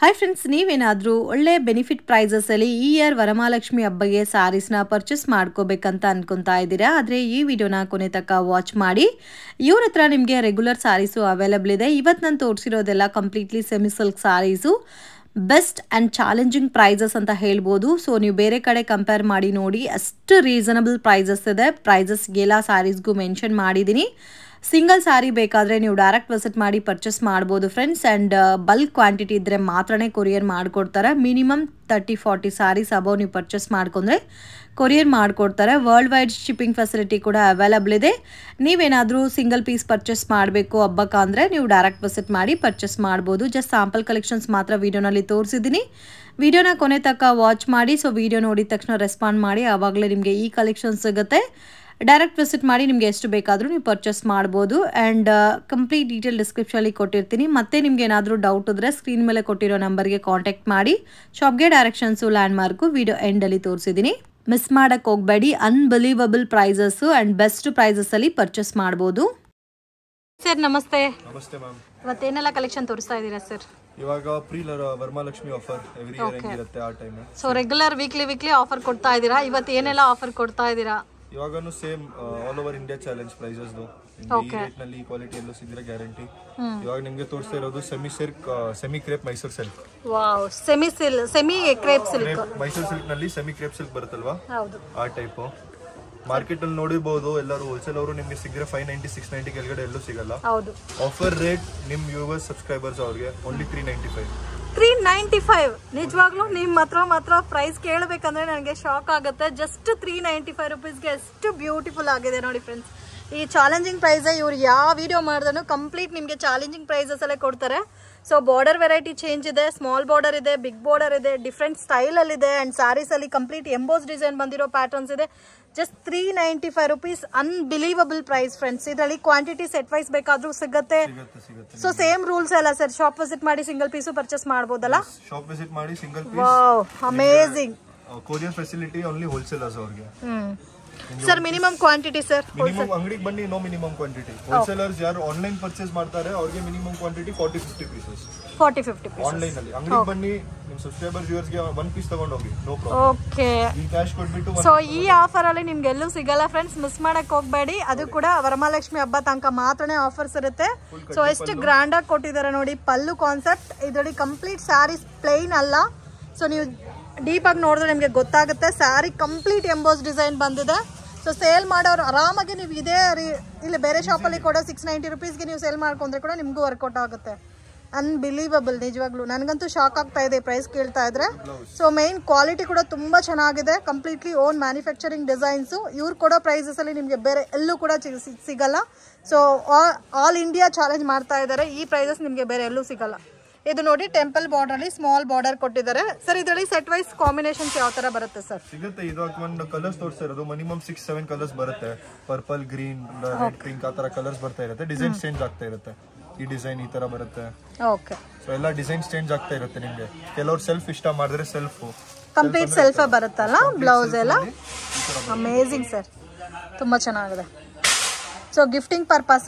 Hi friends, ನೀವೇನಾದರೂ ಒಳ್ಳೆ benefit ಪ್ರೈಸಸಲ್ಲಿ ಈ ಇಯರ್ ವರಮಹಾಲಕ್ಷ್ಮಿ ಹಬ್ಬಗೆ ಸ್ಯಾರೀಸ್ನ ಪರ್ಚೇಸ್ ಮಾಡ್ಕೋಬೇಕಂತ ಅನ್ಕೊತಾ ಇದ್ದೀರಾ? ಆದರೆ ಈ ವಿಡಿಯೋನ ಕೊನೆ ತನಕ ವಾಚ್ ಮಾಡಿ. ಇವ್ರ ಹತ್ರ ನಿಮಗೆ ರೆಗ್ಯುಲರ್ ಸ್ಯಾರೀಸು ಅವೈಲಬಲ್ ಇದೆ. ಇವತ್ತು ನಾನು ತೋರಿಸಿರೋದೆಲ್ಲ completely semi silk sarees, best and challenging prices ಅಂತ ಹೇಳ್ಬೋದು. ಸೊ ನೀವು ಬೇರೆ ಕಡೆ ಕಂಪೇರ್ ಮಾಡಿ ನೋಡಿ, ಅಷ್ಟು ರೀಸನಬಲ್ ಪ್ರೈಸಸ್ ಇದೆ. ಪ್ರೈಸಸ್ಗೆಲ್ಲ ಸ್ಯಾರೀಸ್ಗೂ ಮೆನ್ಷನ್ ಮಾಡಿದ್ದೀನಿ. ಸಿಂಗಲ್ ಸ್ಯಾರಿ ಬೇಕಾದರೆ ನೀವು ಡೈರೆಕ್ಟ್ ವಿಸಿಟ್ ಮಾಡಿ ಪರ್ಚೇಸ್ ಮಾಡ್ಬೋದು ಫ್ರೆಂಡ್ಸ್. ಆ್ಯಂಡ್ ಬಲ್ಕ್ ಕ್ವಾಂಟಿಟಿ ಇದ್ದರೆ ಮಾತ್ರನೇ ಕೊರಿಯರ್ ಮಾಡಿಕೊಡ್ತಾರೆ. ಮಿನಿಮಮ್ 30-40 ಸ್ಯಾರೀಸ್ ಅಬೌವ್ ನೀವು ಪರ್ಚೇಸ್ ಮಾಡ್ಕೊಂಡ್ರೆ ಕೊರಿಯರ್ ಮಾಡಿಕೊಡ್ತಾರೆ. ವರ್ಲ್ಡ್ ವೈಡ್ ಶಿಪ್ಪಿಂಗ್ ಫೆಸಿಲಿಟಿ ಕೂಡ ಅವೈಲಬಲ್ ಇದೆ. ನೀವೇನಾದರೂ ಸಿಂಗಲ್ ಪೀಸ್ ಪರ್ಚೇಸ್ ಮಾಡಬೇಕು ಹಬ್ಬಕ್ಕೆ ಅಂದರೆ ನೀವು ಡೈರೆಕ್ಟ್ ವಿಸಿಟ್ ಮಾಡಿ ಪರ್ಚೇಸ್ ಮಾಡ್ಬೋದು. ಜಸ್ಟ್ ಸ್ಯಾಂಪಲ್ ಕಲೆಕ್ಷನ್ಸ್ ಮಾತ್ರ ವೀಡಿಯೋನಲ್ಲಿ ತೋರಿಸಿದ್ದೀನಿ. ವಿಡಿಯೋನ ಕೊನೆ ತನಕ ವಾಚ್ ಮಾಡಿ. ಸೊ ವಿಡಿಯೋ ನೋಡಿದ ತಕ್ಷಣ ರೆಸ್ಪಾಂಡ್ ಮಾಡಿ, ಆವಾಗಲೇ ನಿಮಗೆ ಈ ಕಲೆಕ್ಷನ್ ಸಿಗುತ್ತೆ. ಡೈರೆಕ್ಟ್ ವಿಸಿಟ್ ಮಾಡಿ ನಿಮಗೆ ಎಷ್ಟು ಬೇಕಾದರೂ ನೀವು ಪರ್ಚೇಸ್ ಮಾಡ್ಬೋದು. ಆ್ಯಂಡ್ ಕಂಪ್ಲೀಟ್ ಡೀಟೇಲ್ ಡಿಸ್ಕ್ರಿಪ್ಷನಲ್ಲಿ ಕೊಟ್ಟಿರ್ತೀನಿ. ಮತ್ತೆ ನಿಮ್ಗೆ ಏನಾದರೂ ಡೌಟ್ ಇದ್ದರೆ ಸ್ಕ್ರೀನ್ ಮೇಲೆ ಕೊಟ್ಟಿರೋ ನಂಬರ್ಗೆ ಕಾಂಟ್ಯಾಕ್ಟ್ ಮಾಡಿ. ಶಾಪ್ಗೆ ಡೈರೆಕ್ಷನ್ಸು ಲ್ಯಾಂಡ್ ಮಾರ್ಕು ವಿಡಿಯೋ ಎಂಡಲ್ಲಿ ತೋರಿಸಿದ್ದೀನಿ. ಮಿಸ್ ಮಾಡೋಕ್ಕೆ ಹೋಗಬೇಡಿ. ಅನ್ಬಿಲೀವಬಲ್ ಪ್ರೈಸಸ್ಸು ಆ್ಯಂಡ್ ಬೆಸ್ಟ್ ಪ್ರೈಸಸಲ್ಲಿ ಪರ್ಚೇಸ್ ಮಾಡ್ಬೋದು. ಸರ್ ನಮಸ್ತೆ. ನಮಸ್ತೆ ಮ್ಯಾಮ್. ಇವತ್ತೇನೆಲ್ಲ ಕಲೆಕ್ಷನ್ ತೋರಿಸ್ತಾ ಇದ್ದೀರಾ ಸರ್? ಇವಾಗ pre Varamahalakshmi offer every year ಇರುತ್ತೆ ಆ time. So regular weekly offer ಕೊಡ್ತಾ ಇದ್ದೀರಾ. ಇವತ್ತು ಏನೆಲ್ಲ ಆಫರ್ ಕೊಡ್ತಾ ಇದ್ದೀರಾ? ಇವಾಗನು same all over India challenge prices ಈ ರೇಟ್ ನಲ್ಲಿ ಕ್ವಾಲಿಟಿ ಎಲ್ಲೂ ಸಿಗರೆ ಗ್ಯಾರಂಟಿ. ಇವಾಗ ನಿಮಗೆ ತೋರಿಸ್ತಾ ಇರೋದು semi crepe Mysuru silk. Wow, semi crepe silk. Mysuru silk ನಲ್ಲಿ ಸೆಮಿ ಕ್ರೇಪ್ ಸಿಲ್ಕ್ ಬರುತ್ತಲ್ವಾ, ಹೌದು, ಆ ಟೈಪ್. ಮಾರ್ಕೆಟ್ ಅಲ್ಲಿ ನೋಡಿರಬಹುದು, ಎಲ್ಲರೂ ಹೋಲ್ಸೇಲ್ ಅವರು ನಿಮಗೆ ಸಿಗರೆ 590 690 ಕೆಳಗಡೆ ಎಲ್ಲೂ ಸಿಗಲ್ಲ. ಹೌದು. ಆಫರ್ ರೇಟ್ ನಿಮ್ ವ್ಯೂವರ್ಸ್ ಸಬ್ಸ್ಕ್ರೈಬರ್ಸ್ ಅವ್ರಿಗೆ ಓನ್ಲಿ 395. ನಿಜವಾಗ್ಲೂ ನಿಮ್ಮ ಮಾತ್ರ ಪ್ರೈಸ್ ಕೇಳಬೇಕಂದ್ರೆ ನನಗೆ ಶಾಕ್ ಆಗುತ್ತೆ. ಜಸ್ಟ್ 395 ರುಪೀಸ್ಗೆ ಎಷ್ಟು ಬ್ಯೂಟಿಫುಲ್ ಆಗಿದೆ ನೋಡಿ ಫ್ರೆಂಡ್ಸ್. ಈ ಚಾಲೆಂಜಿಂಗ್ ಪ್ರೈಸ್ ಇವ್ರು ಯಾವ ವಿಡಿಯೋ ಮಾಡಿದ್ರು ಕಂಪ್ಲೀಟ್ ನಿಮಗೆ ಚಾಲೆಂಜಿಂಗ್ ಪ್ರೈಸಸ್ ಅಲ್ಲೇ ಕೊಡ್ತಾರೆ. ಸೊ ಬಾರ್ಡರ್ ವೆರೈಟಿ ಚೇಂಜ್ ಇದೆ, ಸ್ಮಾಲ್ ಬಾರ್ಡರ್ ಇದೆ, ಬಿಗ್ ಬಾರ್ಡರ್ ಇದೆ, ಡಿಫ್ರೆಂಟ್ ಸ್ಟೈಲಲ್ಲಿ ಇದೆ. ಆ್ಯಂಡ್ ಸ್ಯಾರೀಸಲ್ಲಿ ಕಂಪ್ಲೀಟ್ ಎಂಬೋಸ್ ಡಿಸೈನ್ ಬಂದಿರೋ ಪ್ಯಾಟರ್ನ್ಸ್ ಇದೆ. Just 395 rupees. Unbelievable price friends. ಇದರಲ್ಲಿ ಕ್ವಾಂಟಿಟಿ ಸೆಟ್ ವೈಸ್ ಬೇಕಾದ್ರೂ ಸಿಗುತ್ತೆ. ಸೊ ಸೇಮ್ ರೂಲ್ಸ್ ಅಲ್ಲ ಸರ್? ಶಾಪ್ ವಿಸಿಟ್ ಮಾಡಿ ಸಿಂಗಲ್ ಪೀಸು ಪರ್ಚೇಸ್ ಮಾಡಬಹುದಲ್ಲ? ಶಾಪ್ ವಿಸಿಟ್ ಮಾಡಿ single piece. Wow, amazing. Courier facility only wholesalers ಅವ್ರಿಗೆ. Sir minimum quantity sir? Minimum ಅಂಗಡಿಗೆ ಬನ್ನಿ, ನೋ ಮಿನಿಮಮ್ ಕ್ವಾಂಟಿಟಿ. ಹೋಲ್ಸೇಲರ್ಸ್ ಯಾರು ಆನ್ಲೈನ್ ಪರ್ಚೇಸ್ ಮಾಡ್ತಾರೆ ಅವ್ರಿಗೆ minimum quantity 40-50 pieces. 40-50 pieces online ಅಲ್ಲಿ. ಅಂಗಡಿಗೆ ಬನ್ನಿ, ನಿಮ್ಮ ಸಬ್ಸ್ಕ್ರೈಬರ್ ವ್ಯೂವರ್ಸ್ ಗೆ 1 ಪೀಸ್ ತಗೊಂಡು ಹೋಗಿ, ನೋ ಪ್ರಾಬ್ಲಮ್. ಓಕೆ. ಈ ಕ್ಯಾಶ್ ಕೊಟ್ಬಿಟ್ಟು. ಸೊ ಈ ಆಫರ್ ಅಲ್ಲಿ ನಿಮ್ಗೆ ಎಲ್ಲೂ ಸಿಗಲ್ಲ ಫ್ರೆಂಡ್ಸ್, ಮಿಸ್ ಮಾಡಕ್ ಹೋಗ್ಬೇಡಿ. ಅದು ಕೂಡ ವರಮಹಾಲಕ್ಷ್ಮಿ ಹಬ್ಬ ತನಕ ಮಾತ್ರನೇ ಆಫರ್ಸ್ ಇರುತ್ತೆ. ಸೊ ಎಷ್ಟು ಗ್ರ್ಯಾಂಡ್ ಆಗಿ ಕೊಟ್ಟಿದ್ದಾರೆ ನೋಡಿ. ಪಲ್ಲು ಕಾನ್ಸೆಪ್ಟ್ ಇದರಲ್ಲಿ ಕಂಪ್ಲೀಟ್ ಸ್ಯಾರೀಸ್ ಪ್ಲೈನ್ ಅಲ್ಲ. ಸೊ ನೀವು ಡೀಪ್ ಆಗಿ ನೋಡಿದ್ರೆ ನಿಮ್ಗೆ ಗೊತ್ತಾಗುತ್ತೆ. ಸ್ಯಾರಿ ಕಂಪ್ಲೀಟ್ ಎಂಬೋಸ್ ಡಿಸೈನ್ ಬಂದಿದೆ. ಸೊ ಸೇಲ್ ಮಾಡೋರು ಆರಾಮಾಗಿ ನೀವು ಇದೇ ಇಲ್ಲಿ ಬೇರೆ ಶಾಪಲ್ಲಿ ಕೊಡೋ 690 ರುಪೀಸ್ಗೆ ನೀವು ಸೇಲ್ ಮಾಡ್ಕೊಂಡ್ರೆ ಕೂಡ ನಿಮಗೂ ವರ್ಕೌಟ್ ಆಗುತ್ತೆ. ಅನ್ಬಿಲೀವಬಲ್. ನಿಜವಾಗ್ಲೂ ನನಗಂತೂ ಶಾಕ್ ಆಗ್ತಾ ಇದೆ ಪ್ರೈಸ್ ಕೇಳ್ತಾ ಇದ್ರೆ. ಸೊ ಮೇನ್ ಕ್ವಾಲಿಟಿ ಕೂಡ ತುಂಬಾ ಚೆನ್ನಾಗಿದೆ. Completely own manufacturing designs. ಇವ್ರು ಕೊಡೋ ಪ್ರೈಸಸ್ ಅಲ್ಲಿ ನಿಮಗೆ ಬೇರೆ ಎಲ್ಲೂ ಕೂಡ ಸಿಗಲ್ಲ. ಸೊ ಆಲ್ ಇಂಡಿಯಾ ಚಾಲೆಂಜ್ ಮಾಡ್ತಾ ಇದ್ದಾರೆ. ಈ ಪ್ರೈಸಸ್ ನಿಮಗೆ ಬೇರೆ ಎಲ್ಲೂ ಸಿಗಲ್ಲ. ಇದು ನೋಡಿ ಟೆಂಪಲ್ ಬಾರ್ಡರ್ ಅಲ್ಲಿ ಸ್ಮಾಲ್ ಬಾರ್ಡರ್ ಕೊಟ್ಟಿದ್ದಾರೆ ಸರ್. ಇದರಲ್ಲಿ ಸೆಟ್ ವೈಸ್ ಕಾಂಬಿನೇಷನ್ಸ್ ಯಾವ ತರ ಬರುತ್ತೆ ಸರ್? ಸಿಗುತ್ತೆ. ಇದು ಒಂದು ಕಲರ್ಸ್ ತೋರಿಸ್ತಾ ಇರೋದು ಮಿನಿಮಮ್ 6-7 ಕಲರ್ಸ್ ಬರುತ್ತೆ. ಪರ್ಪಲ್, ಗ್ರೀನ್, ರೆಡ್, ಪಿಂಕ್ ಆ ತರ ಕಲರ್ಸ್ ಬರ್ತಾ ಇರುತ್ತೆ. ಡಿಸೈನ್ ಚೇಂಜ್ ಆಗ್ತಾ ಇರುತ್ತೆ. ಈ ಡಿಸೈನ್ ಈ ತರ ಬರುತ್ತೆ. ಓಕೆ. ಸೊ ಎಲ್ಲ ಡಿಸೈನ್ಸ್ ಚೇಂಜ್ ಆಗ್ತಾ ಇರುತ್ತೆ ನಿಮಗೆ. ಕೆಲವರು ಸೆಲ್ಫ್ ಇಷ್ಟ ಮಾಡಿದ್ರೆ ಸೆಲ್ಫ್ ಕಂಪ್ಲೀಟ್ ಸೆಲ್ಫ್ ಬರುತ್ತಲ್ಲ ಬ್ಲೌಸ್ ಎಲ್ಲ. ಅಮೇಜಿಂಗ್ ಸರ್, ತುಂಬಾ ಚೆನ್ನಾಗಿದೆ. ಸೊ ಗಿಫ್ಟಿಂಗ್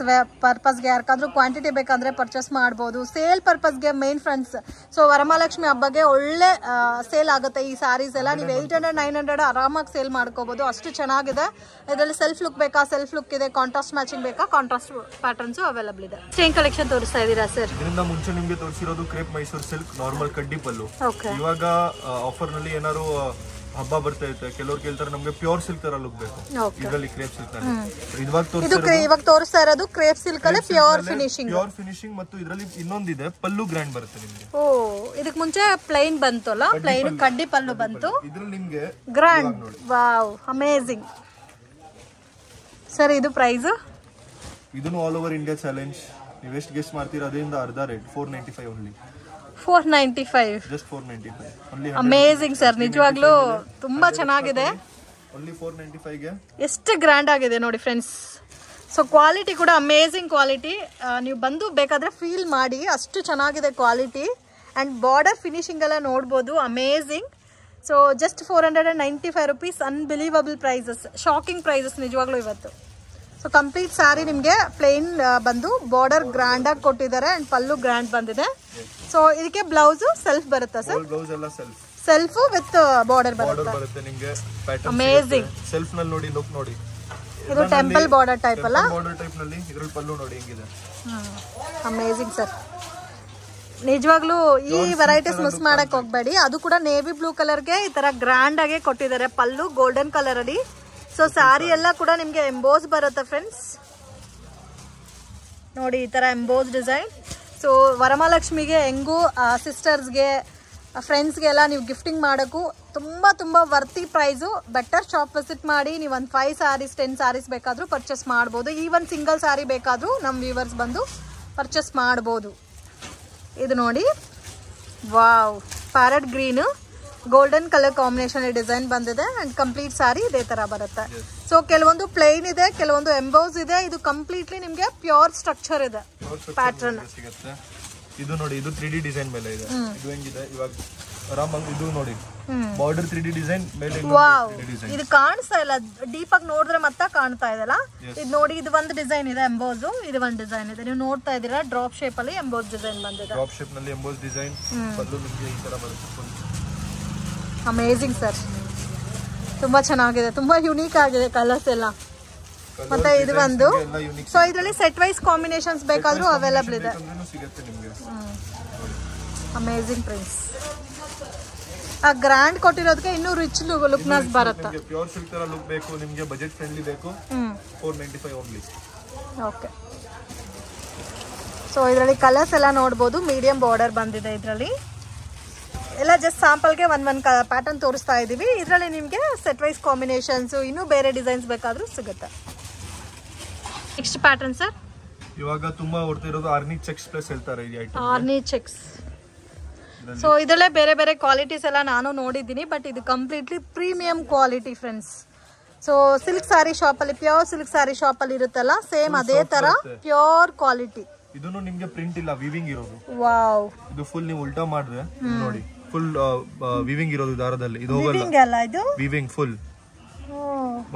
ಪರ್ಪಸ್ಗೆ ಯಾರಿಗಾದ್ರೂ ಕ್ವಾಂಟಿಟಿ ಬೇಕಂದ್ರೆ ಪರ್ಚೇಸ್ ಮಾಡ್ಬೋದು. ಸೇಲ್ ಪರ್ಪಸ್ಗೆ ಮೇನ್ ಫ್ರೆಂಡ್ಸ್. ಸೊ ವರಮಹಾಲಕ್ಷ್ಮಿ ಹಬ್ಬಗೆ ಒಳ್ಳೆ ಸೇಲ್ ಆಗುತ್ತೆ ಈ ಸ್ಯಾರೀಸ್ ಎಲ್ಲ. ನೀವು 800-900 ಆರಾಮಾಗಿ ಸೇಲ್ ಮಾಡ್ಕೋಬಹುದು. ಅಷ್ಟು ಚೆನ್ನಾಗಿದೆ. ಇದರಲ್ಲಿ ಸೆಲ್ಫ್ ಲುಕ್ ಬೇಕಾ? ಸೆಲ್ಫ್ ಲುಕ್ ಇದೆ. ಕಾಂಟ್ರಾಸ್ಟ್ ಮ್ಯಾಚಿಂಗ್ ಬೇಕಾ? ಕಾಂಟ್ರಾಸ್ಟ್ ಪ್ಯಾಟರ್ನ್ಸ್ ಅವೈಲಬಲ್ ಇದೆ. ಸೇಮ್ ಕಲೆಕ್ಷನ್ ತೋರಿಸ್ತಾ ಇದ್ದೀರಾ ಸರ್? ಇದರಿಂದ ಮುಂಚೆ ನಿಮಗೆ ತೋರಿಸಿರೋದು ಕ್ರೇಪ್ ಮೈಸೂರು ಸಿಲ್ಕ್ ನಾರ್ಮಲ್ ಕಡ್ಡಿ ಪಲ್ಲು. ಇವಾಗ ಆಫರ್ ನಲ್ಲಿ ಏನಾದ್ರು ಹಬ್ಬ ಬರ್ತಾ ಇರುತ್ತೆ, ಕೆಲವ್ರು ಕೇಳ್ತಾರೆ ನಮ್ಗೆ ಪ್ಯೂರ್ ಸಿಲ್ಕ್ ತರ ಲುಕ್ ಬೇಕು. ಇದರಲ್ಲಿ ಕ್ರೇಪ್ ಸಿಲ್ಕ್ ನಲ್ಲಿ ಇವಾಗ ತೋರಿಸ್ತಾ ಇರೋದು ಕ್ರೇಪ್ ಸಿಲ್ಕ್ ಅಲ್ಲಿ ಪ್ಯೂರ್ ಫಿನಿಶಿಂಗ್. ಮತ್ತು ಇದರಲ್ಲಿ ಇನ್ನೊಂದಿದೆ, ಪಲ್ಲು ಗ್ರ್ಯಾಂಡ್ ಬರುತ್ತೆ ನಿಮ್ಗೆ. ಓ, ಇದಕ್ಕೆ ಮುಂಚೆ ಪ್ಲೈನ್ ಬಂತಲ್ಲ, ಪ್ಲೈನ್ ಕಡ್ಡಿ ಪಲ್ಲು ಬಂತು. ಇದ್ರಲ್ಲಿ ನಿಮ್ಗೆ ಗ್ರ್ಯಾಂಡ್. Wow, amazing sir. ಇದು ಪ್ರೈಸ್? ಇದನ್ನು ಆಲ್ ಓವರ್ ಇಂಡಿಯಾ ಚಾಲೆಂಜ್. ನೀವು ಎಷ್ಟು ಗೆಸ್ ಮಾಡ್ತೀರಾ ಅದರಿಂದ ಅರ್ಧ rate 495 only. 495. Just 495 amazing sir. ನಿಜವಾಗ್ಲೂ ತುಂಬಾ ಚೆನ್ನಾಗಿದೆ. ಓನ್ಲಿ 495 ಗೆ ಎಷ್ಟು ಗ್ರ್ಯಾಂಡ್ ಆಗಿದೆ ನೋಡಿ ಫ್ರೆಂಡ್ಸ್. ಸೊ ಕ್ವಾಲಿಟಿ ಕೂಡ ಅಮೇಜಿಂಗ್ ಕ್ವಾಲಿಟಿ. ನೀವು ಬಂದು ಬೇಕಾದ್ರೆ ಫೀಲ್ ಮಾಡಿ, ಅಷ್ಟು ಚೆನ್ನಾಗಿದೆ ಕ್ವಾಲಿಟಿ. ಆ್ಯಂಡ್ ಬಾರ್ಡರ್ ಫಿನಿಶಿಂಗ್ ಎಲ್ಲ ನೋಡ್ಬೋದು. Amazing. So just 495 rupees. Unbelievable prices, shocking prices ನಿಜವಾಗ್ಲೂ ಇವತ್ತು. ಸೊ ಕಂಪ್ಲೀಟ್ ಸ್ಯಾರಿ ನಿಮಗೆ ಪ್ಲೇನ್ ಬಂದು ಬಾರ್ಡರ್ ಗ್ರ್ಯಾಂಡ್ ಆಗಿ ಕೊಟ್ಟಿದ್ದಾರೆ. ಅಂಡ್ ಪಲ್ಲು ಗ್ರ್ಯಾಂಡ್ ಬಂದಿದೆ. ಸೊ ಇದಕ್ಕೆ ಬ್ಲೌಸ್ ಸೆಲ್ಫ್ ಬರುತ್ತಾ ಸರ್? ಬ್ಲೌಸ್ ಎಲ್ಲ ಸೆಲ್ಫ್ ವಿತ್ ಬಾರ್ಡರ್ ಬರುತ್ತೆ ನಿಮಗೆ. Pattern amazing. ಸೆಲ್ಫ್ ನಲ್ಲಿ ನೋಡಿ, ಲುಕ್ ನೋಡಿ, ಇದು ಟೆಂಪಲ್ ಬಾರ್ಡರ್ ಟೈಪ್ ಅಲ್ಲ? ಬಾರ್ಡರ್ ಟೈಪ್ ನಲ್ಲಿ ಇದರಲ್ಲಿ ಪಲ್ಲು ನೋಡಿ ಹೆಂಗಿದೆ. Amazing sir. ನಿಜವಾಗ್ಲೂ ಈ ವೆರೈಟೀಸ್ ಮಿಸ್ ಮಾಡಕ್ ಹೋಗ್ಬೇಡಿ. ಅದು ಕೂಡ ನೇವಿ ಬ್ಲೂ ಕಲರ್ಗೆ ಈ ತರ ಗ್ರ್ಯಾಂಡ್ ಆಗಿ ಕೊಟ್ಟಿದ್ದಾರೆ. ಪಲ್ಲು ಗೋಲ್ಡನ್ ಕಲರ್ ಅಲ್ಲಿ. ಸೊ ಸ್ಯಾರಿ ಎಲ್ಲ ಕೂಡ ನಿಮ್ಗೆ ಎಂಬೋಸ್ ಬರುತ್ತೆ ಫ್ರೆಂಡ್ಸ್. ನೋಡಿ ಈ ತರ ಎಂಬೋಸ್ ಡಿಸೈನ್. ಸೊ ವರಮಹಾಲಕ್ಷ್ಮಿಗೆ ಹೆಂಗೂ ಸಿಸ್ಟರ್ಸ್ಗೆ ಫ್ರೆಂಡ್ಸ್ಗೆ ಎಲ್ಲ ನೀವು ಗಿಫ್ಟಿಂಗ್ ಮಾಡೋಕ್ಕೂ ತುಂಬ ವರ್ತಿ ಪ್ರೈಸು. ಬೆಟರ್ ಶಾಪ್ ವಿಸಿಟ್ ಮಾಡಿ. ನೀವು ಒಂದು 5 ಸ್ಯಾರೀಸ್ 10 ಸ್ಯಾರೀಸ್ ಬೇಕಾದರೂ ಪರ್ಚೇಸ್ ಮಾಡ್ಬೋದು. ಈವನ್ ಸಿಂಗಲ್ ಸ್ಯಾರಿ ಬೇಕಾದರೂ ನಮ್ಮ ವ್ಯೂವರ್ಸ್ ಬಂದು ಪರ್ಚೇಸ್ ಮಾಡ್ಬೋದು. ಇದು ನೋಡಿ, wow, parrot green golden colour combination design ಬಂದಿದೆ. ಅಂಡ್ ಕಂಪ್ಲೀಟ್ ಸ್ಯಾರಿ ಇದೇ ತರ ಬರುತ್ತೆ. ಸೊ ಕೆಲವೊಂದು ಪ್ಲೇನ್ ಇದೆ, ಕೆಲವೊಂದು ಎಂಬೋಸ್ ಇದೆ. ಇದು ಕಂಪ್ಲೀಟ್ಲಿ ನಿಮ್ಗೆ ಪ್ಯೂರ್ ಸ್ಟ್ರಕ್ಚರ್ ಇದೆ ಪ್ಯಾಟರ್ನ್. ಇದು ನೋಡಿ, ಇದು 3D ಡಿಸೈನ್ ಮೇಲೆ ಇದೆ. ಇದು ಹೆಂಗಿದೆ ಇವಾಗ ಆರಾಮಾಗಿ. ಇದು ನೋಡಿ ಬಾರ್ಡರ್ 3D ಡಿಸೈನ್ ಮೇಲೆ. ವಾವ್, ಇದು ಕಾಣಿಸ್ತಾ ಇಲ್ಲ, ಡೀಪ್ ಆಗಿ ನೋಡಿದ್ರೆ ಮತ್ತೆ ಕಾಣ್ತಾ ಇದೆಲ್ಲ. ಇದು ನೋಡಿ, ಇದು ಒಂದು ಡಿಸೈನ್ ಇದೆ ಎಂಬೋಸ್, ಇದು ಒಂದು ಡಿಸೈನ್ ಇದೆ. ನೀವು ನೋಡ್ತಾ ಇದ್ದೀರಾ ಡ್ರಾಪ್ ಶೇಪ್ ಅಲ್ಲಿ ಎಂಬೋಸ್ ಡಿಸೈನ್ ಬಂದಿದೆ. ಡ್ರಾಪ್ ಶೇಪ್ ನಲ್ಲಿ ಎಂಬೋಸ್ ಡಿಸೈನ್ ಪಲ್ಲು ನಿಮಗೆ ಈ ತರ ಬರುತ್ತೆ. ಅಮೇಜಿಂಗ್ ಸರ್, ತುಂಬಾ ಚೆನ್ನಾಗಿದೆ, ತುಂಬಾ ಯುನೀಕ್ ಆಗಿದೆ ಕಲರ್ಸ್ ಎಲ್ಲ. ಮತ್ತೆ ಇದು ಒಂದು, ಸೊ ಇದರಲ್ಲಿ ಸೆಟ್ ವೈಸ್ ಕಾಂಬಿನೇಷನ್ಸ್ ಬೇಕಾದ್ರೂ ಅವೈಲಬಲ್ ಇದೆ. Amazing prints. ಆ ಗ್ರ್ಯಾಂಡ್ ಕೊಟ್ಟಿರೋದಕ್ಕೆ ಇನ್ನೂ ರಿಚ್ ಲುಕ್ನೆಸ್ ಬರುತ್ತೆ. ಪ್ಯೂರ್ ಸಿಲ್ಕ್ ತರ ಲುಕ್ ಬೇಕು ನಿಮಗೆ, ಬಜೆಟ್ ಫ್ರೆಂಡ್ಲಿ ಬೇಕು, 495 ಓನ್ಲಿ. ಓಕೆ. ಸೊ ಇದರಲ್ಲಿ ಕಲರ್ಸ್ ಎಲ್ಲ ನೋಡ್ಬೋದು. ಮೀಡಿಯಂ ಬಾರ್ಡರ್ ಬಂದಿದೆ ಇದರಲ್ಲಿ ಎಲ್ಲ. ಜಸ್ಟ್ ಸ್ಯಾಂಪಲ್ಗೆ ಒಂದ್ ಪ್ಯಾಟರ್ನ್ ತೋರಿಸ್ತಾ ಇದೀವಿ. ಇದರಲ್ಲಿ ನಿಮಗೆ ಸೆಟ್ ವೈಸ್ ಕಾಂಬಿನೇಷನ್ಸ್ ಇನ್ನೂ ಬೇರೆ ಡಿಸೈನ್ಸ್ ಬೇಕಾದ್ರೂ ಸಿಗುತ್ತೆ. ನೆಕ್ಸ್ಟ್ ಪ್ಯಾಟರ್ನ್ ಸರ್, ಇವಾಗ ತುಂಬಾ ಓಡ್ತಿರೋದು ಆರ್ನಿ ಚೆಕ್ಸ್ ಪ್ಲಸ್ ಹೇಳ್ತಾರೆ ಈ ಐಟಮ್. ಆರ್ನಿ ಚೆಕ್ಸ್. ಸೊ ಇದರಲ್ಲೇ ಬೇರೆ ಬೇರೆ ಕ್ವಾಲಿಟೀಸ್ ಎಲ್ಲ ನಾನು ನೋಡಿದ್ದೀನಿ, ಬಟ್ ಇದು completely premium quality friends. So silk sari shop ಅಲ್ಲಿ, ಪ್ಯೂರ್ ಸಿಲ್ಕ್ ಸ್ಯಾರಿ ಶಾಪ್ ಅಲ್ಲಿ ಇರುತ್ತಲ್ಲ, ಸೇಮ್ ಅದೇ ತರ ಪ್ಯೂರ್ ಕ್ವಾಲಿಟಿ. ಇದನ್ನು ನಿಮ್ಗೆ ಪ್ರಿಂಟ್ ಇಲ್ಲ, ವಿವಿಂಗ್ ಇರೋದು. ವಾವ್, ಇದು ಫುಲ್ ನೀವು ಉಲ್ಟಾ ಮಾಡಿದ್ರೆ ನೋಡಿ, ಫುಲ್ ವಿವಿಂಗ್ ಇರೋದು ದಾರದಲ್ಲಿ. ಇದು ಹೋಗಲ್ಲ, ಇದು ವಿವಿಂಗ್ ಫುಲ್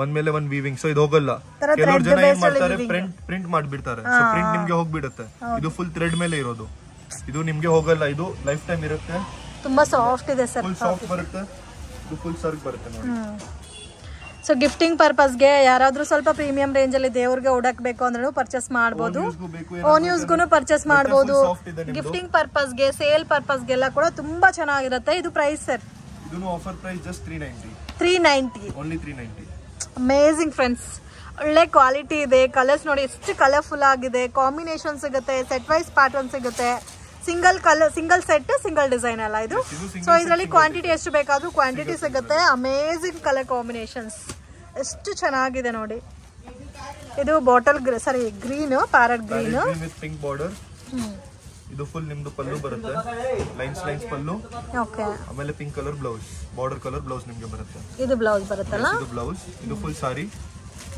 ಒಂದ್ ಮೇಲೆ ಒಂದ್ ವೀವಿಂಗ್. ಸೊ ಇದು ಹೋಗಲ್ಲ. ಕೆಲವರು ಜನ ಏನ್ ಮಾಡ್ತಾರೆ, ಪ್ರಿಂಟ್ ಮಾಡ್ಬಿಡ್ತಾರೆ. ಸೊ ಪ್ರಿಂಟ್ ನಿಮ್ಗೆ ಹೋಗ್ಬಿಡುತ್ತೆ. ಇದು ಫುಲ್ ಥ್ರೆಡ್ ಮೇಲೆ ಇರೋದು, ಇದು ನಿಮ್ಗೆ ಹೋಗಲ್ಲ. ಇದು ಲೈಫ್ ಟೈಮ್ ಇರುತ್ತೆ. ತುಂಬಾ ಸಾಫ್ಟ್ ಇದೆ ಸರ್, ಫುಲ್ ಸಾಫ್ಟ್ ಬರುತ್ತೆ. ಇದು ಫುಲ್ ಸರ್ಕ್ ಬರುತ್ತೆ ನೋಡಿ. ಸೊ ಗಿಫ್ಟಿಂಗ್ ಪರ್ಪಸ್ಗೆ ಯಾರಾದ್ರೂ ಸ್ವಲ್ಪ ಪ್ರೀಮಿಯಂ ರೇಂಜ್ ಅಲ್ಲಿ ದೇವ್ರಿಗೆ ಉಡಕ್ಬೇಕು ಅಂದ್ರೆ ಪರ್ಚೇಸ್ ಮಾಡಬಹುದು. ಓನ್ ಯೂಸ್ಗೂ ಪರ್ಚೇಸ್ ಮಾಡಬಹುದು. ಗಿಫ್ಟಿಂಗ್ ಪರ್ಪಸ್ಗೆ, ಸೇಲ್ ಪರ್ಪಸ್ಗೆಲ್ಲ ಕೂಡ ತುಂಬಾ ಚೆನ್ನಾಗಿರುತ್ತೆ. ಇದು ಪ್ರೈಸ್ ಸರ್? ಇದನ್ನು offer price just 390. 390 only 390. Amazing friends. ಒಳ್ಳೆ ಕ್ವಾಲಿಟಿ ಇದೆ. ಕಲರ್ಸ್ ನೋಡಿ ಎಷ್ಟು ಕಲರ್ಫುಲ್ ಆಗಿದೆ. ಕಾಂಬಿನೇಷನ್ ಸಿಗುತ್ತೆ, ಸೆಟ್ ವೈಸ್ ಪ್ಯಾಟರ್ನ್ ಸಿಗುತ್ತೆ. Single colour, single set, single design ಅಲ್ಲ ಇದು. ಸೊ ಇದರಲ್ಲಿ ಕ್ವಾಂಟಿಟಿ ಎಷ್ಟು ಬೇಕಾದ್ರೂ ಕ್ವಾಂಟಿಟಿ ಸಿಗುತ್ತೆ. ಅಮೇಜಿಂಗ್ ಕಲರ್ ಕಾಂಬಿನೇಷನ್ಸ್, ಎಷ್ಟು ಚೆನ್ನಾಗಿದೆ ನೋಡಿ. ಇದು bottle sari green, parrot green with pink border. ಇದು ಫುಲ್ ನಿಮ್ದು ಪಲ್ಲು ಬರುತ್ತೆ, ಲೈನ್ಸ್ ಪಲ್ಲು. ಓಕೆ. ಆಮೇಲೆ pink colour blouse, border colour blouse ನಿಮ್ಗೆ ಬರುತ್ತೆ. ಇದು ಬ್ಲೌಸ್ ಬರುತ್ತಲ್ಲ, ಇದು ಬ್ಲೌಸ್. ಇದು full sari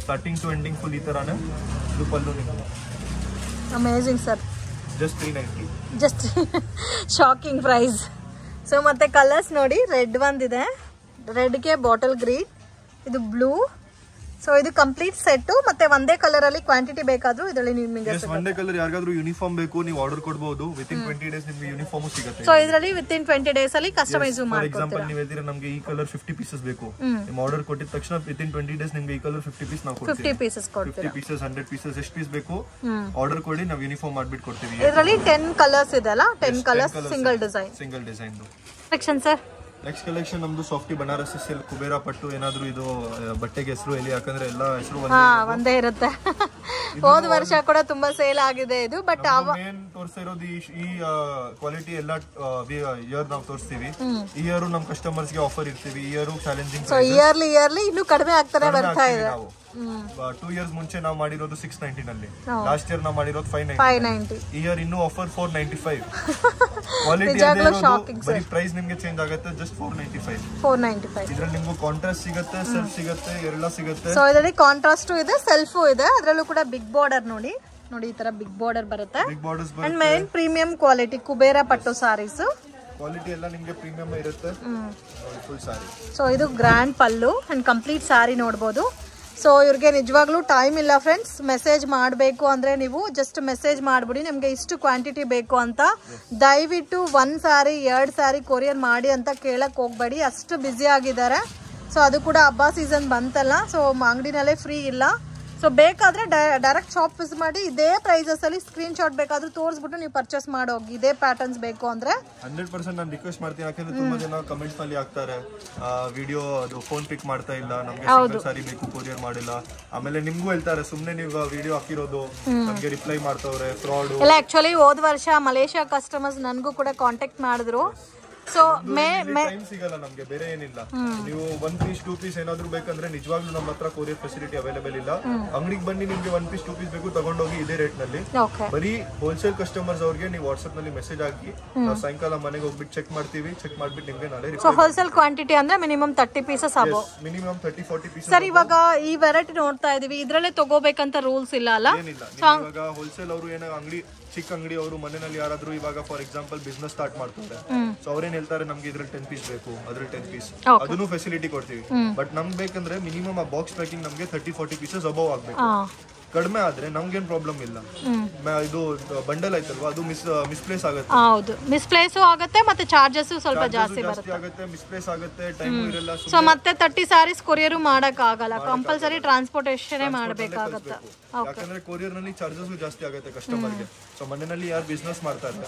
starting to ending full ಈ ತರಾನೇ. ಇದು ಪಲ್ಲು ನಿಮ್ಗೆ. Amazing sir, just 390. Just shocking price. So ಮತ್ತೆ ಕಲರ್ಸ್ ನೋಡಿ, ರೆಡ್ ಒಂದಿದೆ, ರೆಡ್ಗೆ ಬಾಟಲ್ ಗ್ರೀನ್, ಇದು ಬ್ಲೂ. ಸೊ ಇದು ಕಂಪ್ಲೀಟ್ ಸೆಟ್. ಮತ್ತೆ ಒಂದೇ ಕಲರ್ ಅಲ್ಲಿ ಕ್ವಾಂಟಿಟಿ ಬೇಕಾದ್ರೂ ಇದರಲ್ಲಿ ನಿಮಗೆ ಒಂದೇ ಕಲರ್ ಯಾರಿಗಾದ್ರೂ ಯೂನಿಫಾರ್ಮ್ ಬೇಕು, ನೀವು ಆರ್ಡರ್ ಕೊಡಬಹುದು. ವಿತಿನ್ 20 ಡೇಸ್ ನಿಮಗೆ ಯೂನಿಫಾರ್ಮ್ ಸಿಗುತ್ತೆ. ಸೊ ಇದರಲ್ಲಿ ವಿತಿನ್ 20 ಡೇಸ್ ಅಲ್ಲಿ ಕಸ್ಟಮೈಸ್ ಮಾಡ್ಕೊಡ್ತೀರಾ. ಫಾರ್ ಎಕ್ಸಾಂಪಲ್ ನೀವು ಹೇಳ್ತೀರಾ ನಮಗೆ ಈ ಕಲರ್ 50 ಪೀಸಸ್ ಬೇಕು, ನೀವು ಆರ್ಡರ್ ಕೊಟ್ಟಿದ ತಕ್ಷಣ ವಿತಿನ್ 20 ಡೇಸ್ ನಿಮಗೆ ಈ ಕಲರ್ 50 ಪೀಸ್ ನಾವು ಕೊಡ್ತೀವಿ. 50 ಪೀಸಸ್ ಕೊಡ್ತೀವಿ. 50 ಪೀಸಸ್ 100 ಪೀಸಸ್ ಎಷ್ಟು ಪೀಸ್ ಬೇಕು ಆರ್ಡರ್ ಕೊಡಿ, ನಾವು ಯೂನಿಫಾರ್ಮ್ ಮಾಡ್ಬಿಟ್ಟು ಕೊಡ್ತೀವಿ. ಇದರಲ್ಲಿ 10 ಕಲರ್ಸ್ ಇದೆ ಅಲ್ಲ, 10 colours single design. Section sir, next collection ನಮ್ದು ಸಾಫ್ಟಿ ಬನಾರಸಿ ಸಿಲ್ಕ್, ಕುಬೇರ ಪಟ್ಟು. ಏನಾದ್ರು ಇದು ಬಟ್ಟೆಗೆ ಹೆಸರು ಎಲ್ಲಿ, ಯಾಕಂದ್ರೆ ಎಲ್ಲ ಹೆಸರು ಒಂದೇ ಇರುತ್ತೆ. ಹೋದ ವರ್ಷ ಕೂಡ ತುಂಬಾ ಸೇಲ್ ಆಗಿದೆ ಇದು. ಬಟ್ ಮೇನ್ ತೋರಿಸ್ತಾ ಇರೋದು ಈ ಕ್ವಾಲಿಟಿ ಎಲ್ಲ ಇಯರ್ ನಾವು ತೋರಿಸ್ತೀವಿ. ಈ ಇಯರ್ ನಮ್ ಕಸ್ಟಮರ್ಸ್ ಗೆ ಆಫರ್ ಇರ್ತೀವಿ. ಈ ಇಯರ್ ಚಾಲೆಂಜಿಂಗ್, ಸೊ ಇಯರ್ಲಿ ಇನ್ನೂ ಕಡಿಮೆ ಆಗ್ತಾನೆ ಬರ್ತಾ ಇದೆ. 2 years ಮುಂಚೆ ನಾವು ಮಾಡಿರೋದು 690 ನಲ್ಲಿ, ಲಾಸ್ಟ್ ಇಯರ್ ನಾವು ಮಾಡಿರೋದು 590. ಈ ಇಯರ್ ಇನ್ನೂ ಆಫರ್ 495. ಕ್ವಾಲಿಟಿ ಬರೀ ಪ್ರೈಸ್ ನಿಮ್ಗೆ ಚೇಂಜ್ ಆಗುತ್ತೆ. ಜಸ್ಟ್ 495. ಇದ್ರಲ್ಲಿ ನಿಮ್ಗೆ ಕಾಂಟ್ರಾಸ್ಟ್ ಸಿಗುತ್ತೆ, ಸೆಲ್ಫ್ ಸಿಗುತ್ತೆ, ಎಲ್ಲ ಸಿಗುತ್ತೆ. ಸೊ ಇದರಲ್ಲಿ ಕಾಂಟ್ರಾಸ್ಟ್ ಇದೆ, ಸೆಲ್ಫ್ ಇದೆ. ಅದರಲ್ಲೂ ಕೂಡ ಬಿಗ್ ಬಾರ್ಡರ್ ನೋಡಿ ಈ ತರ ಬಿಗ್ ಬಾರ್ಡರ್ ಬರುತ್ತೆ. And main premium quality Kubera ಪಟ್ಟು ಸಾರೀಸ್. ಕ್ವಾಲಿಟಿ ಎಲ್ಲ ನಿಮಗೆ ಪ್ರೀಮಿಯಂ ಇರುತ್ತೆ. ಫುಲ್ ಸಾರಿ. ಸೊ ಇದು ಗ್ರ್ಯಾಂಡ್ ಪಲ್ಲು ಅಂಡ್ ಕಂಪ್ಲೀಟ್ ಸಾರಿ ನೋಡಬಹುದು. ಸೊ ಇವ್ರಿಗೆ ನಿಜವಾಗ್ಲೂ ಟೈಮ್ ಇಲ್ಲ ಫ್ರೆಂಡ್ಸ್. ಮೆಸೇಜ್ ಮಾಡಬೇಕು ಅಂದರೆ ನೀವು ಜಸ್ಟ್ ಮೆಸೇಜ್ ಮಾಡಿಬಿಡಿ ನಿಮಗೆ ಇಷ್ಟು ಕ್ವಾಂಟಿಟಿ ಬೇಕು ಅಂತ. ದಯವಿಟ್ಟು 1 ಸಾರಿ 2 ಸಾರಿ ಕೊರಿಯರ್ ಮಾಡಿ ಅಂತ ಕೇಳಕ್ಕೆ ಹೋಗಬೇಡಿ, ಅಷ್ಟು ಬ್ಯುಸಿ ಆಗಿದ್ದಾರೆ. ಸೊ ಅದು ಕೂಡ ಹಬ್ಬ ಸೀಸನ್ ಬಂತಲ್ಲ, ಸೊ ಅಂಗಡಿನಲ್ಲೇ ಫ್ರೀ ಇಲ್ಲ. ಸೊ ಬೇಕಾದರೆ ಡೈರೆಕ್ಟ್ ಶಾಪ್ ವಿಸಿಟ್ ಮಾಡಿ ಇದೇ ಪ್ರೈಸಸಲ್ಲಿ ಸ್ಕ್ರೀನ್ಶಾಟ್ ಬೇಕಾದ್ರೂ ತೋರಿಸ್ಬಿಟ್ಟು ನೀವು ಪರ್ಚೇಸ್ ಮಾಡೋಗಿ. ಇದೇ ಪ್ಯಾಟರ್ನ್ಸ್ ಬೇಕು ಅಂದರೆ 100% ನಾನು ರಿಕ್ವೆಸ್ಟ್ ಮಾಡ್ತೀನಿ. ಯಾಕಂದ್ರೆ ತುಂಬಾ ಜನ ಕಮೆಂಟ್ಸ್ ನಲ್ಲಿ ಹಾಕ್ತಾರೆ ವಿಡಿಯೋ ಅದು ಫೋನ್ ಪಿಕ್ ಮಾಡ್ತಾ ಇಲ್ಲ, ನಮ್ಗೆ ಸಿಂಗಲ್ ಸಾರಿ ಬೇಕು ಕೊರಿಯರ್ ಮಾಡಿಲ್ಲ. ಆಮೇಲೆ ನಿಮ್ಗೂ ಹೇಳ್ತಾರೆ ಸುಮ್ನೆ ನೀವು ವಿಡಿಯೋ ಹಾಕಿರೋದು ನಮ್ಗೆ ರಿಪ್ಲೈ ಮಾಡ್ತವ್ರೆ, ಫ್ರಾಡ್ ಇಲ್ಲ. ಆಕ್ಚುಲಿ ಹೋದ ವರ್ಷ ಮಲೇಷ್ಯಾ ಕಸ್ಟಮರ್ಸ್ ನನಗೂ ಕೂಡ ಕಾಂಟ್ಯಾಕ್ಟ್ ಮಾಡಿದ್ರು. ಸೊ ಟೈಮ್ ಸಿಗಲ್ಲ ನಮ್ಗೆ, ಬೇರೆ ಏನಿಲ್ಲ. ನೀವು 1 ಪೀಸ್ 2 ಪೀಸ್ ಏನಾದ್ರು ಬೇಕಂದ್ರೆ ನಿಜವಾಗ್ಲೂ ನಮ್ಮ ಹತ್ರ ಕೊರಿಯರ್ ಫೆಸಿಲಿಟಿ ಅವೈಲೇಬಲ್ ಇಲ್ಲ. ಅಂಗಡಿಗೆ ಬನ್ನಿ, ನಿಮ್ಗೆ 1 ಪೀಸ್ 2 ಪೀಸ್ ಬೇಕು ತಗೊಂಡೋಗಿ ಇದೇ ರೇಟ್ ನಲ್ಲಿ. ಬರೀ ಹೋಲ್ಸೇಲ್ ಕಸ್ಟಮರ್ಸ್ ಅವ್ರಿಗೆ ನೀವು ವಾಟ್ಸ್ಆಪ್ ನಲ್ಲಿ ಮೆಸೇಜ್ ಹಾಕಿ, ನಾವು ಸಾಯಂಕಾಲ ಮನೆಗೆ ಹೋಗ್ಬಿಟ್ಟು ಚೆಕ್ ಮಾಡ್ತೀವಿ. ಚೆಕ್ ಮಾಡ್ಬಿಟ್ಟು ನಿಮ್ಗೆ ನಾಳೆ ಸೊ ಹೋಲ್ಸೇಲ್ ಕ್ವಾಂಟಿಟಿ ಅಂದ್ರೆ ಮಿನಿಮಮ್ 30 ಪೀಸಸ್ ಆಗೋ, ಮಿನಿಮಮ್ 30-40 ಪೀಸ್. ಸರ್ ಇವಾಗ ಈ ವೆರೈಟಿ ನೋಡ್ತಾ ಇದೀವಿ, ಇದ್ರಲ್ಲೇ ತಗೋಬೇಕಂತ ರೂಲ್ಸ್ ಇಲ್ಲ ಅಲ್ಲ? ಏನಿಲ್ಲ. ಇವಾಗ ಹೋಲ್ಸೇಲ್ ಅವರು ಏನೋ ಅಂಗಡಿ ಚಿಕ್ಕ ಅಂಗಡಿ ಅವರು ಮನೆಯಲ್ಲಿ ಯಾರಾದ್ರೂ ಇವಾಗ ಫಾರ್ ಎಕ್ಸಾಂಪಲ್ ಬಿಸ್ನೆಸ್ ಸ್ಟಾರ್ಟ್ ಮಾಡ್ತಾರೆ, ಸೊ ಅವ್ರೇನ್ ಹೇಳ್ತಾರೆ ನಮ್ಗೆ ಇದ್ರಲ್ಲಿ 10 ಪೀಸ್ ಬೇಕು, ಅದ್ರಲ್ಲಿ 10 ಪೀಸ್, ಅದನ್ನು ಫೆಸಿಲಿಟಿ ಕೊಡ್ತೀವಿ. ಬಟ್ ನಮ್ಗೆ ಬೇಕಂದ್ರೆ ಮಿನಿಮಮ್ ಆ ಬಾಕ್ಸ್ ಪ್ಯಾಕಿಂಗ್ ನಮ್ಗೆ 30-40 ಪೀಸಸ್ ಅಬೌವ್ ಆಗ್ಬೇಕು. ಕಡಿಮೆ ಆದ್ರೆ ನಮ್ಗೇನ್ ಪ್ರಾಬ್ಲಮ್ ಇಲ್ಲ. ಇದು ಬಂಡಲ್ ಆಯ್ತಲ್ವಾ, ಅದು ಮಿಸ್ಪ್ಲೇಸ್ ಆಗುತ್ತೆ. ಹೌದು, ಮಿಸ್ಪ್ಲೇಸ್ ಆಗುತ್ತೆ, ಮತ್ತೆ ಚಾರ್ಜಸ್ ಸ್ವಲ್ಪ ಜಾಸ್ತಿ ಆಗುತ್ತೆ, ಮಿಸ್ಪ್ಲೇಸ್ ಆಗುತ್ತೆ, ಟೈಮ್ ಇರಲ್ಲ. ಸೊ ಮತ್ತೆ 30 ಸಾರೀಸ್ ಕೊರಿಯರ್ ಮಾಡಕ್ ಆಗಲ್ಲ, ಕಂಪಲ್ಸರಿ ಟ್ರಾನ್ಸ್ಪೋರ್ಟೇಷನ್ ಮಾಡಬೇಕಾಗುತ್ತೆ. ಯಾಕಂದ್ರೆ ಕೊರಿಯರ್ ನಲ್ಲಿ ಚಾರ್ಜಸ್ ಜಾಸ್ತಿ ಆಗುತ್ತೆ ಕಸ್ಟಮರ್ಗೆ. ಸೊ ಮನೆಯಲ್ಲಿ ಯಾರು ಬಿಸ್ನೆಸ್ ಮಾಡ್ತಾರೆ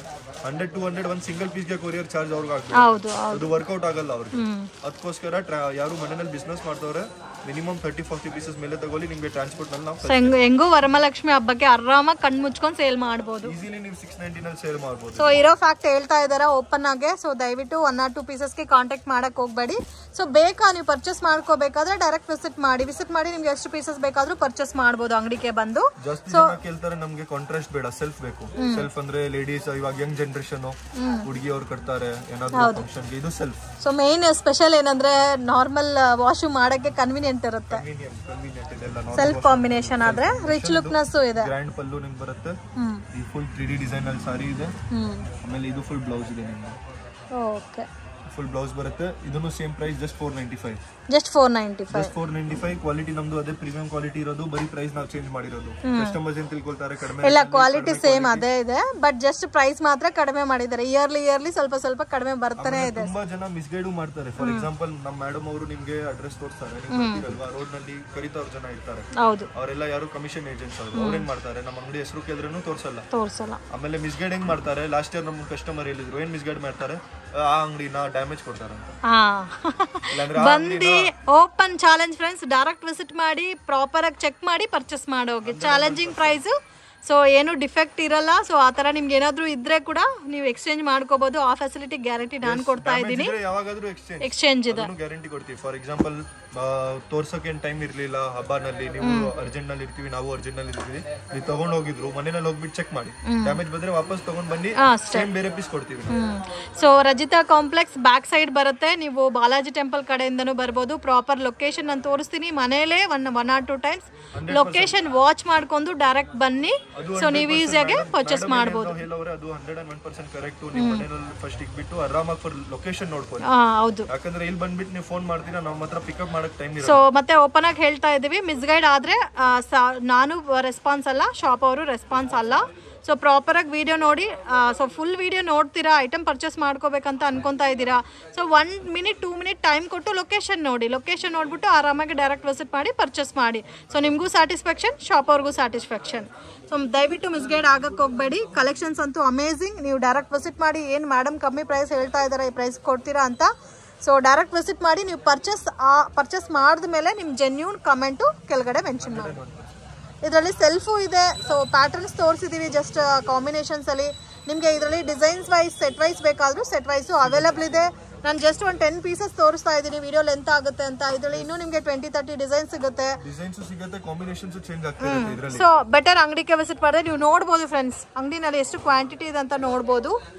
100-200 1 ಸಿಂಗಲ್ ಪೀಸ್ ಗೆ ಕೊರಿಯರ್ ಚಾರ್ಜ್ ಅವ್ರಿಗೆ ಆಗ್ತದೆ, ಅದು ವರ್ಕೌಟ್ ಆಗಲ್ಲ ಅವ್ರಿಗೆ. ಅದಕ್ಕೋಸ್ಕರ ಯಾರು ಮನೆಯಲ್ಲಿ ಬಿಸ್ನೆಸ್ ಮಾಡ್ತವ್ರೆ ಮಿನಿಮಮ್ 30-40 ಪೀಸಸ್ ಮೇಲೆ ತಗೊಳ್ಳಿ, ನಿಮ್ಗೆ ಟ್ರಾನ್ಸ್ಪೋರ್ಟ್ ನಲ್ಲಿ ನಾವು ಹೆಂಗೋ ವರಮಹಾಲಕ್ಷ್ಮಿ ಹಬ್ಬಕ್ಕೆ ಆರಾಮಾಗಿ ಕಣ್ ಮುಚ್ಕೊಂಡು ಸೇಲ್ ಮಾಡಬಹುದು. ಈಸಿಲಿ ನೀವು 690 ನಲ್ಲಿ ಸೇಲ್ ಮಾಡಬಹುದು. ಸೊ ಇರೋ ಫ್ಯಾಕ್ಟ್ ಹೇಳ್ತಾ ಇದಾರೆ ಓಪನ್ ಆಗಿ. ಸೊ ದಯವಿಟ್ಟು 1 or 2 ಪೀಸಸ್ ಗೆ ಕಾಂಟ್ಯಾಕ್ಟ್ ಮಾಡಕ್ ಹೋಗ್ಬೇಡಿ. ಸೊ ಬೇಕಾ ನೀವು ಪರ್ಚೇಸ್ ಮಾಡ್ಕೋಬೇಕಾದ್ರೆ ಡೈರೆಕ್ಟ್ ವಿಸಿಟ್ ಮಾಡಿ ನಿಮ್ಗೆ ಎಷ್ಟು ಪೀಸಸ್ ಬೇಕಾದ್ರೂ ಪರ್ಚೇಸ್ ಮಾಡಬಹುದು ಅಂಗಡಿಗೆ ಬಂದು. ಜಾಸ್ತಿ ಜನ ಕೇಳ್ತಾರೆ ನಮ್ಗೆ ಕಾಂಟ್ರಾಸ್ಟ್ ಬೇಡ, ಸೆಲ್ಫ್ ಬೇಕು. ಸೆಲ್ಫ್ ಅಂದ್ರೆ ಲೇಡೀಸ್ ಇವಾಗ ಯಂಗ್ ಜನರೇಷನ್ ಹುಡುಗಿ ಅವ್ರು ಕಟ್ತಾರೆ ಏನಾದ್ರು ಫಂಕ್ಷನ್ ಗೆ, ಇದು ಸೆಲ್ಫ್. ಸೊ ಮೇನ್ ಸ್ಪೆಷಲ್ ಏನಂದ್ರೆ ನಾರ್ಮಲ್ ವಾಶ್ ಮಾಡಕ್ಕೆ ಕನ್ವಿನಿಯಂಟ್ ಇರುತ್ತೆ. ಸೆಲ್ಫ್ ಕಾಂಬಿನೇಷನ್ ಆದ್ರೆ ರಿಚ್ ಲುಕ್ನೆಸ್ ಇದೆ. ಗ್ರ್ಯಾಂಡ್ ಪಲ್ಲು ನಿಮ್ಗೆ ಬರುತ್ತೆ, ಈ ಫುಲ್ 3D ಡಿಸೈನ್ ಅಲ್ಲಿ ಸಾರಿ ಇದೆ. ಆಮೇಲೆ ಇದು ಫುಲ್ ಬ್ಲೌಸ್ ಇದೆ ನಿಮ್ಗೆ. ಓಕೆ, ಫುಲ್ ಬ್ಲೌಸ್ ಬರುತ್ತೆ. ಇದನ್ನು same price just 495. Just 495 quality ನಮ್ದು ಅದೇ ಪ್ರೀಮಿಯಂ ಕ್ವಾಲಿಟಿ ಇರೋದು, ಬರೀ ಪ್ರೈಸ್ ನಾವು ಚೇಂಜ್ ಮಾಡಿರೋದು. ಕಸ್ಟಮರ್ಸ್ ಏನ್ ತಿಳ್ಕೊಳ್ತಾರೆ ಕಡಿಮೆ ಇಲ್ಲ, ಕ್ವಾಲಿಟಿ ಸೇಮ್ ಅದೇ ಇದೆ, ಬಟ್ ಜಸ್ಟ್ ಪ್ರೈಸ್ ಮಾತ್ರ ಕಡಿಮೆ ಮಾಡಿದ್ದಾರೆ. ಇಯರ್ಲಿ ಸ್ವಲ್ಪ ಕಡಿಮೆ ಬರ್ತಾನೆ ಇದೆ. ತುಂಬಾ ಜನ ಮಿಸ್ಗೈಡ್ ಮಾಡ್ತಾರೆ. ಫಾರ್ ಎಕ್ಸಾಂಪಲ್ ನಮ್ಮ ಮೇಡಮ್ ಅವರು ನಿಮ್ಗೆ ಅಡ್ರೆಸ್ ತೋರಿಸ್ತಾರೆ, ನೀವು ರೋಡ್ ನಲ್ಲಿ ಕರೀತಾವ್ರ ಜನ ಇರ್ತಾರೆ. ಹೌದು, ಅವರೆಲ್ಲ ಯಾರು ಕಮಿಷನ್ ಏಜೆಂಟ್ಸ್ ಅವರು. ಅವ್ರೇನ್ ಮಾಡ್ತಾರೆ ನಮ್ಮ ಅಂಗಡಿ ಹೆಸರು ಕೇಳಿದ್ರೂ ತೋರ್ಸಲ್ಲ. ಆಮೇಲೆ ಮಿಸ್ಗೈಡ್ ಹೆಂಗ್ ಮಾಡ್ತಾರೆ, ಲಾಸ್ಟ್ ಇಯರ್ ನಮ್ಮ ಕಸ್ಟಮರ್ ಹೇಳಿದ್ರು ಏನ್ ಮಿಸ್ಗೈಡ್ ಮಾಡ್ತಾರೆ, ಆ ಅಂಗಡಿನ ಡ್ಯಾಮೇಜ್ ಕೊಡ್ತಾರಂತ. ಬಂದಿ open challenge friends, direct visit ಮಾಡಿ ಪ್ರಾಪರ್ ಆಗಿ ಚೆಕ್ ಮಾಡಿ ಪರ್ಚೇಸ್ ಮಾಡೋಗಿ. ಚಾಲೆಂಜಿಂಗ್ ಪ್ರೈಸ್, ಸೊ ಏನು ಡಿಫೆಕ್ಟ್ ಇರಲ್ಲ. ಸೊ ಆ ತರ ನಿಮ್ಗೆ ಏನಾದ್ರು ಇದ್ರೆ ಕೂಡ ನೀವು ಎಕ್ಸ್ಚೇಂಜ್ ಮಾಡ್ಕೋಬಹುದು. ಆ ಫೆಸಿಲಿಟಿ ಗ್ಯಾರಂಟಿ ನಾನು ಕೊಡ್ತಾ ಇದ್ದೀನಿ. ಎಕ್ಸ್ಚೇಂಜ್ ಇದೆ, ಗ್ಯಾರಂಟಿ ಕೊಡ್ತೀವಿ. ಫಾರ್ ಎಕ್ಸಾಂಪಲ್ ತೋರ್ಸಕ್ಕೆ ಟೈಮ್ ಇರ್ಲಿಲ್ಲ ಹಬ್ಬನಲ್ಲಿ, ನೀವು ಅರ್ಜೆಂಟ್ ನಲ್ಲಿ ಇರ್ತೀವಿ, ನಾವು ಅರ್ಜೆಂಟ್ ನಲ್ಲಿ ಇರ್ತೀವಿ, ನೀವು ತಗೊಂಡ್ ಹೋಗಿದ್ರು ಮನೆಯಲ್ಲಿ ಹೋಗ್ಬಿಟ್ಟು ಚೆಕ್ ಮಾಡಿ, ಡ್ಯಾಮೇಜ್ ಬಂದ್ರೆ ವಾಪಸ್ ತಗೊಂಡ್ ಬನ್ನಿ, ಸೇಮ್ ಬೇರೆ ಪೀಸ್ ಕೊಡ್ತೀವಿ. So Rajitha complex back side ಬರುತ್ತೆ. ನೀವು ಬಾಲಾಜಿ ಟೆಂಪಲ್ ಕಡೆಯಿಂದನೂ ಬರ್ಬೋದು. ಪ್ರಾಪರ್ ಲೊಕೇಶನ್ ನಾನು ತೋರಿಸ್ತೀನಿ. ಮನೇಲೆ 1 or 2 ಟೈಮ್ಸ್ ಲೊಕೇಶನ್ ವಾಚ್ ಮಾಡ್ಕೊಂಡು ಡೈರೆಕ್ಟ್ ಬನ್ನಿ. ಸೊ ನೀವು ಈಸಿಯಾಗಿ ಪರ್ಚೇಸ್ ಮಾಡಬಹುದು. ಅದು 101% ಕರೆಕ್ಟ್. ನೀವು ಮನೆಯಲ್ಲಿ ಫಸ್ಟ್ ಇಟ್ಬಿಟ್ಟು ಆರಾಮಾಗಿ ಫಾರ್ ಲೊಕೇಶನ್ ನೋಡ್ಕೊಳ್ಳಿ. ಹೌದು, ಯಾಕಂದ್ರೆ ಇಲ್ಲಿ ಬಂದ್ಬಿಟ್ಟು ನೀವು ಫೋನ್ ಮಾಡ್ತೀರಾ, ನಮ್ಮ ಹತ್ರ ಪಿಕಪ್ ಮಾಡಕ್ ಟೈಮ್ ಇರಲ್ಲ. ಸೊ ಮತ್ತೆ ಓಪನ್ ಆಗಿ ಹೇಳ್ತಾ ಇದೀವಿ, ಮಿಸ್ಗೈಡ್ ಆದ್ರೆ ನಾನು ರೆಸ್ಪಾನ್ಸ್ ಅಲ್ಲ, ಶಾಪ್ ಅವರು ರೆಸ್ಪಾನ್ಸ್ ಅಲ್ಲ. ಸೊ ಪ್ರಾಪರ್ ಆಗಿ ವಿಡಿಯೋ ನೋಡಿ, ಸೊ ಫುಲ್ ವಿಡಿಯೋ ನೋಡ್ತೀರಾ, ಐಟಮ್ ಪರ್ಚೇಸ್ ಮಾಡ್ಕೋಬೇಕಂತ ಅನ್ಕೊಂತಾ ಇದ್ದೀರಾ. ಸೊ 1 minute 2 minute ಟೈಮ್ ಕೊಟ್ಟು ಲೊಕೇಶನ್ ನೋಡ್ಬಿಟ್ಟು ಆರಾಮಾಗಿ ಡೈರೆಕ್ಟ್ ವಿಸಿಟ್ ಮಾಡಿ ಪರ್ಚೇಸ್ ಮಾಡಿ. ಸೊ ನಿಮಗೂ ಸ್ಯಾಟಿಸ್ಫ್ಯಾಕ್ಷನ್, ಶಾಪ್ ಅವ್ರಿಗೂ ಸ್ಯಾಟಿಸ್ಫ್ಯಾಕ್ಷನ್. ಸೊ ದಯವಿಟ್ಟು ಮಿಸ್ಗೈಡ್ ಆಗಕ್ಕೆ ಹೋಗಬೇಡಿ. ಕಲೆಕ್ಷನ್ಸ್ ಅಂತೂ ಅಮೇಝಿಂಗ್. ನೀವು ಡೈರೆಕ್ಟ್ ವಿಸಿಟ್ ಮಾಡಿ, ಏನು ಮೇಡಮ್ ಕಮ್ಮಿ ಪ್ರೈಸ್ ಹೇಳ್ತಾ ಇದ್ದಾರೆ, ಈ ಪ್ರೈಸ್ ಕೊಡ್ತೀರಾ ಅಂತ. ಸೊ ಡೈರೆಕ್ಟ್ ವಿಸಿಟ್ ಮಾಡಿ ನೀವು ಪರ್ಚೇಸ್ ಮಾಡಿದ ಮೇಲೆ ನಿಮ್ಮ ಜೆನ್ಯೂನ್ ಕಮೆಂಟು ಕೆಳಗಡೆ ಮೆನ್ಷನ್ ಮಾಡಿ. ಇದರಲ್ಲಿ ಸೆಲ್ಫು ಇದೆ. ಸೊ ಪ್ಯಾಟರ್ನ್ಸ್ ತೋರಿಸಿದ್ದೀವಿ ಜಸ್ಟ್ ಕಾಂಬಿನೇಷನ್ಸಲ್ಲಿ. ನಿಮಗೆ ಇದರಲ್ಲಿ ಡಿಸೈನ್ಸ್ ವೈಸ್ ಸೆಟ್ ವೈಸ್ ಬೇಕಾದರೂ ಸೆಟ್ ವೈಸು ಅವೈಲಬಲ್ ಇದೆ. ನಾನು ಜಸ್ಟ್ ಒಂದು 10 ಪೀಸಸ್ ತೋರಿಸ್ತಾ ಇದ್ದೀನಿ, ವಿಡಿಯೋ ಲೆಂತ್ ಆಗುತ್ತೆ ಅಂತ. ಇದರಲ್ಲಿ ಇನ್ನೂ ನಿಮಗೆ 20-30 ಡಿಸೈನ್ ಸಿಗುತ್ತೆ. ಸೊ ಬೆಟರ್ ಅಂಗಡಿಗೆ ವಿಸಿಟ್ ಮಾಡಿದ್ರೆ ನೀವು ನೋಡ್ಬೋದು ಫ್ರೆಂಡ್ಸ್, ಅಂಗಡಿನಲ್ಲಿ ಎಷ್ಟು ಕ್ವಾಂಟಿಟಿ ಇದೆ ಅಂತ ನೋಡ್ಬೋದು.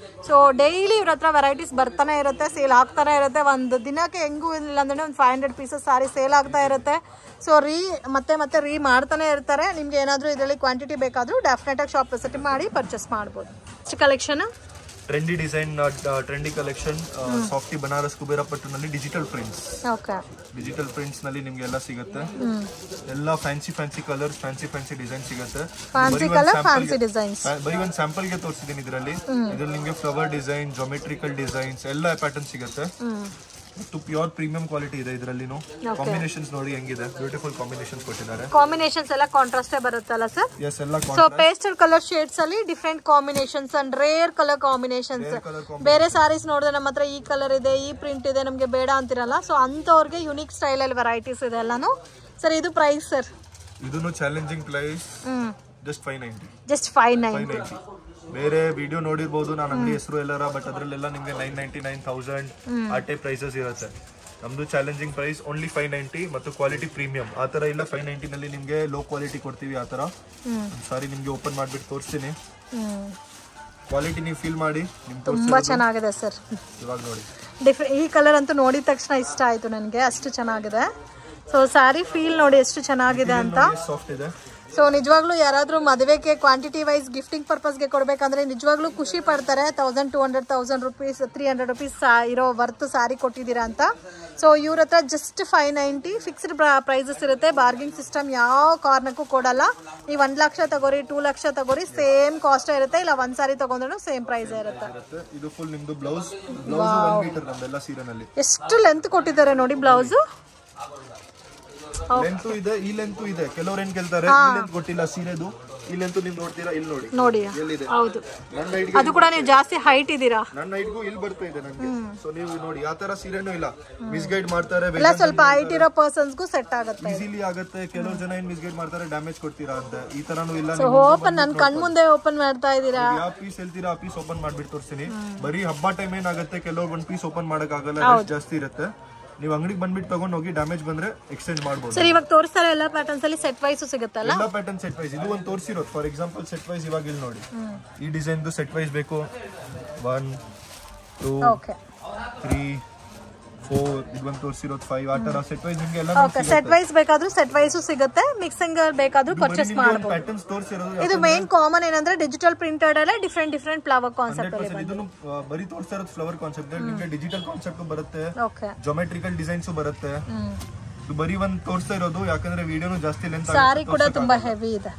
ಸೊ ಡೈಲಿ ಇವ್ರ ಹತ್ರ ವೆರೈಟೀಸ್ ಬರ್ತಾನೆ ಇರುತ್ತೆ, ಸೇಲ್ ಆಗ್ತಾನೆ ಇರುತ್ತೆ. ಒಂದು ದಿನಕ್ಕೆ ಹೆಂಗೂ ಇಲ್ಲ ಅಂದ್ರೆ ಒಂದು 500 ಪೀಸಸ್ ಸಾರಿ ಸೇಲ್ ಆಗ್ತಾ ಇರುತ್ತೆ. ಸೊ ಮತ್ತೆ ರೀ ಮಾಡ್ತಾನೆ ಇರ್ತಾರೆ. ನಿಮ್ಗೆ ಏನಾದರೂ ಇದರಲ್ಲಿ ಕ್ವಾಂಟಿಟಿ ಬೇಕಾದರೂ ಡೆಫಿನೆಟ್ ಆಗಿ ಶಾಪ್ ವಿಸಿಟ್ ಮಾಡಿ ಪರ್ಚೇಸ್ ಮಾಡ್ಬೋದು. Collection trendy design, trendy collection, softy Banaras Kubera ಪಟ್ಟುನಲ್ಲಿ ಡಿಜಿಟಲ್ ಪ್ರಿಂಟ್ಸ್. ಡಿಜಿಟಲ್ ಪ್ರಿಂಟ್ಸ್ ನಲ್ಲಿ ನಿಮ್ಗೆ ಎಲ್ಲ ಸಿಗುತ್ತೆ. ಎಲ್ಲ ಫ್ಯಾನ್ಸಿ ಕಲರ್ಸ್, ಫ್ಯಾನ್ಸಿ ಡಿಸೈನ್ ಸಿಗುತ್ತೆ. ಬರೀ ಒಂದು ಸ್ಯಾಂಪಲ್ ಗೆ ತೋರಿಸಿದೀನಿ. ಇದರಲ್ಲಿ ನಿಮ್ಗೆ ಫ್ಲವರ್ ಡಿಸೈನ್, ಜೊಮೆಟ್ರಿಕಲ್ ಡಿಸೈನ್ಸ್ ಎಲ್ಲ ಪ್ಯಾಟರ್ನ್ ಸಿಗುತ್ತೆ. ಮತ್ತು ಪ್ಯೂರ್ ಪ್ರೀಮಿಯಂ ಕ್ವಾಲಿಟಿ ಇದೆ ಇದರಲ್ಲಿ. ಕಾಂಬಿನೇಷನ್ಸ್ ನೋಡಿ ಹೆಂಗಿದೆ, ಬ್ಯೂಟಿಫುಲ್ ಕಾಂಬಿನೇಷನ್ಸ್ ಕೊಟ್ಟಿದ್ದಾರೆ. ಕಾಂಬಿನೇಷನ್ಸ್ ಎಲ್ಲ ಕಾಂಟ್ರಾಸ್ಟ್ ಬರುತ್ತಲ್ಲ ಸರ್? ಎಸ್, ಎಲ್ಲ ಸೊ ಪೇಸ್ಟಲ್ ಕಲರ್ ಶೇಡ್ಸ್ ಅಲ್ಲಿ different combinations and rare colour combinations. ಬೇರೆ ಸಾರೀಸ್ ನೋಡಿದ್ರೆ ನಮ್ಮ ಹತ್ರ ಈ ಕಲರ್ ಇದೆ, ಈ ಪ್ರಿಂಟ್ ಇದೆ, ನಮಗೆ ಬೇಡ ಅಂತಿರಲ್ಲ. ಸೊ ಅಂತವ್ರಿಗೆ ಯುನಿಕ್ ಸ್ಟೈಲ್ ಅಲ್ಲಿ ವೆರೈಟೀಸ್ ಇದೆ ಎಲ್ಲಾನು. ಸರ್ ಇದು ಪ್ರೈಸ್ ಸರ್? ಇದನ್ನು ಚಾಲೆಂಜಿಂಗ್ ಪ್ರೈಸ್ ಜಸ್ಟ್ 590. ಜಸ್ಟ್ 590. ಬೇರೆ ವಿಡಿಯೋ ನೋಡಿರ್ಬೋದು, ನಾನು ಅಂಗಡಿ ಹೆಸರು ಎಲ್ಲಾರ, ಬಟ್ ಅದ್ರಲ್ಲೆಲ್ಲ ನಿಮ್ಗೆ 999,000 ಆ ಟೈಪ್ ಪ್ರೈಸಸ್ ಇರುತ್ತೆ. ನಮ್ದು ಚಾಲೆಂಜಿಂಗ್ ಪ್ರೈಸ್ ಓನ್ಲಿ 590 ಮತ್ತು ಕ್ವಾಲಿಟಿ ಪ್ರೀಮಿಯಂ. ಆ ತರ ಇಲ್ಲ 590 ನಲ್ಲಿ ನಿಮ್ಗೆ ಲೋ ಕ್ವಾಲಿಟಿ ಕೊಡ್ತೀವಿ ಆ ತರ. ಸಾರಿ ನಿಮ್ಗೆ ಓಪನ್ ಮಾಡ್ಬಿಟ್ಟು ತೋರಿಸ್ತೀನಿ. ಕ್ವಾಲಿಟಿ ನೀವು ಫೀಲ್ ಮಾಡಿ. ತುಂಬಾ ಚೆನ್ನಾಗಿದೆ ಸರ್. ಇವಾಗ ನೋಡಿ, ಈ ಕಲರ್ ಅಂತೂ ನೋಡಿದ ತಕ್ಷಣ ಇಷ್ಟ ಆಯ್ತು ನನಗೆ, ಅಷ್ಟು ಚೆನ್ನಾಗಿದೆ. ಸೊ ಸ್ಯಾರಿ ಫೀಲ್ ನೋಡಿ ಎಷ್ಟು ಚೆನ್ನಾಗಿದೆ ಅಂತ. ಸಾಫ್ಟ್ ಇದೆ. ಸೊ ನಿಜವಾಗ್ಲೂ ಯಾರಾದ್ರೂ ಮದುವೆಗೆ ಕ್ವಾಂಟಿಟಿ ವೈಸ್ ಗಿಫ್ಟಿಂಗ್ ಪರ್ಪಸ್ಗೆ ಕೊಡ್ಬೇಕಂದ್ರೆ ನಿಜವಾಗ್ಲೂ ಖುಷಿ ಪಡ್ತಾರೆ. 1200 ರೂಪೀಸ್ 300 ರೂಪೀಸ್ ಇರೋ ವರ್ತ್ ಸಾರಿ ಕೊಟ್ಟಿದ್ದೀರಾ ಅಂತ. ಸೊ ಇವ್ರ ಹತ್ರ ಜಸ್ಟ್ 590 ಫಿಕ್ಸ್ಡ್ ಪ್ರೈಸಸ್ ಇರುತ್ತೆ. ಬಾರ್ಗಿಂಗ್ ಸಿಸ್ಟಮ್ ಯಾವ ಕಾರಣಕ್ಕೂ ಕೊಡಲ್ಲ. ನೀವು 1 ಲಕ್ಷ ತಗೋರಿ, 2 ಲಕ್ಷ ತಗೋರಿ, ಸೇಮ್ ಕಾಸ್ಟ್ ಇರುತ್ತೆ. ಇಲ್ಲ ಒಂದ್ ಸಾರಿ ತಗೊಂಡ್ರು ಸೇಮ್ ಪ್ರೈಸ್ ಇರುತ್ತೆ. ಇದು ಫುಲ್ ನಿಮ್ದು ಬ್ಲೌಸ್ 1 ಮೀಟರ್ ನಮ್ಮೆಲ್ಲ ಸೀರೆನಲ್ಲಿ. ಎಷ್ಟು ಲೆಂತ್ ಕೊಟ್ಟಿದ್ದಾರೆ ನೋಡಿ ಬ್ಲೌಸ್. ಲೆಂತ್ ಇದೆ, ಈ ಲೆಂತ್ ಇದೆ. ಕೆಲವರು ಏನ್ ಕೇಳ್ತಾರೆ, ಈ ಲೆಂತ್ ಕೊಟ್ಟಿಲ್ಲ ಸೀರೆದು, ಈ ಲೆಂತ್ ನೀವು ನೋಡ್ತೀರಾ, ಇಲ್ಲಿ ನೋಡಿ ನೋಡಿ ಎಲ್ಲಿದೆ. ಹೌದು, ಅದು ಕೂಡ ನೀವು ಜಾಸ್ತಿ ಹೈಟ್ ಇದೀರಾ. ನನ್ನ ಹೈಟ್ಗೂ ಇಲ್ಲಿ ಬರ್ತಾ ಇದೆ ನನಗೆ. ಸೊ ನೀವು ನೋಡಿ, ಆ ತರ ಸೀರೆನೂ ಇಲ್ಲ. ಮಿಸ್ಗೈಡ್ ಮಾಡ್ತಾರೆ, ಇಲ್ಲ ಸ್ವಲ್ಪ ಹೈಟ್ ಇರೋ ಪರ್ಸನ್ಸ್ಗೂ ಸೆಟ್ ಆಗುತ್ತೆ, ಈಸಿಲಿ ಆಗುತ್ತೆ. ಕೆಲವು ಜನ ಏನ್ ಮಿಸ್ಗೈಡ್ ಮಾಡ್ತಾರೆ, ಡ್ಯಾಮೇಜ್ ಕೊಡ್ತೀರಾ ಅಂತ. ಈ ತರಾನು ಇಲ್ಲ. ಓಪನ್ ನನ್ ಕಣ್ ಮುಂದೆ ಓಪನ್ ಮಾಡ್ತಾ ಇದೀರಾ. ಯಾವ ಪೀಸ್ ಹೇಳ್ತೀರಾ ಆ ಪೀಸ್ ಓಪನ್ ಮಾಡ್ಬಿಟ್ಟು ತೋರಿಸ್ತೀನಿ. ಬರೀ ಹಬ್ಬ ಟೈಮ್ ಏನಾಗುತ್ತೆ, ಕೆಲವ್ರು ಒಂದ್ ಪೀಸ್ ಓಪನ್ ಮಾಡಕ್ ಆಗಲ್ಲ, ಜಾಸ್ತಿ ಇರುತ್ತೆ. ನೀವು ಅಂಗಡಿಗೆ ಬಂದ್ಬಿಟ್ಟು ತಗೊಂಡ್ ಹೋಗಿ, ಡ್ಯಾಮೇಜ್ ಬಂದ್ರೆ ಎಕ್ಸ್ಚೇಂಜ್ ಮಾಡಬಹುದು. ಸರ್ ಇವಾಗ ತೋರಿಸ್ತಾರೆ ಎಲ್ಲ ಪ್ಯಾಟರ್ನ್ಸ್ ಅಲ್ಲಿ ಸೆಟ್ ವೈಸ್ ಸಿಗುತ್ತಲ್ಲ? ಎಲ್ಲ ಪ್ಯಾಟರ್ನ್ ಸೆಟ್ ವೈಸ್. ಇದು ಒಂದು ತೋರಿಸಿರೋದು. ಫಾರ್ ಎಕ್ಸಾಂಪಲ್ ಸೆಟ್ ವೈಸ್ ಇವಾಗ ಇಲ್ಲಿ ನೋಡಿ, ಈ ಡಿಸೈನ್ ಸೆಟ್ ವೈಸ್ ಬೇಕು. 1 2 3 4 ಇದೊಂದು ತೋರಿಸಿರೋದು 5 ಆ ತರ ಸೆಟ್ ವೈಸ್ ನಿಮಗೆ ಎಲ್ಲ. ಓಕೆ, ಸೆಟ್ ವೈಸ್ ಬೇಕಾದ್ರೂ ಸೆಟ್ ವೈಸ್ ಸಿಗುತ್ತೆ. ಮಿಕ್ಸಿಂಗ್ ಬೇಕಾದ್ರೂ ಪರ್ಚೇಸ್ ಮಾಡಬಹುದು. ಪ್ಯಾಟರ್ನ್ಸ್ ತೋರಿಸಿರೋದು. ಇದು ಮೇನ್ ಕಾಮನ್ ಏನಂದ್ರೆ ಡಿಜಿಟಲ್ ಪ್ರಿಂಟೆಡ್ ಅಲ್ಲೇ ಡಿಫರೆಂಟ್ ಫ್ಲವರ್ ಕಾನ್ಸೆಪ್ಟ್ ಅಲ್ಲಿ. ಇದನ್ನು ಬರೀ ತೋರಿಸಿರೋದು ಫ್ಲವರ್ ಕಾನ್ಸೆಪ್ಟ್. ನಿಮಗೆ ಡಿಜಿಟಲ್ ಕಾನ್ಸೆಪ್ಟ್ ಬರುತ್ತೆ, ಜೊಮೆಟ್ರಿಕಲ್ ಡಿಸೈನ್ಸ್ ಬರುತ್ತೆ. ಇದು ಬರೀ ಒಂದು ತೋರಿಸ್ತಾ ಇರೋದು, ಯಾಕಂದ್ರೆ ವಿಡಿಯೋನು ಜಾಸ್ತಿ ಲೆಂತ್ ಆಗುತ್ತೆ. ಸಾರಿ ಕೂಡ ತುಂಬಾ ಹೆವಿ ಇದೆ.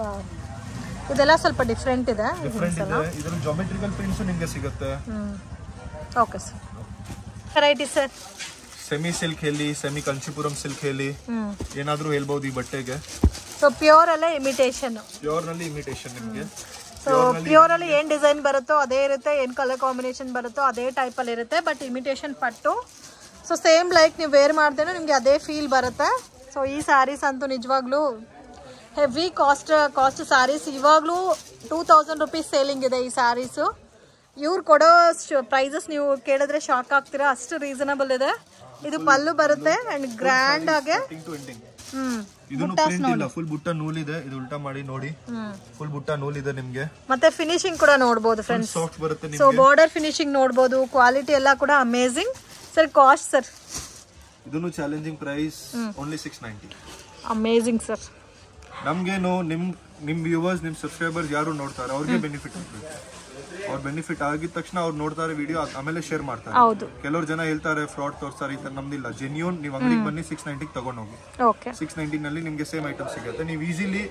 ವಾವ್, ಇದೆಲ್ಲ ಸ್ವಲ್ಪ ಡಿಫರೆಂಟ್ ಇದೆ. ಇದರ ಜೊಮೆಟ್ರಿಕಲ್ ಪ್ರಿಂಟ್ಸ್ ನಿಮಗೆ ಸಿಗುತ್ತೆ. Okay sir. Variety sir, semi silk ಹೇಳಿ, ಸೆಮಿ ಕಂಚಿಪುರಂ ಸಿಲ್ಕ್ ಹೇಳಿ, ಏನಾದ್ರೂ ಹೇಳ್ಬಹುದು ಈ ಬಟ್ಟೆಗೆ. ಸೊ ಪ್ಯೂರ್ ಅಲ್ಲೇ ಇಮಿಟೇಷನ್. ಪ್ಯೂರ್ ನಲ್ಲಿ ಇಮಿಟೇಷನ್ ನಿಮಗೆ. ಸೊ ಪ್ಯೂರ್ ಅಲ್ಲಿ ಏನ್ ಡಿಸೈನ್ ಬರುತ್ತೋ ಅದೇ ಇರುತ್ತೆ, ಏನ್ ಕಲರ್ ಕಾಂಬಿನೇಷನ್ ಬರುತ್ತೋ ಅದೇ ಟೈಪ್ ಅಲ್ಲಿ ಇರುತ್ತೆ. ಬಟ್ ಇಮಿಟೇಷನ್ ಪಟ್ಟು, ಸೊ ಸೇಮ್ ಲೈಕ್ ನೀವು ವೇರ್ ಮಾಡ್ದೇನೋ ನಿಮ್ಗೆ ಅದೇ ಫೀಲ್ ಬರುತ್ತೆ. ಸೊ ಈ ಸ್ಯಾರೀಸ್ ಅಂತೂ ನಿಜವಾಗ್ಲೂ ಹೆವಿ ಕಾಸ್ಟ್ ಸ್ಯಾರೀಸ್. ಇವಾಗ್ಲೂ 2000 ರೂಪೀಸ್ ಸೇಲಿಂಗ್ ಇದೆ ಈ ಸ್ಯಾರೀಸು. ಇವ್ರು ಕೊಡೋ ಪ್ರೈಸಸ್ ನೀವು ಕೇಳಿದ್ರೆ ಶಾಕ್ ಆಗ್ತೀರಾ, ಅಷ್ಟು ರೀಸನಬಲ್ ಇದೆ. ಇದು ಪಲ್ಲು ಬರುತ್ತೆ ಅಂಡ್ ಗ್ರ್ಯಾಂಡ್ ಆಗಿ. ಫುಲ್ ಬುಟ್ಟ ನೂಲಿದೆ. ಇದು ಉಲ್ಟಾ ಮಾಡಿ ನೋಡಿ, ಫುಲ್ ಬುಟ್ಟ ನೂಲಿದೆ ನಿಮ್ಗೆ. ಮತ್ತೆ ಫಿನಿಶಿಂಗ್ ಕೂಡ ನೋಡಬಹುದು ಫ್ರೆಂಡ್ಸ್. ಸಾಫ್ಟ್ ಬರುತ್ತೆ. ಸೊ ಬಾರ್ಡರ್ ಫಿನಿಶಿಂಗ್ ನೋಡಬಹುದು, ಕ್ವಾಲಿಟಿ ಎಲ್ಲ ಕೂಡ ಅಮೇಜಿಂಗ್. Sir cost sir? ಇದನ್ನು challenging price only 690. Amazing sir. ನಮ್ಗೇನು ನಿಮ್ ವ್ಯೂವರ್ಸ್, ನಿಮ್ ಸಬ್ಸ್ಕ್ರೈಬರ್ಸ್ ಯಾರು ನೋಡ್ತಾರೆ ಅವ್ರಿಗೆ ಬೆನಿಫಿಟ್ ಆಗ್ಬೇಕು. ಅವ್ರ ಬೆನಿಫಿಟ್ ಆಗಿದ ತಕ್ಷಣ ಅವ್ರು ನೋಡ್ತಾರೆ ವಿಡಿಯೋ, ಆಮೇಲೆ ಶೇರ್ ಮಾಡ್ತಾರೆ. ಕೆಲವರು ಜನ ಹೇಳ್ತಾರೆ ಫ್ರಾಡ್ ತೋರಿಸ್ತಾರೆ, ಈ ತರ ನಮ್ದಿಲ್ಲ. ಜೆನ್ಯೂನ್ ನೀವು ಅಂಗಡಿಗೆ ಬನ್ನಿ, 690 ತಗೊಂಡ್ ಹೋಗಿ. 690 ನಲ್ಲಿ ನಿಮ್ಗೆ ಸೇಮ್ ಐಟಮ್ ಸಿಗುತ್ತೆ. ನೀವು ಈಸಿಲಿ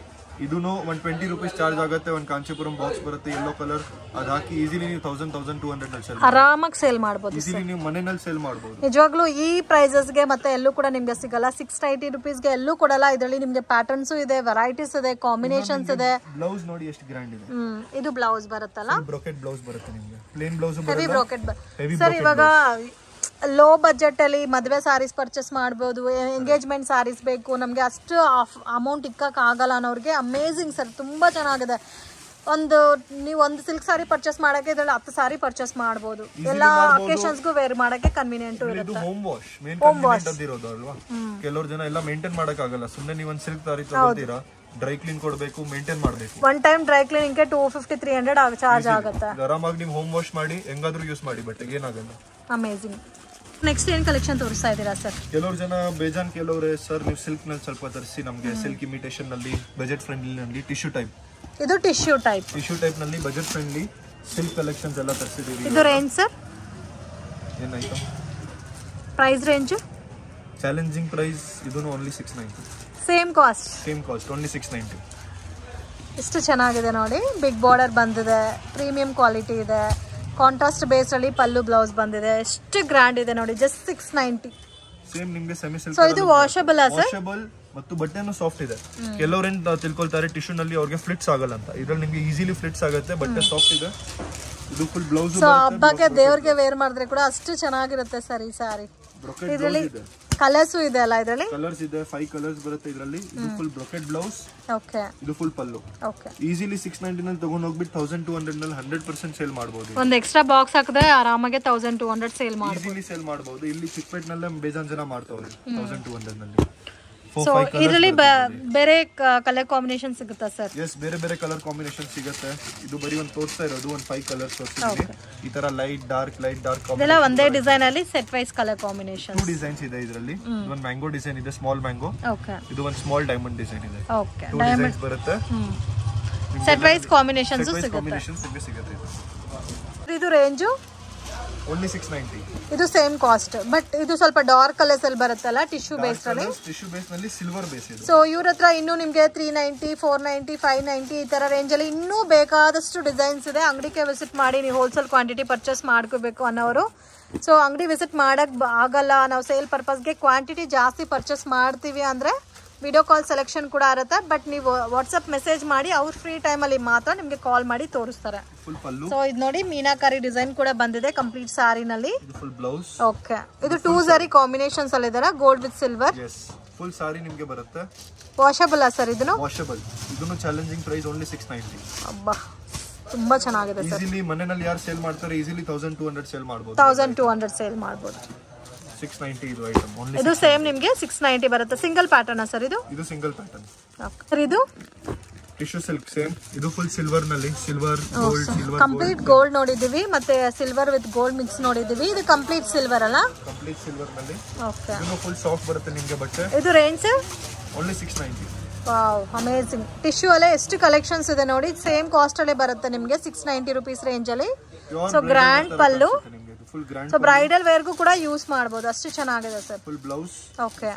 ಇದನ್ನು 120 ರೂಪೀಸ್ ಚಾರ್ಜ್ ಆಗುತ್ತೆ. ಒಂದು ಕಾಂಚೀಪುರಂ ಬಾಕ್ಸ್ ಬರುತ್ತೆ ಯೆಲ್ಲೋ ಕಲರ್, ಅದು ಹಾಕಿ ಈಸಿಲಿ ನೀವು 1200 ಆರಾಮಾಗಿ ಸೇಲ್ ಮಾಡಬಹುದು. ಈಸಿಲಿ ನೀವು ಮನೆಯಲ್ಲಿ ಸೇಲ್ ಮಾಡಬಹುದು. ನಿಜವಾಗ್ಲೂ ಈ ಪ್ರೈಸಸ್ಗೆ ಮತ್ತೆ ಎಲ್ಲೂ ಕೂಡ ನಿಮ್ಗೆ ಸಿಗಲ್ಲ. 690 ರೂಪೀಸ್ಗೆ ಎಲ್ಲೂ ಕೊಡಲ್ಲ. ಇದರಲ್ಲಿ ನಿಮ್ಗೆ ಪ್ಯಾಟರ್ನ್ಸ್ ಇದೆ, ವೆರೈಟೀಸ್ ಇದೆ, ಕಾಂಬಿನೇಷನ್ಸ್ ಇದೆ. ಬ್ಲೌಸ್ ನೋಡಿ ಎಷ್ಟು ಗ್ರ್ಯಾಂಡ್ ಇದೆ. ಇದು ಬ್ಲೌಸ್ ಬರುತ್ತಲ್ಲ, ಬ್ರೋಕೆಟ್ ಬ್ಲೌಸ್ ಬರುತ್ತೆ ನಿಮ್ಗೆ. Plain blouse heavy brocade. Sir ಇವಾಗ ಲೋ ಬಜೆಟ್ ಅಲ್ಲಿ ಮದುವೆ ಸಾರೀಸ್ ಪರ್ಚೇಸ್ ಮಾಡಬಹುದು, ಎಂಗೇಜ್ಮೆಂಟ್ ಸಾರೀಸ್ ಬೇಕು ನಮ್ಗೆ, ಅಷ್ಟು ಅಮೌಂಟ್ ಇಕ್ಕಕ್ ಆಗಲ್ಲ ಅನ್ನೋರಿಗೆ ಅಮೇಜಿಂಗ್ ಸರ್. ತುಂಬಾ ಚೆನ್ನಾಗಿದೆ. ನೀವು ಒಂದು ಸಿಲ್ಕ್ ಸಾರಿ ಪರ್ಚೇಸ್ ಮಾಡಕ್ಕೆ ಇದ್ರಲ್ಲಿ 10 ಸಾರಿ ಪರ್ಚೇಸ್ ಮಾಡಬಹುದು. ಎಲ್ಲಾ ಅಕೇಶನ್ಸ್ಗೂ ವೇರ್ ಮಾಡಕ್ಕೆ ಕನ್ವೀನಿಯಂಟ್ ಇರುತ್ತೆ. ಹೋಮ್ ವಾಶ್ ಮೇನ್ ಕನ್ವೀನಿಯಂಟ್ ಅಂದಿರೋದು ಅಲ್ವಾ. ಕೆಲವರು ಜನ ಎಲ್ಲ ಮೇಂಟೈನ್ ಮಾಡಕ್ ಆಗಲ್ಲ. ಸುಮ್ಮನೆ ನೀವು ಒಂದು ಸಿಲ್ಕ್ ಸಾರಿ ತಗೊಳ್ತೀರಾ, ಡ್ರೈ ಕ್ಲೀನ್ ಕೊಡಬೇಕು, ಮೇಂಟೈನ್ ಮಾಡಬೇಕು. ಒನ್ ಟೈಮ್ ಡ್ರೈ ಕ್ಲೀನಿಂಗ್ ಗೆ 250-300 ಚಾರ್ಜ್ ಆಗುತ್ತೆ. ಆರಾಮಾಗಿ ನೀವು ಹೋಮ್ ವಾಶ್ ಮಾಡಿ ಹೆಂಗಾದ್ರೂ ಯೂಸ್ ಮಾಡಿ, ಬಟ್ಟೆಗೆ ಏನಾಗಲ್ಲ. ಅಮೇಜಿಂಗ್. ನೆಕ್ಸ್ಟ್ ಏನ್ ಕಲೆಕ್ಷನ್ ತೋರಿಸ್ತಾ ಇದ್ದೀರಾ ಸರ್? ಕೆಲವರು ಜನ ಬೇಜಾನ್ ಕೆಲವ್ರೆ ಸರ್ ನೀವು ಸಿಲ್ಕ್ ನಲ್ಲಿ ಸ್ವಲ್ಪ ತರಿಸಿ ನಮ್ಗೆ, ಸಿಲ್ಕ್ ಇಮಿಟೇಷನ್ ನಲ್ಲಿ, ಬಜೆಟ್ ಫ್ರೆಂಡ್ಲಿ ನಲ್ಲಿ, ಟಿಶ್ಯೂ ಟೈಪ್ ಇದು ಟಿಶ್ಯೂ ಟೈಪ್ ನಲ್ಲಿ ಬಜೆಟ್ ಫ್ರೆಂಡ್ಲಿ ಸಿಲ್ಕ್ ಕಲೆಕ್ಷನ್ಸ್ ಎಲ್ಲ ತರಿಸಿದೀವಿ. ಇದು ರೇಂಜ್ ಸರ್ ಏನಾಯ್ತು? ಪ್ರೈಸ್ ರೇಂಜ್ ಚಾಲೆಂಜಿಂಗ್ ಪ್ರೈಸ್ ಇದನ್ನು ಓನ್ಲಿ 690. Same cost only 690. ಎಷ್ಟು ಚೆನ್ನಾಗಿದೆ ನೋಡಿ, ಬಿಗ್ ಬಾರ್ಡರ್ ಬಂದಿದೆ, ಪ್ರೀಮಿಯಂ ಕ್ವಾಲಿಟಿ ಇದೆ, ಕಾಂಟ್ರಾಸ್ಟ್ ಬೇಸ್ ಅಲ್ಲಿ ಪಲ್ಲು ಬ್ಲೌಸ್ ಬಂದಿದೆ, ಎಷ್ಟು ಗ್ರ್ಯಾಂಡ್ ಇದೆ ನೋಡಿ. ಜಸ್ಟ್ 690. ಸೇಮ್ ನಿಮಗೆ ಸೆಮಿ ಸಿಲ್ಕ್. ಸೊ ಇದು ವಾಷಬಲ್ ಸರ್? ವಾಷಬಲ್ ಮತ್ತು ಬಟ್ಟೆನೂ ಸಾಫ್ಟ್ ಇದೆ. ಕೆಲವರೇನು ತಿಳ್ಕೊಳ್ತಾರೆ ಟಿಶ್ಯೂ ನಲ್ಲಿ ಅವ್ರಿಗೆ ಫ್ಲಿಟ್ಸ್ ಆಗಲ್ಲ ಅಂತ, ಇದ್ರಲ್ಲಿ ನಿಮಗೆ ಈಸಿಲಿ ಫ್ಲಿಟ್ಸ್ ಆಗುತ್ತೆ, ಬಟ್ಟೆ ಸಾಫ್ಟ್ ಇದೆ. ಇದು ಫುಲ್ ಬ್ಲೌಸ್. ಸೊ ಹಬ್ಬಕ್ಕೆ ದೇವ್ರಿಗೆ ವೇರ್ ಮಾಡಿದ್ರೆ ಕೂಡ ಅಷ್ಟು ಚೆನ್ನಾಗಿರುತ್ತೆ ಸರ್ ಈ ಸಾರಿ. ಇದರಲ್ಲಿ ಕಲರ್ಸ್ ಇದೆ ಅಲ್ಲ, ಇದರಲ್ಲಿ ಕಲರ್ಸ್ ಇದೆ, 5 ಕಲರ್ಸ್ ಬರುತ್ತೆ ಇದರಲ್ಲಿ. ಇದು ಫುಲ್ ಬ್ರೊಕೆಟ್ ಬ್ಲೌಸ್. ಓಕೆ. ಇದು ಫುಲ್ ಪಲ್ಲು. ಓಕೆ. ಈಸಿಲಿ 690 ನಲ್ಲಿ ತಗೊಂಡು ಹೋಗ್ಬಿಟ್ಟು 1200 ನಲ್ಲಿ 100% ಸೇಲ್ ಮಾಡಬಹುದು. ಒಂದು ಎಕ್ಸ್ಟ್ರಾ ಬಾಕ್ಸ್ ಹಾಕಿದ್ರೆ ಆರಾಮಾಗಿ 1200 ಸೇಲ್ ಮಾಡಬಹುದು. ಈಸಿಲಿ ಸೇಲ್ ಮಾಡಬಹುದು. ಇಲ್ಲಿ ಚಿಕ್ಕಪೇಟೆನಲ್ಲೇ ಬೇಜಾನ್ ಜನ ಮಾಡ್ತಾವ್ರೆ 1200 ನಲ್ಲಿ. ಸೊ ಇದರಲ್ಲಿ ಬೇರೆ ಕಲರ್ ಕಾಂಬಿನೇಷನ್ ಸಿಗುತ್ತಾ ಸರ್? ಎಸ್, ಬೇರೆ ಬೇರೆ ಕಲರ್ ಕಾಂಬಿನೇಷನ್ ಸಿಗುತ್ತೆ. ಇದು ಬರೀ ಒಂದು ತೋರಿಸ್ತಾ ಇರೋದು ಒಂದು 5 ಕಲರ್ಸ್ ತೋರಿಸ್ತೀವಿ. ಈ ತರ ಲೈಟ್ ಡಾರ್ಕ್ ಇದೆಲ್ಲ ಒಂದೇ ಡಿಸೈನ್ ಅಲ್ಲಿ set wise colour combination. 2 designs ಇದೆ ಇದರಲ್ಲಿ. ಒಂದು ಮ್ಯಾಂಗೋ ಡಿಸೈನ್ ಇದೆ, ಸ್ಮಾಲ್ ಮ್ಯಾಂಗೋ. ಓಕೆ. ಇದು ಒಂದು ಸ್ಮಾಲ್ ಡೈಮಂಡ್ ಡಿಸೈನ್ ಇದೆ. ಓಕೆ. 2 ಡಿಸೈನ್ಸ್ ಬರುತ್ತೆ. ಸೆಟ್ ವೈಸ್ ಕಾಂಬಿನೇಷನ್ಸ್ ಸಿಗುತ್ತೆ. ಇದು ರೇಂಜ್ ಓನ್ಲಿ 690. ಇದು ಸೇಮ್ ಕಾಸ್ಟ್, ಬಟ್ ಇದು ಸ್ವಲ್ಪ ಡಾರ್ಕ್ ಕಲರ್ಸ್ ಅಲ್ಲಿ ಬರುತ್ತಲ್ಲ, ಟಿಶ್ಯೂ ಬೇಸ್ ಅಲ್ಲಿ. ಟಿಶ್ಯೂ ಬೇಸ್ ನಲ್ಲಿ ಸಿಲ್ವರ್ ಬೇಸ್ ಇದೆ. ಸೊ ಇವ್ರ ಹತ್ರ ಇನ್ನೂ ನಿಮಗೆ 390, 490, 590 ಈ ತರ ರೇಂಜ್ ಅಲ್ಲಿ ಇನ್ನೂ ಬೇಕಾದಷ್ಟು ಡಿಸೈನ್ಸ್ ಇದೆ. ಅಂಗಡಿಗೆ ವಿಸಿಟ್ ಮಾಡಿ ನೀವು ಹೋಲ್ಸೇಲ್ ಕ್ವಾಂಟಿಟಿ ಪರ್ಚೇಸ್ ಮಾಡ್ಕೋಬೇಕು ಅನ್ನೋರು. ಸೊ ಅಂಗಡಿ ವಿಸಿಟ್ ಮಾಡಕ್ ಆಗಲ್ಲ, ನಾವು ಸೇಲ್ ಪರ್ಪಸ್ಗೆ ಕ್ವಾಂಟಿಟಿ ಜಾಸ್ತಿ ಪರ್ಚೇಸ್ ಮಾಡ್ತೀವಿ ಅಂದ್ರೆ ವಿಡಿಯೋ ಕಾಲ್ ಸೆಲೆಕ್ಷನ್ ಕೂಡ ಇರುತ್ತೆ. ಬಟ್ ನೀವು ವಾಟ್ಸ್ಆಪ್ ಮೆಸೇಜ್ ಮಾಡಿ ಅವ್ರ ಫ್ರೀ ಟೈಮಲ್ಲಿ ಮಾತ್ರ ನಿಮಗೆ ಕಾಲ್ ಮಾಡಿ ತೋರಿಸ್ತಾರೆ. ಸೊ ಇದು ನೋಡಿ ಮೀನಾಕಾರಿ ಡಿಸೈನ್ ಕೂಡ ಬಂದಿದೆ ಕಂಪ್ಲೀಟ್ ಸಾರಿನಲ್ಲಿ. ಓಕೆ. ಇದು 2 ಸಾರಿ ಕಾಂಬಿನೇಷನ್ಸ್ ಅಲ್ಲಿ ಇದೆ, gold with silver. Full sari ನಿಮಗೆ ಬರುತ್ತೆ. Washable sir? ಇದನ್ನು ವಾಷಬಲ್. ಇದನ್ನು ಚಾಲೆಂಜಿಂಗ್ ಪ್ರೈಸ್ ಓನ್ಲಿ 690. ಅಬ್ಬಾ ತುಂಬಾ ಚೆನ್ನಾಗಿದೆ ಸರ್. ಈಸಿಲಿ ಮನೆಯಲ್ಲಿ ಯಾರು ಸೇಲ್ ಮಾಡ್ತಾರೆ ಈಸಿಲಿ 1200 ಸೇಲ್ ಮಾಡಬಹುದು. 1200 ಸೇಲ್ ಮಾಡಬಹುದು. 690 ಇದು ಐಟಮ್ ಓನ್ಲಿ. ಇದು ಸೇಮ್ ನಿಮಗೆ 690 ಬರುತ್ತೆ. ಸಿಂಗಲ್ ಪ್ಯಾಟರ್ನ್ ಸರ್ ಇದು? ಇದು ಸಿಂಗಲ್ ಪ್ಯಾಟರ್ನ್. ಸರ್ ಇದು ಟಿಶ್ಯೂ ಸಿಲ್ಕ್ ಸೇಮ್. ಇದು ಫುಲ್ ಸಿಲ್ವರ್ ನಲ್ಲಿ silver gold silver complete gold ನೋಡಿದೀವಿ, ಮತ್ತೆ ಸಿಲ್ವರ್ ವಿತ್ ಗೋಲ್ಡ್ ಮಿಕ್ಸ್ ನೋಡಿದೀವಿ. ಇದು ಕಂಪ್ಲೀಟ್ ಸಿಲ್ವರ್ ಅಲ್ಲ? ಕಂಪ್ಲೀಟ್ ಸಿಲ್ವರ್ ನಲ್ಲಿ. ಓಕೆ. ಇದು ಫುಲ್ ಸಾಫ್ಟ್ ಬರುತ್ತೆ ನಿಮಗೆ ಬಟ್ಟೆ. ಇದು range sir? Only 690. Wow amazing. Tissue ಅಲ್ಲೇ ಎಷ್ಟು ಕಲೆಕ್ಷನ್ಸ್ ಇದೆ ನೋಡಿ. ಸೇಮ್ ಕಾಸ್ಟ್ ಅಲ್ಲೇ ಬರುತ್ತೆ ನಿಮಗೆ 690 ರೂಪೀಸ್ ರೇಂಜ್ ಅಲ್ಲಿ. So grand pallu. So bridal ವೇರ್ಗೂ ಕೂಡ ಯೂಸ್ ಮಾಡಬಹುದು, ಅಷ್ಟು ಚೆನ್ನಾಗಿದೆ sir. Full blouse. Okay.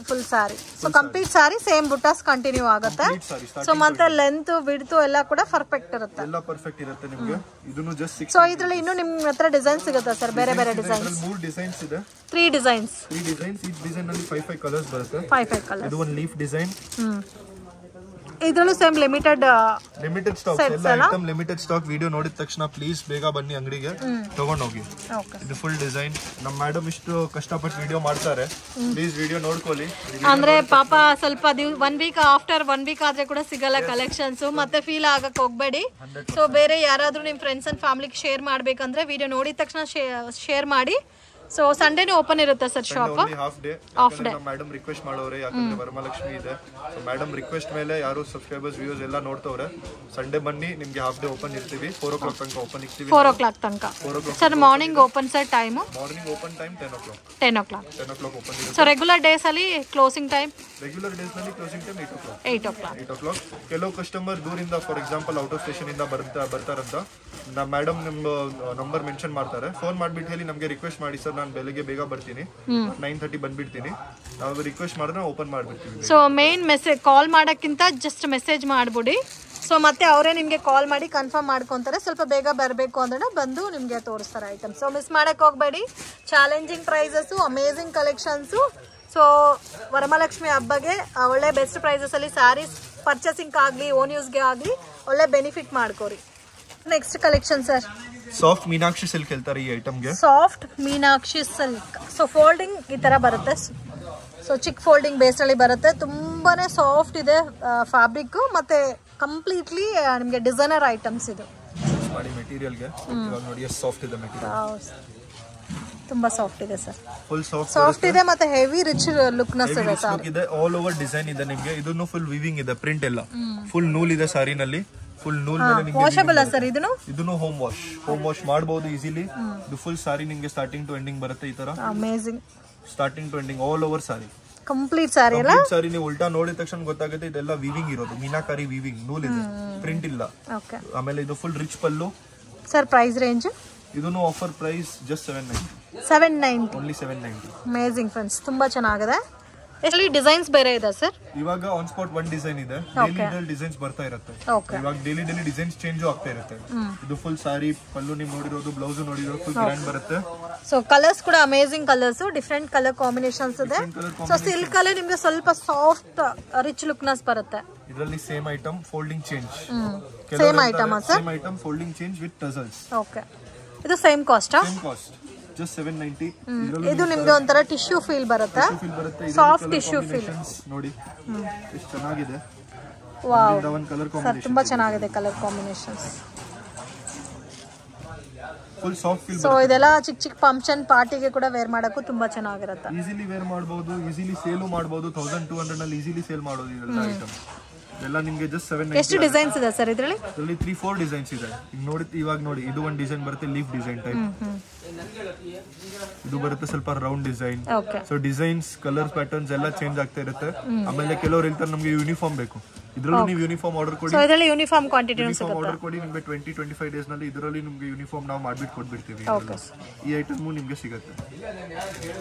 Full sari. So complete sari same ಬುಟ್ಟಾಸ್ ಕಂಟಿನ್ಯೂ ಆಗುತ್ತೆ. ಸೊ ಮತ್ತೆ ಲೆಂತ್ ವಿಡ್ತ್ ಎಲ್ಲ ಕೂಡ ಪರ್ಫೆಕ್ಟ್ ಇರುತ್ತೆ. ಎಲ್ಲ ಪರ್ಫೆಕ್ಟ್ ಇರುತ್ತೆ ನಿಮಗೆ. ಇದನ್ನು ಜಸ್ಟ್ 6. ಸೊ ಇದರಲ್ಲಿ ಇನ್ನು ನಿಮ್ಮ ಹತ್ರ ಡಿಸೈನ್ ಸಿಗುತ್ತೆ ಸರ್? ಬೇರೆ ಬೇರೆ ಡಿಸೈನ್ಸ್. 3 ಡಿಸೈನ್ಸ್ ಇದೆ. 3 ಡಿಸೈನ್ಸ್. ಈ ಡಿಸೈನ್ ನಲ್ಲಿ 5 ಕಲರ್ಸ್ ಬರುತ್ತೆ. 5 ಕಲರ್ಸ್. ಇದು ಒಂದು ಲೀಫ್ ಡಿಸೈನ್. ಇದರಲ್ಲೂ ಸೇಮ್ ಲಿಮಿಟೆಡ್ ಸ್ಟಾಕ್. ಎಲ್ಲ ಐಟಮ್ ಲಿಮಿಟೆಡ್ ಸ್ಟಾಕ್. ವಿಡಿಯೋ ನೋಡಿದ ತಕ್ಷಣ ಪ್ಲೀಸ್ ಬೇಗ ಬನ್ನಿ ಅಂಗಡಿಗೆ ತಗೊಂಡು ಹೋಗಿ. ಇದು ಫುಲ್ ಡಿಸೈನ್. ನಮ್ಮ ಮೇಡಮ್ ಇಷ್ಟು ಕಷ್ಟಪಟ್ಟು ವಿಡಿಯೋ ಮಾಡ್ತಾರೆ, ಪ್ಲೀಸ್ ವಿಡಿಯೋ ನೋಡ್ಕೊಳ್ಳಿ. ಅಂದ್ರೆ ಪಾಪ ಸ್ವಲ್ಪ 1 ವೀಕ್ ಆಫ್ಟರ್ 1 ವೀಕ್ ಆದ್ರೆ ಕೂಡ ಸಿಗಲ್ಲ ಕಲೆಕ್ಷನ್ಸ್, ಮತ್ತೆ ಫೀಲ್ ಆಗಕ್ ಹೋಗ್ಬೇಡಿ. ಸೊ ಬೇರೆ ಯಾರಾದ್ರೂ ನಿಮ್ ಫ್ರೆಂಡ್ಸ್ ಅಂಡ್ ಫ್ಯಾಮಿಲಿಗೆ ಶೇರ್ ಮಾಡ್ಬೇಕಂದ್ರೆ ವಿಡಿಯೋ ನೋಡಿದ ತಕ್ಷಣ ಶೇರ್ ಮಾಡಿ. ಸೊ ಸಂಡೇನೂ ಓಪನ್ ಇರುತ್ತೆ sir shop? Half day. Madam request ಮಾಡೋರೆ, ಯಾಕಂದ್ರೆ ವರಮಹಾಲಕ್ಷ್ಮಿ ಇದೆ. ಸೊ ಮೇಡಮ್ ರಿಕ್ವೆಸ್ಟ್ ಮೇಲೆ ಯಾರು ಸಬ್ಸ್ಕ್ರೈಬರ್ಸ್ ವ್ಯೂಸ್ ಎಲ್ಲ ನೋಡ್ತವ್ರೆ. ಸಂಡೇ ಬನ್ನಿ, ನಿಮ್ಗೆ ಹಾಫ್ ಡೇ ಓಪನ್ ಇರ್ತೀವಿ. 4 o'clock ತನಕ ಓಪನ್ ಇರ್ತೀವಿ. 4 o'clock ತನಕ sir? Morning open sir time? Morning open time 10 o'clock. 10 o'clock open ಇರುತ್ತೆ. ಸೊ ರೆಗ್ಯುಲರ್ ಡೇಸ್ ಅಲ್ಲಿ ಕ್ಲೋಸಿಂಗ್ ಟೈಮ್? ರೆಗ್ಯುಲರ್ ಡೇಸ್ ನಲ್ಲಿ ಕ್ಲೋಸಿಂಗ್ ಟೈಮ್ 8 o'clock. ಕೆಲವು ಕಸ್ಟಮರ್ ದೂರಿಂದ, for example out of station ಇಂದ ಬರ್ತಾರಂತ ನಮ್ಮ ಮೇಡಮ್ ನಿಮ್ಮ ನಂಬರ್ ಮೆನ್ಷನ್ ಮಾಡ್ತಾರೆ. ಫೋನ್ ಮಾಡ್ಬಿಟ್ಟು ಹೇಳಿ ನಮಗೆ ರಿಕ್ವೆಸ್ಟ್ ಮಾಡಿ ಸರ್, ನಾನು ಬೆಳಿಗ್ಗೆ ಬೇಗ ಬರ್ತೀನಿ, 9:30 ಬಂದ್ಬಿಡ್ತೀನಿ. ನಾವು ರಿಕ್ವೆಸ್ಟ್ ಮಾಡಿದ್ರೆ open ಮಾಡ್ಬಿಡ್ತೀವಿ. So main message call ಮಾಡೋಕ್ಕಿಂತ ಜಸ್ಟ್ ಮೆಸೇಜ್ ಮಾಡ್ಬಿಡಿ. ಸೊ ಮತ್ತೆ ಅವರೇ ನಿಮಗೆ ಕಾಲ್ ಮಾಡಿ ಕನ್ಫರ್ಮ್ ಮಾಡ್ಕೊಂತಾರೆ. ಸ್ವಲ್ಪ ಬೇಗ ಬರಬೇಕು ಅಂದ್ರೆ ಬಂದು ನಿಮಗೆ ತೋರಿಸ್ತಾರೆ ಐಟಮ್. ಸೊ ಮಿಸ್ ಮಾಡಕ್ಕೆ ಹೋಗಬೇಡಿ. Challenging prices, amazing collections. So Varamahalakshmi ಹಬ್ಬಗೆ ಒಳ್ಳೆ ಬೆಸ್ಟ್ ಪ್ರೈಸಸ್ ಅಲ್ಲಿ ಸ್ಯಾರೀಸ್ ಪರ್ಚೇಸಿಂಗ್ ಆಗಲಿ, ಓನ್ ಯೂಸ್ಗೆ ಆಗಲಿ ಒಳ್ಳೆ ಬೆನಿಫಿಟ್ ಮಾಡ್ಕೋರಿ. Next collection sir? Soft Meenakshi silk ಹೇಳ್ತಾರೆ ಈ ಐಟಮ್ಗೆ. Soft Meenakshi silk. So folding ಈ ತರ ಬರುತ್ತೆ. ಸೊ ಚಿಕ್ ಫೋಲ್ಡಿಂಗ್ ಬೇಸ್ ಅಲ್ಲಿ ಬರುತ್ತೆ. ತುಂಬಾನೇ ಸಾಫ್ಟ್ ಇದೆ ಫ್ಯಾಬ್ರಿಕ್, ಮತ್ತೆ ಕಂಪ್ಲೀಟ್ಲಿ ನಿಮಗೆ ಡಿಸೈನರ್ ಐಟಮ್ಸ್ ಇದು. ಮೆಟೀರಿಯಲ್ಗೆ ನೋಡಿ ಎಷ್ಟು ಸಾಫ್ಟ್ ಇದೆ ಮೆಟೀರಿಯಲ್. ತುಂಬಾ ಸಾಫ್ಟ್ ಇದೆ ಸರ್. ಫುಲ್ ಸಾಫ್ಟ್ ಇದೆ, ಮತ್ತೆ ಹೆವಿ ರಿಚ್ ಲುಕ್ನೆಸ್ ಇದೆ ಸರ್. ಇದೆ ಆಲ್ ಓವರ್ ಡಿಸೈನ್ ಇದೆ ನಿಮಗೆ. ಇದನ್ನು ಫುಲ್ ವಿವಿಂಗ್ ಇದೆ, ಪ್ರಿಂಟ್ ಎಲ್ಲ ಫುಲ್ ನೂಲ್ ಇದೆ ಸಾರಿನಲ್ಲಿ. ಫುಲ್ ನೂಲ್ ಮೇಲೆ ನಿಮಗೆ ವಾಷಬಲ್ ಸರ್? ಇದನ್ನು ಹೋಮ್ ವಾಶ್ ಮಾಡಬಹುದು ಈಸಿಲಿ. ಇದು ಫುಲ್ ಸಾರಿ ನಿಮಗೆ ಸ್ಟಾರ್ಟಿಂಗ್ ಟು ಎಂಡಿಂಗ್ ಬರುತ್ತೆ ಈ ತರ. Amazing. Starting to ending all over sari. Complete sari ಅಲ್ಲ ಸಾರಿ ನೀವು ಉಲ್ಟಾ ನೋಡಿದ ತಕ್ಷಣ ಗೊತ್ತಾಗುತ್ತೆ ಇದೆಲ್ಲ ವೀವಿಂಗ್ ಇರೋದು, ಮೀನಾಕಾರಿ ವೀವಿಂಗ್, ನೂಲ್ ಇದೆ, ಪ್ರಿಂಟ್ ಇಲ್ಲ. ಆಮೇಲೆ ಇದು full rich pallu. Sir price range? ಇದನ್ನು offer price just 790. 790 only 790. Amazing friends, ತುಂಬಾ ಚೆನ್ನಾಗಿದೆ. ಎಲ್ಲಿ ಡಿಸೈನ್ಸ್ ಬೇರೆ ಇದೆ ಸರ್? ಇವಾಗ ಆನ್ ಸ್ಪಾಟ್ ಒನ್ ಡಿಸೈನ್ ಇದೆ, ಡೈಲಿ ಡಿಸೈನ್ಸ್ ಬರ್ತಾ ಇರುತ್ತೆ. ಇವಾಗ ಡೈಲಿ ಡಿಸೈನ್ಸ್ ಚೇಂಜ್ ಆಗ್ತಾ ಇರುತ್ತೆ. ಇದು ಫುಲ್ ಸಾರಿ ಪಲ್ಲು ನೀವು ನೋಡಿರೋದು, ಬ್ಲೌಸ್ ನೋಡಿರೋದು ಫುಲ್ ಗ್ರ್ಯಾಂಡ್ ಬರುತ್ತೆ. ಸೊ ಕಲರ್ಸ್ ಕೂಡ amazing colours, different colour combinations ಇದೆ. ಸೊ ಸಿಲ್ಕ್ ಅಲ್ಲಿ ನಿಮಗೆ ಸ್ವಲ್ಪ ಸಾಫ್ಟ್ ರಿಚ್ ಲುಕ್ನೆಸ್ ಬರುತ್ತೆ. ಇದರಲ್ಲಿ same item folding change. Same item sir? Same item folding change with tassels. Okay, ಇದು same cost? Same cost, just 790. ಇದು ನಿಮಗೆ ಒಂತರ ಟಿಶ್ಯೂ ಫೀಲ್ ಬರುತ್ತೆ, ಸಾಫ್ಟ್ ಟಿಶ್ಯೂ ಫೀಲ್ ನೋಡಿ ಎಷ್ಟು ಚೆನ್ನಾಗಿದೆ. ವಾವ್ ಒಂದು ಕಲರ್ ಸರ್, ಕಾಂಬಿನೇಷನ್ ತುಂಬಾ ಚೆನ್ನಾಗಿದೆ colour combinations. Full soft feel. So ಇದೆಲ್ಲ ಚಿಕ್ಕ ಚಿಕ್ಕ ಫಂಕ್ಷನ್ ಪಾರ್ಟಿಗೆ ಕೂಡ ವೇರ್ ಮಾಡಕ್ಕೂ ತುಂಬಾ ಚೆನ್ನಾಗಿರುತ್ತೆ. ಈಸಿಲಿ ವೇರ್ ಮಾಡಬಹುದು, ಈಸಿಲಿ ಸೇಲ್ ಮಾಡಬಹುದು. 1200 ನಲ್ಲಿ ಈಸಿಲಿ ಸೇಲ್ ಮಾಡೋದು ಇದೆಲ್ಲ ಐಟಮ್. ಎಲ್ಲ ನಿಮಗೆ ಜಸ್ಟ್ 790. ಎಷ್ಟು ಡಿಸೈನ್ಸ್ ಇದೆ ಸರ್ ಇದರಲ್ಲಿ? ಇದರಲ್ಲಿ 3-4 ಡಿಸೈನ್ಸ್ ಇದೆ. ಈಗ ನೋಡಿ, ಇವಾಗ ನೋಡಿ, ಇದು ಒಂದು ಡಿಸೈನ್ ಬರುತ್ತೆ ಲೀಫ್ ಡಿಸೈನ್ ಟೈಪ್. ಇದು ಬರುತ್ತೆ ಸ್ವಲ್ಪ round design. So designs, colour patterns ಎಲ್ಲ ಚೇಂಜ್ ಆಗ್ತಾ ಇರುತ್ತೆ. ಆಮೇಲೆ ಕೆಲವರು ಹೇಳ್ತಾರೆ ನಮಗೆ ಯೂನಿಫಾರ್ಮ್ ಬೇಕು, ಇದರಲ್ಲಿ ನೀವು ಯೂನಿಫಾರ್ಮ್ ಆರ್ಡರ್ ಕೊಡಿ. ಸೊ ಇದರಲ್ಲಿ ಯೂನಿಫಾರ್ಮ್ ಕ್ವಾಂಟಿಟಿ ಆರ್ಡರ್ ಕೊಡಿ, ನಿಮಗೆ 20-25 ಡೇಸ್ ನಲ್ಲಿ ಇದರಲ್ಲಿ ನಿಮಗೆ ಯೂನಿಫಾರ್ಮ್ ನಾವು ಮಾಡ್ಬಿಟ್ಟು ಕೊಟ್ಬಿಡ್ತೀವಿ. ಈ ಐಟಮ್ ನಿಮಗೆ ಸಿಗುತ್ತೆ.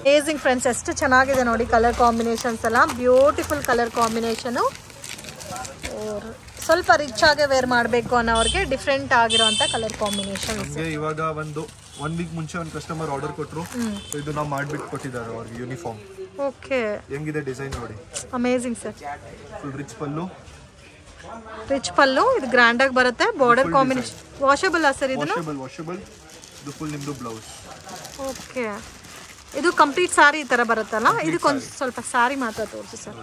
ಅಮೇಜಿಂಗ್ ಫ್ರೆಂಡ್ಸ್, ಎಷ್ಟು ಚೆನ್ನಾಗಿದೆ ನೋಡಿ ಕಲರ್ ಕಾಂಬಿನೇಷನ್ಸ್ ಎಲ್ಲ, ಬ್ಯೂಟಿಫುಲ್ ಕಲರ್ ಕಾಂಬಿನೇಷನ್. ಸ್ವಲ್ಪ ರಿಚ್ ಆಗಿ ವೇರ್ ಮಾಡಬೇಕು ಅನ್ನೋರಿಗೆ ಡಿಫ್ರೆಂಟ್ ಆಗಿರುವಂತ ಕಲರ್ ಕಾಂಬಿನೇಷನ್. ಇವಾಗ ಒನ್ ವೀಕ್ ಮುಂಚೆ ಒಂದು ಕಸ್ಟಮರ್ ಆರ್ಡರ್ ಕೊಟ್ಟರು, ಇದು ನಾವು ಮಾಡ್ಬಿಟ್ಟು ಕೊಟ್ಟಿದ್ದಾರೆ ಅವ್ರಿಗೆ ಯೂನಿಫಾರ್ಮ್. ಓಕೆ, ಹೆಂಗಿದೆ ಡಿಸೈನ್ ನೋಡಿ, ಅಮೇಜಿಂಗ್ ಸರ್. ಫುಲ್ ರಿಚ್ ಪಲ್ಲು, ರಿಚ್ ಪಲ್ಲು, ಇದು ಗ್ರ್ಯಾಂಡ್ ಆಗಿ ಬರುತ್ತೆ. ಬಾರ್ಡರ್ ಕಾಂಬಿನೇಷನ್ ವಾಷಬಲ್ ಆ ಸರ್? ಇದು ವಾಷಬಲ್. ಇದು ಫುಲ್ ನಿಮ್ದು ಬ್ಲೌಸ್. ಓಕೆ, ಇದು ಕಂಪ್ಲೀಟ್ ಸಾರಿ ಈ ತರ ಬರುತ್ತಲ್ಲ, ಇದಕ್ಕೊಂದು ಸ್ವಲ್ಪ ಸಾರಿ ಮಾತ್ರ ತೋರಿಸಿ ಸರ್.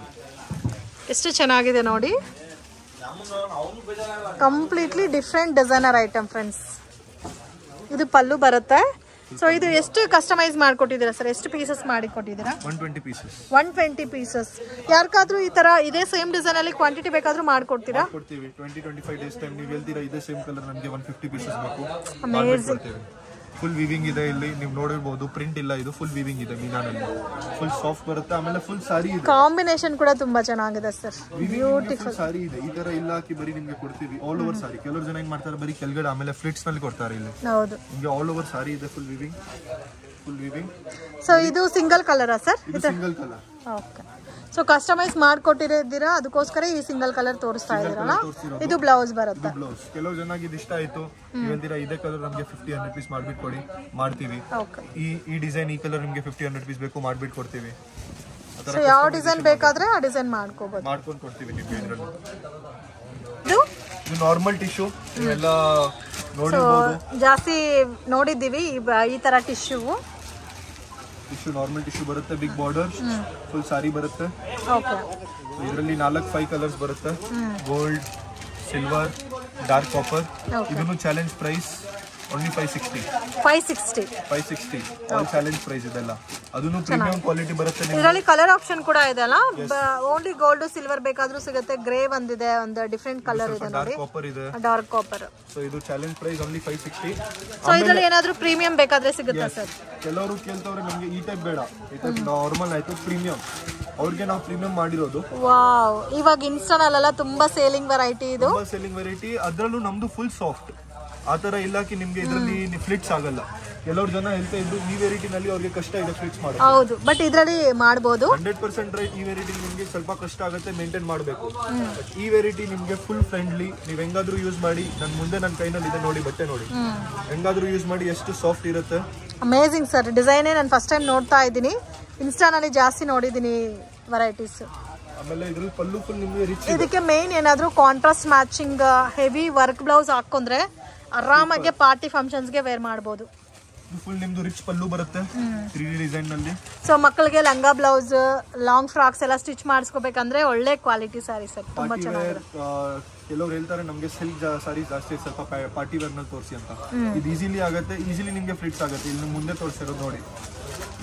ಎಷ್ಟು ಚೆನ್ನಾಗಿದೆ ನೋಡಿ, completely different designer item friends. ಇದು ಪಲ್ಲು ಬರುತ್ತೆ. ಸೊ ಇದು ಎಷ್ಟು ಕಸ್ಟಮೈಸ್ ಮಾಡಿಕೊಟ್ಟಿದ್ದೀರಾ ಸರ್? ಎಷ್ಟು ಪೀಸಸ್ ಮಾಡಿ ಕೊಟ್ಟಿದ್ದೀರಾ? 120 ಪೀಸಸ್. 120 ಪೀಸಸ್. ಯಾರಿಗಾದ್ರೂ ಈ ತರ ಇದೇ ಸೇಮ್ ಡಿಸೈನ್ ಅಲ್ಲಿ ಕ್ವಾಂಟಿಟಿ ಬೇಕಾದ್ರೂ ಮಾಡ್ಕೊಡ್ತೀರಾ? ಕೊಡ್ತೀವಿ. 20-25 ಡೇಸ್ ಟೈಮ್ ನೀವು ಹೇಳ್ತೀರಾ ಇದೇ ಸೇಮ್ ಕಲರ್ ನನಗೆ 150 ಪೀಸಸ್ ಬೇಕು, ಅಮೇಜಿಂಗ್. ಫುಲ್ ವೀವಿಂಗ್ ಇದೆ. ಇಲ್ಲಿ ನೀವು ನೋಡಿರ್ಬೋದು, ಪ್ರಿಂಟ್ ಇಲ್ಲ, ಇದು ಫುಲ್ ವೀವಿಂಗ್ ಇದೆ ಮೀನಾನಲ್ಲಿ. ಫುಲ್ ಸಾಫ್ಟ್ ಬರುತ್ತೆ. ಆಮೇಲೆ ಫುಲ್ ಸಾರಿ ಇದೆ, ಕಾಂಬಿನೇಷನ್ ಕೂಡ ತುಂಬಾ ಚೆನ್ನಾಗಿದೆ ಸರ್, ಬ್ಯೂಟಿಫುಲ್ ಸಾರಿ ಇದೆ. ಈ ತರ ಇಲ್ಲ ಹಾಕಿ ಬರೀ ನಿಮ್ಗೆ ಕೊಡ್ತೀವಿ ಆಲ್ ಓವರ್ ಸಾರಿ. ಕೆಲವರು ಜನ ಏನ್ ಮಾಡ್ತಾರೆ, ಬರೀ ಕೆಳಗಡೆ ಆಮೇಲೆ ಫ್ಲಿಟ್ಸ್ ನಲ್ಲಿ ಕೊಡ್ತಾರೆ. ಇಲ್ಲಿ ಹೌದು, ನಿಮ್ಗೆ ಆಲ್ ಓವರ್ ಸಾರಿ ಇದೆ, ಫುಲ್ ವೀವಿಂಗ್. ಸೊ ಇದು ಸಿಂಗಲ್ ಕಲರ್ ಸರ್? ಇದು single colour. Okay, so customise ಮಾಡ್ಕೊಟ್ಟಿದ್ದೀರಾ, ಅದಕ್ಕೋಸ್ಕರ ಈ ಸಿಂಗಲ್ ಕಲರ್ ತೋರಿಸ್ತಾ ಇದ್ದೀರಲ್ಲ. ಇದು ಬ್ಲೌಸ್ ಬರುತ್ತೆ. ಬ್ಲೌಸ್ ಕೆಲವು ಜನಕ್ಕೆ ಇದು ಇಷ್ಟ ಆಯ್ತು, ಹೇಳ್ತೀರಾ ಇದೇ ಕಲರ್ ನಮಗೆ 50-100 ಪೀಸ್ ಮಾಡ್ಬಿಟ್ಟು ಕೊಡಿ, ಮಾಡ್ತೀವಿ. ಈ ಡಿಸೈನ್, ಈ ಕಲರ್ ನಿಮಗೆ 50-100 ಪೀಸ್ ಬೇಕು, ಮಾಡ್ಬಿಟ್ಟು ಕೊಡ್ತೀವಿ. ಸೊ ಯಾವ ಡಿಸೈನ್ ಬೇಕಾದ್ರೆ ಆ ಡಿಸೈನ್ ಮಾಡ್ಕೋಬಹುದು, ಮಾಡ್ಕೊಂಡು ಕೊಡ್ತೀವಿ ನಿಮಗೆ. ಇದರಲ್ಲಿ ಇದು ನಾರ್ಮಲ್ ಟಿಶ್ಯೂ ಎಲ್ಲ ನೋಡಿರಬಹುದು, ಜಾಸ್ತಿ ನೋಡಿದ್ದೀವಿ ಈ ತರ ಟಿಶ್ಯೂ. ನಾರ್ಮಲ್ ಟಿಶ್ಯೂ ಬರುತ್ತೆ, ಬಿಗ್ ಬಾರ್ಡರ್, ಫುಲ್ ಸಾರಿ ಬರುತ್ತೆ. ಇದರಲ್ಲಿ 4-5 ಕಲರ್ಸ್ ಬರುತ್ತೆ, ಗೋಲ್ಡ್, ಸಿಲ್ವರ್, ಡಾರ್ಕ್ ಕಾಪರ್. ಇದನ್ನು challenge price only 560 all challenge price ಇದೆಲ್ಲ. ಅದನ್ನು ಪ್ರೀಮಿಯಂ ಕ್ವಾಲಿಟಿ ಬರುತ್ತೆ. ಇದರಲ್ಲಿ ಕಲರ್ ಆಪ್ಷನ್ ಕೂಡ ಇದೆ ಅಲ್ಲ, ಓನ್ಲಿ ಗೋಲ್ಡ್ ಸಿಲ್ವರ್ ಬೇಕಾದ್ರೂ ಸಿಗುತ್ತೆ. ಗ್ರೇ ಒಂದಿದೆ, ಒಂದು ಡಿಫರೆಂಟ್ ಕಲರ್ ಇದೆ ನೋಡಿ, ಕಾಪರ್ ಇದೆ, ಡಾರ್ಕ್ ಕಾಪರ್. ಸೊ ಇದು ಚಾಲೆಂಜ್ ಪ್ರೈಸ್ ಓನ್ಲಿ 560. ಸೊ ಇದರಲ್ಲಿ ಏನಾದ್ರೂ ಪ್ರೀಮಿಯಂ ಬೇಕಾದ್ರೆ ಸಿಗುತ್ತೆ ಸರ್? ಕೆಲವರು ಕೇಳ್ತವ್ರೆ ನಮಗೆ ಈ ಟೈಪ್ ಬೇಡ, ಈ ಟೈಪ್ ನಾರ್ಮಲ್ ಆಯ್ತು ಪ್ರೀಮಿಯಂ, ಅವ್ರಿಗೆ ನಾವು ಪ್ರೀಮಿಯಂ ಮಾಡಿರೋದು. ವಾವ್, ಇವಾಗ ಇನ್ಸ್ಟಾನಲ್ಲೆಲ್ಲ ತುಂಬಾ ಸೇಲಿಂಗ್ ವೆರೈಟಿ, ಇದು ಸೇಲಿಂಗ್ ವೆರೈಟಿ. ಅದರಲ್ಲೂ ನಮ್ದು ಫುಲ್ ಸಾಫ್ಟ್, ಆತರ ಇಲ್ಲಕ್ಕೆ ನಿಮ್ಗೆ ಇದರಲ್ಲಿ ಫ್ಲಿಟ್ಸ್ ಆಗಲ್ಲ. ಕೆಲವರು ಜನ ಹೇಳ್ತಾ ಇದ್ರು ಈ ವೆರೈಟಿ ನಲ್ಲಿ ಅವ್ರಿಗೆ ಕಷ್ಟ ಇದೆ ಫ್ಲಿಟ್ಸ್ ಮಾಡೋದು. ಹೌದು, ಬಟ್ ಇದರಲ್ಲಿ ಮಾಡಬಹುದು 100% ರೈಟ್. ಈ ವೆರೈಟಿ ನಿಮ್ಗೆ ಸ್ವಲ್ಪ ಕಷ್ಟ ಆಗುತ್ತೆ ಮೇಂಟೈನ್ ಮಾಡಬೇಕು. ಈ ವೆರೈಟಿ ನಿಮ್ಗೆ ಫುಲ್ ಫ್ರೆಂಡ್ಲಿ, ನೀವು ಹೆಂಗಾದ್ರೂ ಯೂಸ್ ಮಾಡಿ. ನನ್ನ ಕೈನಲ್ಲಿ ಇದೆ ನೋಡಿ, ಬಟ್ಟೆ ನೋಡಿ, ಹೆಂಗಾದ್ರೂ ಯೂಸ್ ಮಾಡಿ, ಎಷ್ಟು ಸಾಫ್ಟ್ ಇರುತ್ತೆ. ಅಮೇಜಿಂಗ್ ಸರ್, ಡಿಸೈನ್ ನಾನು ಫಸ್ಟ್ ಟೈಮ್ ನೋಡ್ತಾ ಇದ್ದೀನಿ, ಇನ್ಸ್ಟಾನಲ್ಲಿ ಜಾಸ್ತಿ ನೋಡಿದ್ದೀನಿ ವೆರೈಟೀಸ್. ಆಮೇಲೆ ಇದ್ರಲ್ಲಿ ಪಲ್ಲು ಫುಲ್ ನಿಮ್ಗೆ ರಿಚ್. ಇದಕ್ಕೆ ಮೇನ್ ಏನಾದ್ರೂ contrast matching heavy work blouse ಹಾಕೊಂಡ್ರೆ ಆರಾಮಾಗಿ ಪಾರ್ಟಿ ಫಂಕ್ಷನ್ಸ್ ಗೆ ವೇರ್ ಮಾಡಬಹುದು. ಫುಲ್ ನಿಮ್ದು ರಿಚ್ ಪಲ್ಲು ಬರುತ್ತೆ 3D ಡಿಸೈನ್ ನಲ್ಲಿ. ಸೊ ಮಕ್ಕಳಿಗೆ ಲಂಗ ಬ್ಲೌಸ್, ಲಾಂಗ್ ಫ್ರಾಕ್ಸ್ ಎಲ್ಲ ಸ್ಟಿಚ್ ಮಾಡಿಸ್ಕೋಬೇಕಂದ್ರೆ ಒಳ್ಳೆ ಕ್ವಾಲಿಟಿ ಸಾರಿ ಸರ್, ತುಂಬಾ ಚೆನ್ನಾಗಿದೆ. ಕೆಲವರು ಹೇಳ್ತಾರೆ ನಮಗೆ ಸಿಲ್ಕ್ ಸಾರಿ ಜಾಸ್ತಿ ಸ್ವಲ್ಪ ಪಾರ್ಟಿ ವೇರ್ ನಲ್ಲಿ ತೋರಿಸಿ ಅಂತ. ಇದು ಈಸಿಲಿ ಆಗುತ್ತೆ, ಈಸಿಲಿ ನಿಮ್ಗೆ ಫ್ಲಿಟ್ಸ್ ಆಗುತ್ತೆ. ಇಲ್ಲಿ ಮುಂದೆ ತೋರಿಸಿರೋದು ನೋಡಿ,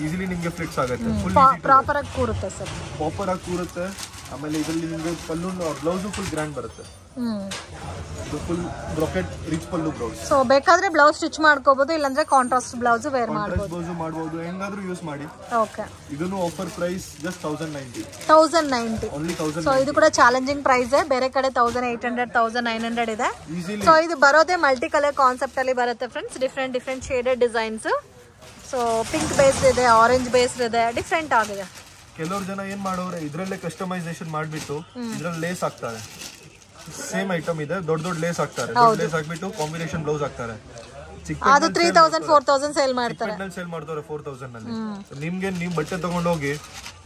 ಈಸಿಲಿ ನಿಮ್ಗೆ ಫ್ಲಿಟ್ಸ್ ಆಗುತ್ತೆ. ಫುಲ್ ಪ್ರಾಪರ್ ಆಗಿ ಕೂರುತ್ತೆ ಸರ್, ಪ್ರಾಪರ್ ಆಗಿ ಕೂರುತ್ತೆ. ಆಮೇಲೆ ಇದರಲ್ಲಿ ನಿಮಗೆ ಪಲ್ಲು ಬ್ಲೌಸ್ ಫುಲ್ ಗ್ರ್ಯಾಂಡ್ ಬರುತ್ತೆ. ಇದು ಫುಲ್ ಬ್ರೊಕೆಟ್ ರಿಚ್ ಪಲ್ಲು ಬ್ಲೌಸ್. ಸೊ ಬೇಕಾದ್ರೆ ಬ್ಲೌಸ್ ಸ್ಟಿಚ್ ಮಾಡ್ಕೋಬಹುದು, ಇಲ್ಲಾಂದ್ರೆ ಕಾಂಟ್ರಾಸ್ಟ್ ಬ್ಲೌಸ್ ವೇರ್ ಮಾಡಬಹುದು. ಬ್ಲೌಸ್ ಮಾಡಬಹುದು, ಹೆಂಗಾದ್ರೂ ಯೂಸ್ ಮಾಡಿ. ಓಕೆ, ಇದನ್ನು offer price just 1090 only 1000. So ಇದು ಕೂಡ ಚಾಲೆಂಜಿಂಗ್ ಪ್ರೈಸ್. ಬೇರೆ ಕಡೆ 1800 1900 ಇದೆ. ಸೊ ಇದು ಬರೋದೇ ಮಲ್ಟಿ ಕಲರ್ ಕಾನ್ಸೆಪ್ಟ್ ಅಲ್ಲಿ ಬರುತ್ತೆ friends. Different shaded designs. So pink based ಇದೆ, ಆರೆಂಜ್ ಬೇಸ್ಡ್ ಇದೆ, ಡಿಫ್ರೆಂಟ್ ಆಗಿದೆ. ಕೆಲವರು ಜನ ಏನ್ ಮಾಡೋರೆ, ಇದ್ರಲ್ಲೇ ಕಸ್ಟಮೈಸೇಷನ್ ಮಾಡ್ಬಿಟ್ಟು ಇದ್ರಲ್ಲಿ ಲೇಸ್ ಹಾಕ್ತಾರೆ. ಸೇಮ್ ಐಟಮ್ ಇದೆ, ದೊಡ್ಡ ಲೇಸ್ ಹಾಕ್ತಾರೆ. ಲೇಸ್ ಹಾಕ್ಬಿಟ್ಟು ಕಾಂಬಿನೇಷನ್ ಬ್ಲೌಸ್ ಹಾಕ್ತಾರೆ. ಅದು 3000 4000 ಸೇಲ್ ಮಾಡ್ತಾರೆ. ಸೇಲ್ ಮಾಡ್ತಾರೆ 4000 ನಲ್ಲಿ. ನಿಮ್ಗೆ ನೀವು ಬಟ್ಟೆ ತಗೊಂಡು ಹೋಗಿ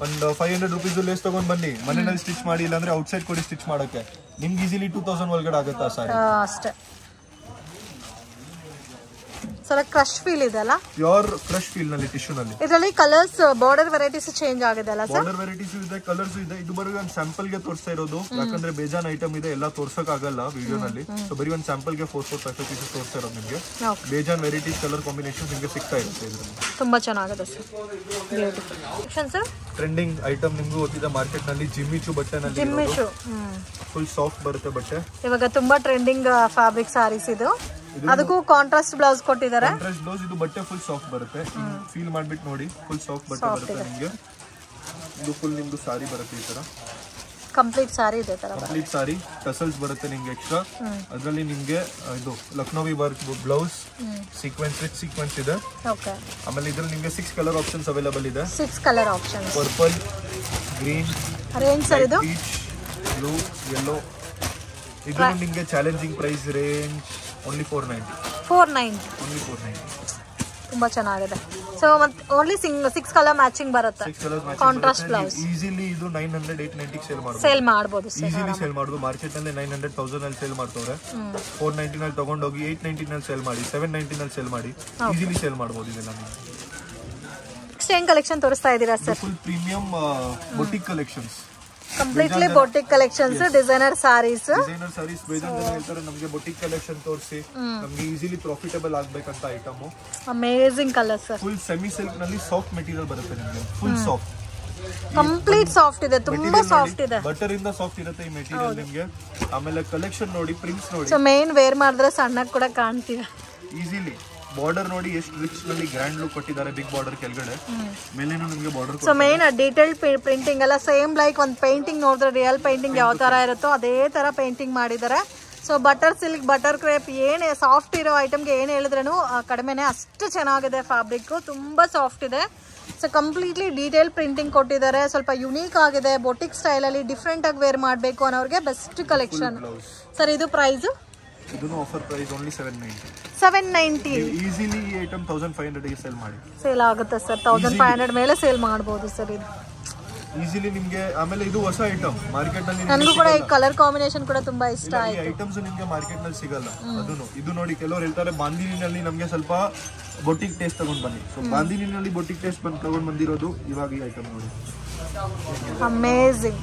ಒಂದು 500 ರುಪೀಸ್ ಲೇಸ್ ತಗೊಂಡ್ ಬನ್ನಿ, ಮನೆಯಲ್ಲಿ ಸ್ಟಿಚ್ ಮಾಡಿ, ಇಲ್ಲಾಂದ್ರೆ ಔಟ್ಸೈಡ್ ಕೊಡಿ ಸ್ಟಿಚ್ ಮಾಡಕ್ಕೆ. ನಿಮ್ಗೆ ಈಸಿಲಿ 2000 ಒಳಗಡೆ ಆಗುತ್ತೆ ಸಾರಿ ಅಷ್ಟೇ. ಸಲ ಕ್ರಶ್ ಫೀಲ್ ಇದೆ ಅಲ್ಲ, ಪ್ಯೂರ್ ಕ್ರಶ್ ಫೀಲ್ ನಲ್ಲಿ ಟಿಶ್ಯೂ ನಲ್ಲಿ. ಇದರಲ್ಲಿ ಕಲರ್ಸ್ ಬಾರ್ಡರ್ ವೆರೈಟೀಸ್ ಚೇಂಜ್ ಆಗಿದೆ ಅಲ್ಲ ಸರ್? ಬಾರ್ಡರ್ ವೆರೈಟೀಸ್ ಇದೆ, ಕಲರ್ಸ್ ಇದೆ. ಇದು ಬರೀ ಒಂದು ಸ್ಯಾಂಪಲ್ ಗೆ ತೋರಿಸ್ತಾ ಇರೋದು, ಯಾಕಂದ್ರೆ ಬೇಜಾನ್ ಐಟಮ್ ಇದೆ, ಎಲ್ಲ ತೋರ್ಸಕ್ ಆಗಲ್ಲ ವಿಡಿಯೋ ನಲ್ಲಿ. ಸೊ ಬರೀ ಒಂದು ಸ್ಯಾಂಪಲ್ ಗೆ 4-5 ಪೀಸಸ್ ತೋರಿಸ್ತಾ ಇರೋದು ನಿಮಗೆ. ಬೇಜಾನ್ ವೆರೈಟೀಸ್ ಕಲರ್ ಕಾಂಬಿನೇಷನ್ ನಿಮಗೆ ಸಿಗ್ತಾ ಇರುತ್ತೆ ಇದರಲ್ಲಿ. ತುಂಬಾ ಚೆನ್ನಾಗಿದೆ ಸರ್. ಟ್ರೆಂಡಿಂಗ್ ಐಟಮ್ ನಿಮ್ಗೂ ಗೊತ್ತಿದೆ ಮಾರ್ಕೆಟ್ ನಲ್ಲಿ, ಜಿಮ್ಮಿ ಚೂ ಬಟ್ಟೆ ನಲ್ಲಿ. ಜಿಮ್ಮಿ ಚೂ ಫುಲ್ ಸಾಫ್ಟ್ ಬರುತ್ತೆ ಬಟ್ಟೆ. ಇವಾಗ ತುಂಬಾ ಟ್ರೆಂಡಿಂಗ್ ಫ್ಯಾಬ್ರಿಕ್ ಸಾರೀಸ್ ಇದು. ಅದಕ್ಕೂ ಕಾಂಟ್ರಾಸ್ಟ್ ಬ್ಲೌಸ್ ಕೊಟ್ಟಿದ್ದಾರೆ. Contrast blouse. ಇದು ಬಟ್ಟೆ ಫುಲ್ ಸಾಫ್ಟ್ ಬರುತ್ತೆ. ಫೀಲ್ ಮಾಡ್ಬಿಟ್ಟು ನೋಡಿ, ಫುಲ್ ಸಾಫ್ಟ್ ಬಟ್ಟೆ ಬರುತ್ತೆ ನಿಮಗೆ. ಇದು ಫುಲ್ ನಿಮ್ದು ಸಾರಿ ಬರುತ್ತೆ ಈ ತರ. ಕಂಪ್ಲೀಟ್ ಸಾರಿ ಇದೆ ತರ. ಕಂಪ್ಲೀಟ್ ಸಾರಿ ಟಸಲ್ಸ್ ಬರುತ್ತೆ ನಿಮ್ಗೆ ಎಕ್ಸ್ಟ್ರಾ. ಅದರಲ್ಲಿ ನಿಮ್ಗೆ ಇದು Lucknowi work blouse, sequence rich sequence ಇದೆ. ಓಕೆ. ಆಮೇಲೆ ಇದರಲ್ಲಿ ನಿಮ್ಗೆ 6 ಕಲರ್ ಆಪ್ಷನ್ಸ್ ಅವೈಲೇಬಲ್ ಇದೆ. 6 colour options. Purple, green, range sir ಇದು ಪೀಚ್, ಬ್ಲೂ, ಯೆಲ್ಲೋ. ಇದು ನಿಮ್ಗೆ challenging price range only 490 only 490. ತುಂಬಾ ಚೆನ್ನಾಗಿದೆ. ಸೊ ಮತ್ತೆ ಓನ್ಲಿ 6 ಕಲರ್ ಮ್ಯಾಚಿಂಗ್ ಬರುತ್ತೆ. Contrast blouse. ಈಸಿಲಿ ಇದು 900 890 ಸೇಲ್ ಮಾಡಬಹುದು. ಈಸಿಲಿ ಸೇಲ್ ಮಾಡಬಹುದು. ಮಾರ್ಕೆಟ್ ನಲ್ಲಿ 900 1000 ಅಲ್ಲಿ ಸೇಲ್ ಮಾಡ್ತವ್ರೆ. 490 ನಲ್ಲಿ ತಗೊಂಡೋಗಿ 890 ನಲ್ಲಿ ಸೇಲ್ ಮಾಡಿ, 790 ನಲ್ಲಿ ಸೇಲ್ ಮಾಡಿ, ಈಸಿಲಿ ಸೇಲ್ ಮಾಡಬಹುದು ಇದೆಲ್ಲ. ನೆಕ್ಸ್ಟ್ ಏನ್ ಕಲೆಕ್ಷನ್ ತೋರಿಸ್ತಾ ಇದ್ದೀರಾ sir? Full premium boutique collections. Completely boutique collections, designer sarees. ಬೇಜಾನ್ ಜನ ಹೇಳ್ತಾರೆ ನಮಗೆ ಬೊಟಿಕ್ ಕಲೆಕ್ಷನ್ ತೋರಿಸಿ, ನಮಗೆ ಈಸಿಲಿ ಪ್ರಾಫಿಟಬಲ್ ಆಗ್ಬೇಕಂತ item. Amazing colour sir. Full semi silk ನಲ್ಲಿ ಸಾಫ್ಟ್ ಮೆಟೀರಿಯಲ್ ಬರುತ್ತೆ ನಿಮಗೆ. ಫುಲ್ ಸಾಫ್ಟ್, ಕಂಪ್ಲೀಟ್ ಸಾಫ್ಟ್ ಇದೆ, ತುಂಬಾ ಸಾಫ್ಟ್ ಇದೆ. ಬಟರ್ ಇಂದ ಸಾಫ್ಟ್ ಇರುತ್ತೆ ಈ ಮೆಟೀರಿಯಲ್ ನಿಮಗೆ. ಆಮೇಲೆ ಕಲೆಕ್ಷನ್ ನೋಡಿ, ಪ್ರಿಂಟ್ಸ್ ನೋಡಿ. ಸೊ ಮೇನ್ ವೇರ್ ಮಾಡಿದ್ರೆ ಸಣ್ಣಕ್ಕೆ ಕೂಡ ಕಾಣ್ತೀವಿ ಈಸಿಲಿ. ಬಾರ್ಡರ್ ನೋಡಿ ಎಷ್ಟು ರಿಚ್ ನಲ್ಲಿ ಗ್ರ್ಯಾಂಡ್ ಲುಕ್ ಕೊಟ್ಟಿದ್ದಾರೆ. ಬಿಗ್ ಬಾರ್ಡರ್ ಕೆಳಗಡೆ, ಮೇಲೇನು ನಿಮಗೆ border. So main detail printing ಎಲ್ಲ ಸೇಮ್ ಲೈಕ್ ಒಂದು ಪೇಂಟಿಂಗ್ ನೋಡಿದ್ರೆ ರಿಯಲ್ ಪೇಂಟಿಂಗ್ ಯಾವ ತರ ಇರುತ್ತೋ ಅದೇ ತರ ಪೇಂಟಿಂಗ್ ಮಾಡಿದ್ದಾರೆ. So butter silk, butter crepe, ಏನೇ ಸಾಫ್ಟ್ ಇರೋ ಐಟಮ್ಗೆ ಏನು ಹೇಳಿದ್ರೂ ಕಡಿಮೆನೆ, ಅಷ್ಟು ಚೆನ್ನಾಗಿದೆ ಫ್ಯಾಬ್ರಿಕ್, ತುಂಬಾ ಸಾಫ್ಟ್ ಇದೆ. ಸೊ ಕಂಪ್ಲೀಟ್ಲಿ ಡೀಟೇಲ್ ಪ್ರಿಂಟಿಂಗ್ ಕೊಟ್ಟಿದ್ದಾರೆ. ಸ್ವಲ್ಪ ಯುನೀಕ್ ಆಗಿದೆ, ಬೊಟಿಕ್ ಸ್ಟೈಲ್ ಅಲ್ಲಿ ಡಿಫ್ರೆಂಟ್ ಆಗಿ ವೇರ್ ಮಾಡಬೇಕು ಅನ್ನೋರಿಗೆ ಬೆಸ್ಟ್ ಕಲೆಕ್ಷನ್. ಸರ್ ಇದು ಪ್ರೈಸ್? ಇದನ್ನು ಆಫರ್ ಪ್ರೈಸ್ ಓನ್ಲಿ 790. ಈಸಿಲಿ ಈ ಐಟಮ್ 1500 ಗೆ ಸೇಲ್ ಮಾಡಿ. ಸೇಲ್ ಆಗುತ್ತೆ ಸರ್. 1500 ಮೇಲೆ ಸೇಲ್ ಮಾಡಬಹುದು ಸರ್ ಇದು ಈಸಿಲಿ ನಿಮಗೆ. ಆಮೇಲೆ ಇದು ಹೊಸ ಐಟಮ್ ಮಾರ್ಕೆಟ್ ನಲ್ಲಿ. ನನಗೂ ಕೂಡ ಈ ಕಲರ್ ಕಾಂಬಿನೇಷನ್ ಕೂಡ ತುಂಬಾ ಇಷ್ಟ ಆಯ್ತು. ಈ ಐಟಮ್ಸ್ ನಿಮಗೆ ಮಾರ್ಕೆಟ್ ನಲ್ಲಿ ಸಿಗಲ್ಲ. ಅದನ್ನು ಇದು ನೋಡಿ, ಕೆಲವರು ಹೇಳ್ತಾರೆ ಬಾಂದಿನಿನಲ್ಲಿ ನಮಗೆ ಸ್ವಲ್ಪ ಬೊಟಿಕ್ ಟೇಸ್ಟ್ ತಗೊಂಡ್ ಬನ್ನಿ. ಸೊ ಬಾಂದಿನಿನಲ್ಲಿ ಬೊಟಿಕ್ ಟೇಸ್ಟ್ ತಗೊಂಡ್ ಬಂದಿರೋದು ಇವಾಗ ಈ ಐಟಮ್ ನೋಡಿ. ಅಮೇಜಿಂಗ್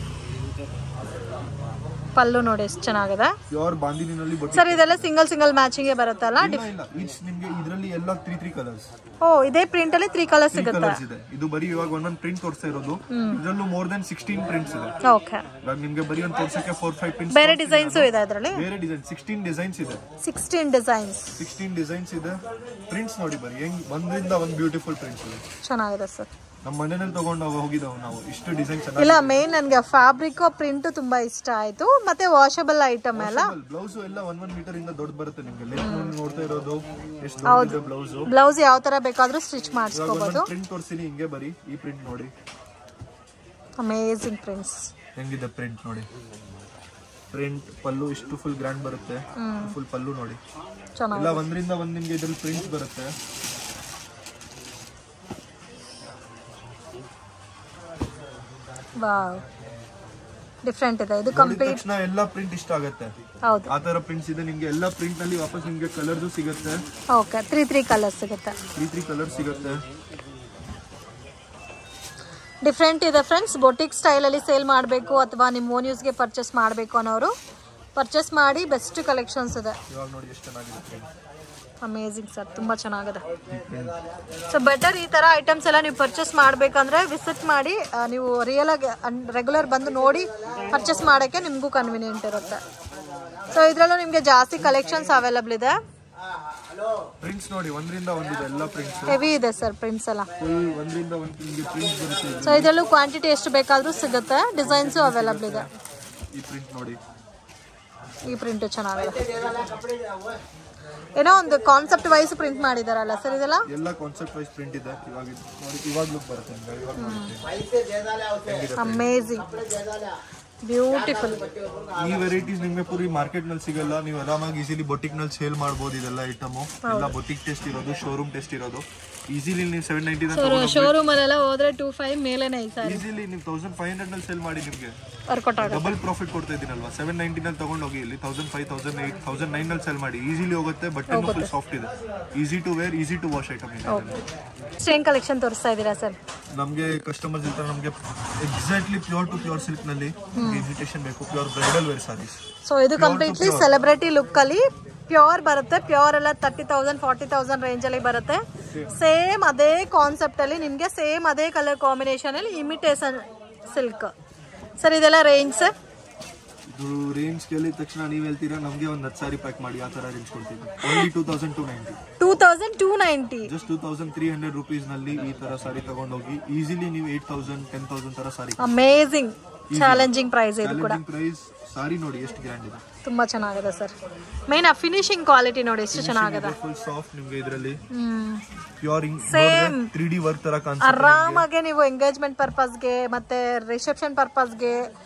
ಪಲ್ಲು ನೋಡಿ ಎಷ್ಟು ಚೆನ್ನಾಗಿದೆ. ಪ್ಯೂರ್ ಬಾಂದಿನಿನಲ್ಲಿ ಬೊಟಿಕ್. ಸರ್ ಇದೆಲ್ಲ ಸಿಂಗಲ್ ಮ್ಯಾಚಿಂಗ್ ಬರುತ್ತಲ್ಲ? ಇಲ್ಲ, ಈಚ್ ನಿಮಗೆ ಇದರಲ್ಲಿ ಎಲ್ಲ 3 ಕಲರ್ಸ್. ಓ, ಇದೇ ಪ್ರಿಂಟ್ ಅಲ್ಲಿ 3 ಕಲರ್ಸ್ ಸಿಗುತ್ತೆ. ಇದು ಬರೀ ಇವಾಗ ಒಂದೊಂದು ಪ್ರಿಂಟ್ ತೋರಿಸ್ತಾ ಇರೋದು. ಇದರಲ್ಲೂ ಮೋರ್ ದನ್ 16 ಪ್ರಿಂಟ್ಸ್ ಇದೆ. ಓಕೆ. ಇವಾಗ ನಿಮಗೆ ಬರೀ ಒಂದು ತೋರಿಸಕ್ಕೆ 4-5 ಪ್ರಿಂಟ್ಸ್. ಬೇರೆ ಡಿಸೈನ್ಸ್ ಇದೆ ಅದರಲ್ಲಿ. ಬೇರೆ ಡಿಸೈನ್ 16 ಡಿಸೈನ್ಸ್ ಇದೆ. 16 ಡಿಸೈನ್ಸ್ ಇದೆ. ಪ್ರಿಂಟ್ಸ್ ನೋಡಿ ಬರೀ ಹೆಂಗ್ ಒಂದರಿಂದ ಒಂದು ಬ್ಯೂಟಿಫುಲ್ ಪ್ರಿಂಟ್ಸ್ ಇದೆ. ಚೆನ್ನಾಗಿದೆ ಸರ್. ನಮ್ಮ ಮನೆಯಲ್ಲಿ ತಗೊಂಡು ಹೋಗಿದ್ದವು ನಾವು. ಇಷ್ಟು ಡಿಸೈನ್ ಚೆನ್ನಾಗಿದೆ. ಇಲ್ಲ, ಮೇನ್ ನನಗೆ ಫ್ಯಾಬ್ರಿಕ್ ಪ್ರಿಂಟ್ ತುಂಬಾ ಇಷ್ಟ ಆಯ್ತು. ಮತ್ತೆ ವಾಷಬಲ್ ಐಟಮ್ ಎಲ್ಲ. ಬ್ಲೌಸ್ ಎಲ್ಲ 1 ಮೀಟರ್ ಇಂದ ದೊಡ್ಡ ಬರುತ್ತೆ ನಿಮಗೆ. ಲೆಂತ್ ನೋಡ್ತಾ ಇರೋದು ಎಷ್ಟು ದೊಡ್ಡದಿದೆ ಬ್ಲೌಸ್. ಬ್ಲೌಸ್ ಯಾವ ತರ ಬೇಕಾದ್ರೂ ಸ್ಟಿಚ್ ಮಾಡಿಸ್ಕೋಬಹುದು. ಪ್ರಿಂಟ್ ತೋರಿಸ್ತೀನಿ, ಹಿಂಗೆ ಬರೀ ಈ ಪ್ರಿಂಟ್ ನೋಡಿ. Amazing prints. ಹೆಂಗಿದೆ ಪ್ರಿಂಟ್ ನೋಡಿ. ಪ್ರಿಂಟ್ ಪಲ್ಲು ಇಷ್ಟು ಫುಲ್ ಗ್ರ್ಯಾಂಡ್ ಬರುತ್ತೆ. ಫುಲ್ ಪಲ್ಲು ನೋಡಿ. ಎಲ್ಲ ಒಂದರಿಂದ ಒಂದು ನಿಮಗೆ ಇದ್ರಲ್ಲಿ ಪ್ರಿಂಟ್ಸ್ ಬರುತ್ತೆ. ವಾವ್, ಡಿಫರೆಂಟ್ ಇದೆ ಇದು. ಕಂಪ್ಲೀಟ್ ಎಲ್ಲ ಪ್ರಿಂಟ್ ಇಷ್ಟ ಆಗುತ್ತೆ. ಹೌದು, ಆ ತರ ಪ್ರಿಂಟ್ಸ್ ಇದೆ ನಿಮಗೆ. ಎಲ್ಲ ಪ್ರಿಂಟ್ ನಲ್ಲಿ ವಾಪಸ್ ನಿಮಗೆ ಕಲರ್ಸ್ ಸಿಗುತ್ತೆ. ಓಕೆ, 3 ಕಲರ್ಸ್ ಸಿಗುತ್ತೆ. 3 ಕಲರ್ಸ್ ಸಿಗುತ್ತೆ. ಡಿಫರೆಂಟ್ ಇದೆ ಫ್ರೆಂಡ್ಸ್. ಬೊಟಿಕ್ ಸ್ಟೈಲ್ ಅಲ್ಲಿ ಸೇಲ್ ಮಾಡಬೇಕು ಅಥವಾ ನಿಮ್ಮ ಓನ್ ಯೂಸ್ಗೆ ಪರ್ಚೇಸ್ ಮಾಡಬೇಕು ಅನ್ನೋರು ಪರ್ಚೇಸ್ ಮಾಡಿ. ಬೆಸ್ಟ್ ಕಲೆಕ್ಷನ್ಸ್ ಇದೆ. ಇವಾಗ ನೋಡಿ ಎಷ್ಟು ಚೆನ್ನಾಗಿದೆ. ಅಮೇಜಿಂಗ್ ಸರ್, ತುಂಬ ಚೆನ್ನಾಗಿದೆ. ಸೊ ಬೆಟರ್ ಈ ಥರ ಐಟಮ್ಸ್ ಎಲ್ಲ ನೀವು ಪರ್ಚೇಸ್ ಮಾಡಬೇಕಂದ್ರೆ ವಿಸಿಟ್ ಮಾಡಿ, ನೀವು ರಿಯಲಾಗಿ ರೆಗ್ಯುಲರ್ ಬಂದು ನೋಡಿ ಪರ್ಚೇಸ್ ಮಾಡೋಕ್ಕೆ ನಿಮಗೂ ಕನ್ವಿನಿಯೆಂಟ್ ಇರುತ್ತೆ. ಸೊ ಇದರಲ್ಲೂ ನಿಮಗೆ ಜಾಸ್ತಿ ಕಲೆಕ್ಷನ್ಸ್ ಅವೈಲಬಲ್ ಇದೆ. ಪ್ರಿಂಟ್ಸ್ ನೋಡಿ, ಒಂದರಿಂದ ಒಂದಿದೆ, ಎಲ್ಲ ಪ್ರಿಂಟ್ಸ್ ಹೆವಿ ಇದೆ ಸರ್, ಪ್ರಿಂಟ್ಸ್ ಎಲ್ಲ ಒಂದರಿಂದ ಒಂದು ಪ್ರಿಂಟ್ಸ್ ಬರುತ್ತೆ. ಸೊ ಇದರಲ್ಲೂ ಕ್ವಾಂಟಿಟಿ ಎಷ್ಟು ಬೇಕಾದರೂ ಸಿಗುತ್ತೆ, ಡಿಸೈನ್ಸು ಅವೈಲಬಲ್ ಇದೆ. ಈ ಪ್ರಿಂಟ್ ನೋಡಿ, ಈ ಪ್ರಿಂಟ್ ಚೆನ್ನಾಗಿದೆ. ಏನೋ ಒಂದು ಕಾನ್ಸೆಪ್ಟ್ ವೈಸ್ ಪ್ರಿಂಟ್ ಮಾಡಿದಾರಲ್ಲ ಸರ್, ಇದೆಲ್ಲ ಎಲ್ಲ ಕಾನ್ಸೆಪ್ಟ್ ವೈಸ್ ಪ್ರಿಂಟ್ ಇದೆ. ಇವಾಗ ಲುಕ್ ಬರುತ್ತೆ. Amazing, beautiful. ಈ ವೆರೈಟೀಸ್ ನಿಮಗೆ ಪೂರಿ ಮಾರ್ಕೆಟ್ ನಲ್ಲಿ ಸಿಗಲ್ಲ. ನೀವು ಆರಾಮಾಗಿ ಈಸಿಲಿ ಬೊಟಿಕ್ ನಲ್ಲಿ ಸೇಲ್ ಮಾಡಬಹುದು. ಇದೆಲ್ಲ ಐಟಮ್ ಎಲ್ಲ ಬೊಟಿಕ್ ಟೆಸ್ಟ್ ಇರೋದು, ಶೋರೂಮ್ ಟೆಸ್ಟ್ ಇರೋದು. ಈಸಿಲಿ ನೀವು 790 ಶೋರೂಮ್ ಅಲ್ಲೆಲ್ಲ ಹೋದ್ರೆ 2500 ಮೇಲೆನೇ ಇದೆ. ಈಸಿಲಿ ನೀವು 1500 ನಲ್ಲಿ ಸೇಲ್ ಮಾಡಿ ನಿಮಗೆ ವರ್ಕೌಟ್ ಆಗುತ್ತೆ. ಡಬಲ್ ಪ್ರಾಫಿಟ್ ಕೊಡ್ತಾ ಇದೀನಲ್ವಾ. 790 ನಲ್ಲಿ ತಗೊಂಡು ಹೋಗಿ ಇಲ್ಲಿ 1500, 1008, 1009 ನಲ್ಲಿ ಸೇಲ್ ಮಾಡಿ. ಈಸಿಲಿ ಹೋಗುತ್ತೆ. ಬಟ್ಟೆ ಫುಲ್ ಸಾಫ್ಟ್ ಇದೆ. Easy to wear, easy to wash item ಇದೆ. ಸೇಮ್ ಕಲೆಕ್ಷನ್ ತೋರಿಸ್ತಾ ಇದ್ದೀರಾ ಸರ್? ನಮಗೆ ಕಸ್ಟಮರ್ಸ್ ಇರ್ತಾರೆ, ನಮಗೆ exactly pure to pure silk ನಲ್ಲಿ ಇನ್ವಿಟೇಷನ್ ಬೇಕು, pure bridal wear sarees. So ಇದು ಕಂಪ್ಲೀಟ್ಲಿ ಸೆಲೆಬ್ರಿಟಿ ಲುಕ್ ಅಲ್ಲಿ ಪ್ಯೂರ್ ಬರುತ್ತೆ. ಪ್ಯೂರ್ ಎಲ್ಲ 30,000 40,000 ರೇಂಜ್ ಅಲ್ಲಿ ಬರುತ್ತೆ. ಸೇಮ್ ಅದೇ ಕಾನ್ಸೆಪ್ಟ್ ಅಲ್ಲಿ ನಿಮ್ಗೆ ಸೇಮ್ ಅದೇ ಕಲರ್ ಕಾಂಬಿನೇಷನ್ ಅಲ್ಲಿ ಇಮಿಟೇಷನ್ ಸಿಲ್ಕ್. ಸರ್ ಇದೆಲ್ಲ ರೇಂಜ್ ಸರ್? ಇದು ರೇಂಜ್ ಕೇಳಿದ ತಕ್ಷಣ ನೀವು ಹೇಳ್ತೀರಾ ನಮಗೆ ಒಂದು 10 ಸಾರಿ ಪ್ಯಾಕ್ ಮಾಡಿ, ಆ ತರ ರೇಂಜ್ ಕೊಡ್ತೀವಿ. ಓನ್ಲಿ 2290 ಜಸ್ಟ್ 2300 ರೂಪೀಸ್ ನಲ್ಲಿ ಈ ತರ ಸಾರಿ ತಗೊಂಡೋಗಿ ಈಸಿಲಿ ನೀವು 8000 10,000 ತರ ಸಾರಿ. ಅಮೇಜಿಂಗ್ ಚಾಲೆಂಜಿಂಗ್ ಪ್ರೈಸ್ ಇದು ಕೂಡ. ಪ್ರೈಸ್ ಸಾರಿ ನೋಡಿ ಎಷ್ಟು ಗ್ರ್ಯಾಂಡ್ ಇದೆ, ತುಂಬಾ ಚೆನ್ನಾಗಿದೆ ಸರ್. ಮೇನ್ ಫಿನಿಶಿಂಗ್ ಕ್ವಾಲಿಟಿ ನೋಡಿ ಎಷ್ಟು ಚೆನ್ನಾಗಿದೆ. ಫುಲ್ ಸಾಫ್ಟ್ ನಿಮಗೆ ಇದರಲ್ಲಿ ಪ್ಯೂರ್ ಸೇಮ್ 3D ವರ್ಕ್ ತರ ಕಾನ್ಸೆಪ್ಟ್. ಆರಾಮಾಗಿ ನೀವು ಎಂಗೇಜ್ಮೆಂಟ್ ಪರ್ಪಸ್ಗೆ ಮತ್ತೆ ರಿಸೆಪ್ಷನ್ ಪರ್ಪಸ್ಗೆ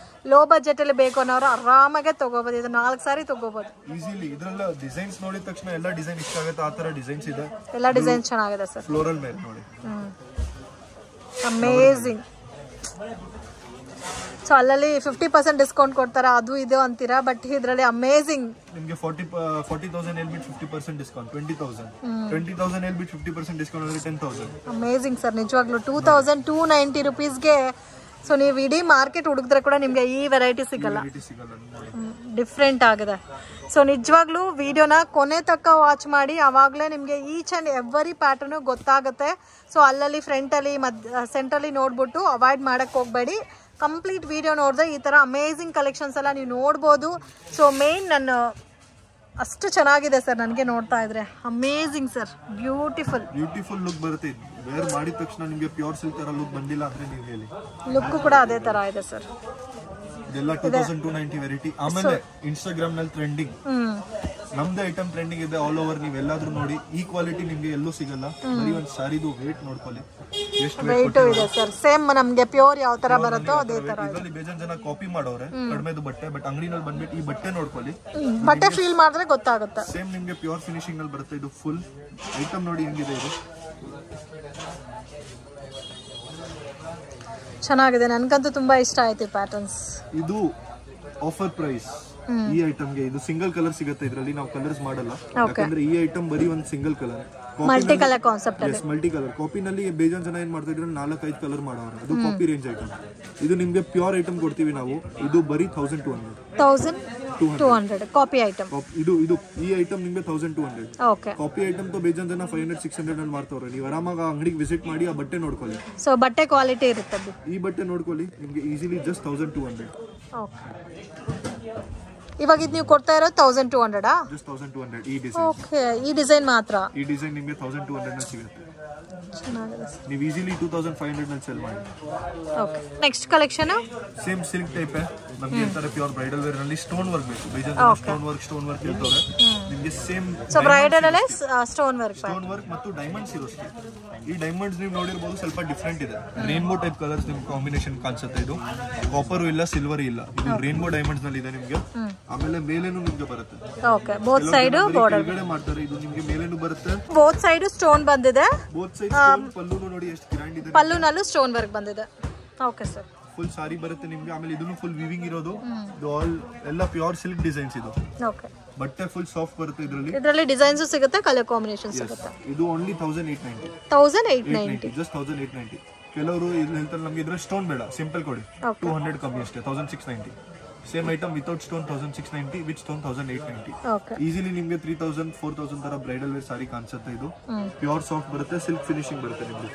ಲೋ ಬಜೆಟ್ ಅಲ್ಲಿ ಬೇಕು ಅನ್ನೋರು ಆರಾಮಾಗೆ ತಗೋಬಹುದು. ಇದು 4 ಸಾರಿ ತಗೋಬಹುದು ಈಸಿಲಿ. ಇದರಲ್ಲ ಡಿಸೈನ್ಸ್ ನೋಡಿದ ತಕ್ಷಣ ಎಲ್ಲ ಡಿಸೈನ್ ಇಷ್ಟ ಆಗುತ್ತೆ, ಆ ತರ ಡಿಸೈನ್ಸ್ ಇದೆ. ಎಲ್ಲ ಡಿಸೈನ್ ಚೆನ್ನಾಗಿದೆ ಸರ್. ಫ್ಲೋರಲ್ ಮೇಲೆ ನೋಡಿ, ಅಮೇಜಿಂಗ್. ಸೊ ಅಲ್ಲಲ್ಲಿ 50% ಡಿಸ್ಕೌಂಟ್ ಕೊಡ್ತಾರ, ಅದು ಇದು ಅಂತೀರಾ, ಬಟ್ ಇದರಲ್ಲಿ ಅಮೇಜಿಂಗ್. ನಿಮಗೆ 40,000 ಎಲ್ಬಿಟ್ 50% ಡಿಸ್ಕೌಂಟ್, 20,000 ಎಲ್ಬಿಟ್ 50% ಡಿಸ್ಕೌಂಟ್ ಅಂದ್ರೆ 10,000. ಅಮೇಜಿಂಗ್ ಸರ್, ನಿಜವಾಗ್ಲೂ 2290 ರೂಪೀಸ್ಗೆ. ಸೊ ನೀವು ಇಡೀ ಮಾರ್ಕೆಟ್ ಹುಡುಕಿದ್ರೆ ಕೂಡ ನಿಮ್ಗೆ ಈ ವೆರೈಟಿ ಸಿಗಲ್ಲ, ಡಿಫ್ರೆಂಟ್ ಆಗಿದೆ. ಸೊ ನಿಜವಾಗ್ಲೂ ವಿಡಿಯೋನ ಕೊನೆ ತನಕ ವಾಚ್ ಮಾಡಿ, ಆವಾಗಲೇ ನಿಮಗೆ ಈಚ್ ಆ್ಯಂಡ್ ಎವ್ರಿ ಪ್ಯಾಟರ್ನು ಗೊತ್ತಾಗುತ್ತೆ. ಸೊ ಅಲ್ಲಲ್ಲಿ ಫ್ರಂಟಲ್ಲಿ ಸೆಂಟ್ರಲ್ಲಿ ನೋಡ್ಬಿಟ್ಟು ಅವಾಯ್ಡ್ ಮಾಡಕ್ಕೆ ಹೋಗಬೇಡಿ. ಕಂಪ್ಲೀಟ್ ವಿಡಿಯೋ ನೋಡಿದ್ರೆ ಈ ಥರ ಅಮೇಜಿಂಗ್ ಕಲೆಕ್ಷನ್ಸ್ ಎಲ್ಲ ನೀವು ನೋಡ್ಬೋದು. ಸೊ ಮೇನ್ ನಾನು ಅಷ್ಟು ಚೆನ್ನಾಗಿದೆ ಸರ್, ನನಗೆ ನೋಡ್ತಾ ಇದ್ರೆ ಅಮೇಜಿಂಗ್ ಸರ್, ಬ್ಯೂಟಿಫುಲ್ ಲುಕ್ ಬರುತ್ತೆ. ವೇರ್ ಮಾಡಿದ ತಕ್ಷಣ ನಿಮಗೆ ಪ್ಯೂರ್ ಸಿಲ್ಕ್ ತರ ಲುಕ್ ಬಂದಿಲ್ಲ ಅಂದ್ರೆ ನೀವು ಹೇಳಿ. ಲುಕ್ ಕೂಡ ಅದೇ ತರ ಇದೆ ಸರ್. ಇದೆಲ್ಲ 2290 ವೆರೈಟಿ. ಆಮೇಲೆ ಇನ್ಸ್ಟಾಗ್ರಾಮ್ ನಲ್ಲಿ ಟ್ರೆಂಡಿಂಗ್, ನಮ್ದೇ ಐಟಮ್ ಟ್ರೆಂಡಿಂಗ್ ಇದೆ ಆಲ್ ಓವರ್. ನೀವು ಎಲ್ಲಾದ್ರೂ ನೋಡಿ, ಈ ಕ್ವಾಲಿಟಿ ನಿಮ್ಗೆ ಎಲ್ಲೂ ಸಿಗಲ್ಲ. ಬರೀ ಒಂದು ಸಾರಿದು ವೇಟ್ ನೋಡ್ಕೊಳ್ಳಿ, ಎಷ್ಟು ವೇಟ್ ಇದೆ ಸರ್. ಸೇಮ್ ನಮ್ಗೆ ಪ್ಯೂರ್ ಯಾವ ತರ ಬರುತ್ತೋ ಅದೇ ತರ. ಇದರಲ್ಲಿ ಬೇಜಾನ್ ಜನ ಕಾಪಿ ಮಾಡೋರೆ ಕಡಿಮೆದು ಬಟ್ಟೆ, ಬಟ್ ಅಂಗಡಿನಲ್ಲಿ ಬಂದ್ಬಿಟ್ಟು ಈ ಬಟ್ಟೆ ನೋಡ್ಕೊಳ್ಳಿ, ಬಟ್ಟೆ ಫೀಲ್ ಮಾಡಿದ್ರೆ ಗೊತ್ತಾಗುತ್ತೆ. ಸೇಮ್ ನಿಮ್ಗೆ ಪ್ಯೂರ್ ಫಿನಿಶಿಂಗ್ ನಲ್ಲಿ ಬರುತ್ತೆ. ಇದು ಫುಲ್ ಐಟಮ್ ನೋಡಿ ಹೆಂಗಿದೆ, ಇದು ಚೆನ್ನಾಗಿದೆ. ನನ್ಗಂತೂ ತುಂಬಾ ಇಷ್ಟ ಆಯ್ತು ಈ ಪ್ಯಾಟರ್ನ್ಸ್. ಇದು ಆಫರ್ ಪ್ರೈಸ್. ಈ ಐಟಮ್ಗೆ ಇದು ಸಿಂಗಲ್ ಕಲರ್ ಸಿಗುತ್ತೆ. ಇದರಲ್ಲಿ ನಾವು ಕಲರ್ಸ್ ಮಾಡಲ್ಲ, ಯಾಕಂದ್ರೆ ಈ ಐಟಮ್ ಬರೀ ಒಂದು single colour, multi colour concept ಅಲ್ಲಿ. ಮಲ್ಟಿ ಕಲರ್ ಕಾಪಿನಲ್ಲಿ ಬೇಜಾನ್ ಜನ ಏನ್ ಮಾಡ್ತಾ ಇದ್ರೆ 4-5 ಕಲರ್ ಮಾಡೋರು, ಅದು ಕಾಪಿ ರೇಂಜ್ ಐಟಮ್. ಇದು ನಿಮ್ಗೆ ಪ್ಯೂರ್ ಐಟಮ್ ಕೊಡ್ತೀವಿ ನಾವು. ಇದು ಬರೀ 1200 ಕಾಪಿ ಐಟಮ್. ಇದು ಈ ಐಟಮ್ ನಿಮ್ಗೆ 1200. ಓಕೆ. ಕಾಪಿ ಐಟಮ್ ತೋ ಬೇಜಾನ್ ಜನ 500-600 ಅಲ್ಲಿ ಮಾಡ್ತಾವ್ರೆ. ನೀವು ಆರಾಮಾಗಿ ಅಂಗಡಿಗೆ ವಿಸಿಟ್ ಮಾಡಿ ಆ ಬಟ್ಟೆ ನೋಡ್ಕೊಳ್ಳಿ. ಸೊ ಬಟ್ಟೆ ಕ್ವಾಲಿಟಿ ಇರುತ್ತೆ. ಈ ಬಟ್ಟೆ ನೋಡ್ಕೊಳ್ಳಿ, ನಿಮ್ಗೆ ಈಸಿಲಿ ಜಸ್ಟ್ 1200. ಓಕೆ. ಇವಾಗ ಇದು ನೀವು ಕೊಡ್ತಾ ಇರೋದು 1200 ಜಸ್ಟ್ 1200 ಈ ಡಿಸೈನ್. ಓಕೆ, ಈ ಡಿಸೈನ್ ಮಾತ್ರ. ಈ ಡಿಸೈನ್ ನಿಮಗೆ 1200 ನಲ್ಲಿ ಸಿಗುತ್ತೆ. ಚೆನ್ನಾಗಿದೆ. ನೀವು ಈಸಿಲಿ 2500 ನಲ್ಲಿ ಸೆಲ್ ಮಾಡಿ. Okay. Next collection same silk type. ನಮಗೆ ಅಂತಾರೆ ಪ್ಯೂರ್ ಬ್ರೈಡಲ್ ವೇರ್ ನಲ್ಲಿ ಸ್ಟೋನ್ ವರ್ಕ್ ಬೇಕು. ಬೇಜಾನ್ ಸ್ಟೋನ್ ವರ್ಕ್ ಇರ್ತವೆ ನಿಮಗೆ. ಸೇಮ್ ಸೊ ಬ್ರೈಡಲ್ ಅಲ್ಲಿ ಸ್ಟೋನ್ ವರ್ಕ್ ಮತ್ತು ಡೈಮಂಡ್ಸ್ ಇರುತ್ತೆ. ಈ ಡೈಮಂಡ್ಸ್ ನೀವು ನೋಡಿರಬಹುದು, ಸ್ವಲ್ಪ ಡಿಫ್ರೆಂಟ್ ಇದೆ. ರೇನ್ಬೋ ಟೈಪ್ ಕಲರ್ಸ್ ನಿಮ್ಗೆ ಕಾಂಬಿನೇಷನ್ ಕಾಣಿಸುತ್ತೆ. ಇದು ಕಾಪರ್ ಇಲ್ಲ, ಸಿಲ್ವರ್ ಇಲ್ಲ, ಇದು ರೇನ್ಬೋ ಡೈಮಂಡ್ಸ್ ನಲ್ಲಿ ಇದೆ ನಿಮಗೆ. ಆಮೇಲೆ ಮೇಲೇನು ನಿಮ್ಗೆ ಬರುತ್ತೆ. ಓಕೆ, ಬೋತ್ ಸೈಡ್ ಬಾರ್ಡರ್ ಕೆಳಗಡೆ ಮಾಡ್ತಾರೆ. ಇದು ನಿಮ್ಗೆ ಮೇಲೇನು ಬರುತ್ತೆ. ಬೋತ್ ಸೈಡ್ ಸ್ಟೋನ್ ಬಂದಿದೆ. ಬೋತ್ ಸೈಡ್ ಪಲ್ಲುನು ನೋಡಿ ಎಷ್ಟು ಗ್ರ್ಯಾಂಡ್ ಇದೆ. ಪಲ್ಲುನಲ್ಲೂ ಸ್ಟೋನ್ ವರ್ಕ್ ಬಂದಿದೆ. Okay sir. ಫುಲ್ ಸಾರಿ ಬರುತ್ತೆ ನಿಮ್ಗೆ. ಆಮೇಲೆ ಇದನ್ನು ಫುಲ್ ವೀವಿಂಗ್ ಇರೋದು. ಇದು ಆಲ್ ಎಲ್ಲ ಪ್ಯೂರ್ ಸಿಲ್ಕ್ ಡಿಸೈನ್ಸ್. ಇದು ಓಕೆ. ಬಟ್ಟೆ ಫುಲ್ ಸಾಫ್ಟ್ ಬರುತ್ತೆ. ಇದರಲ್ಲಿ ಡಿಸೈನ್ಸ್ ಸಿಗುತ್ತೆ, ಕಲರ್ ಕಾಂಬಿನೇಷನ್ ಸಿಗುತ್ತೆ. ಇದು ಓನ್ಲಿ 1890. 1890 ಜಸ್ಟ್ 1890. ಕೆಲವರು ಇಲ್ಲಿ ಹೇಳ್ತಾರೆ ನಮಗೆ ಇದ್ರ ಸ್ಟೋನ್ ಬೇಡ, ಸಿಂಪಲ್ ಕೊಡಿ, 200 ಕಮ್ಮಿ ಅಷ್ಟೇ, 1690. Same item without stone 1690, with stone 1890. Easily ನಿಮ್ಗೆ 3000 4000 ತರ ಬ್ರೈಡಲ್ ವೇರ್ ಸಾರಿ ಕಾಣಿಸುತ್ತೆ. ಇದು ಪ್ಯೂರ್ ಸಾಫ್ಟ್ ಬರುತ್ತೆ, ಸಿಲ್ಕ್ ಫಿನಿಶಿಂಗ್ ಬರುತ್ತೆ ನಿಮ್ಗೆ.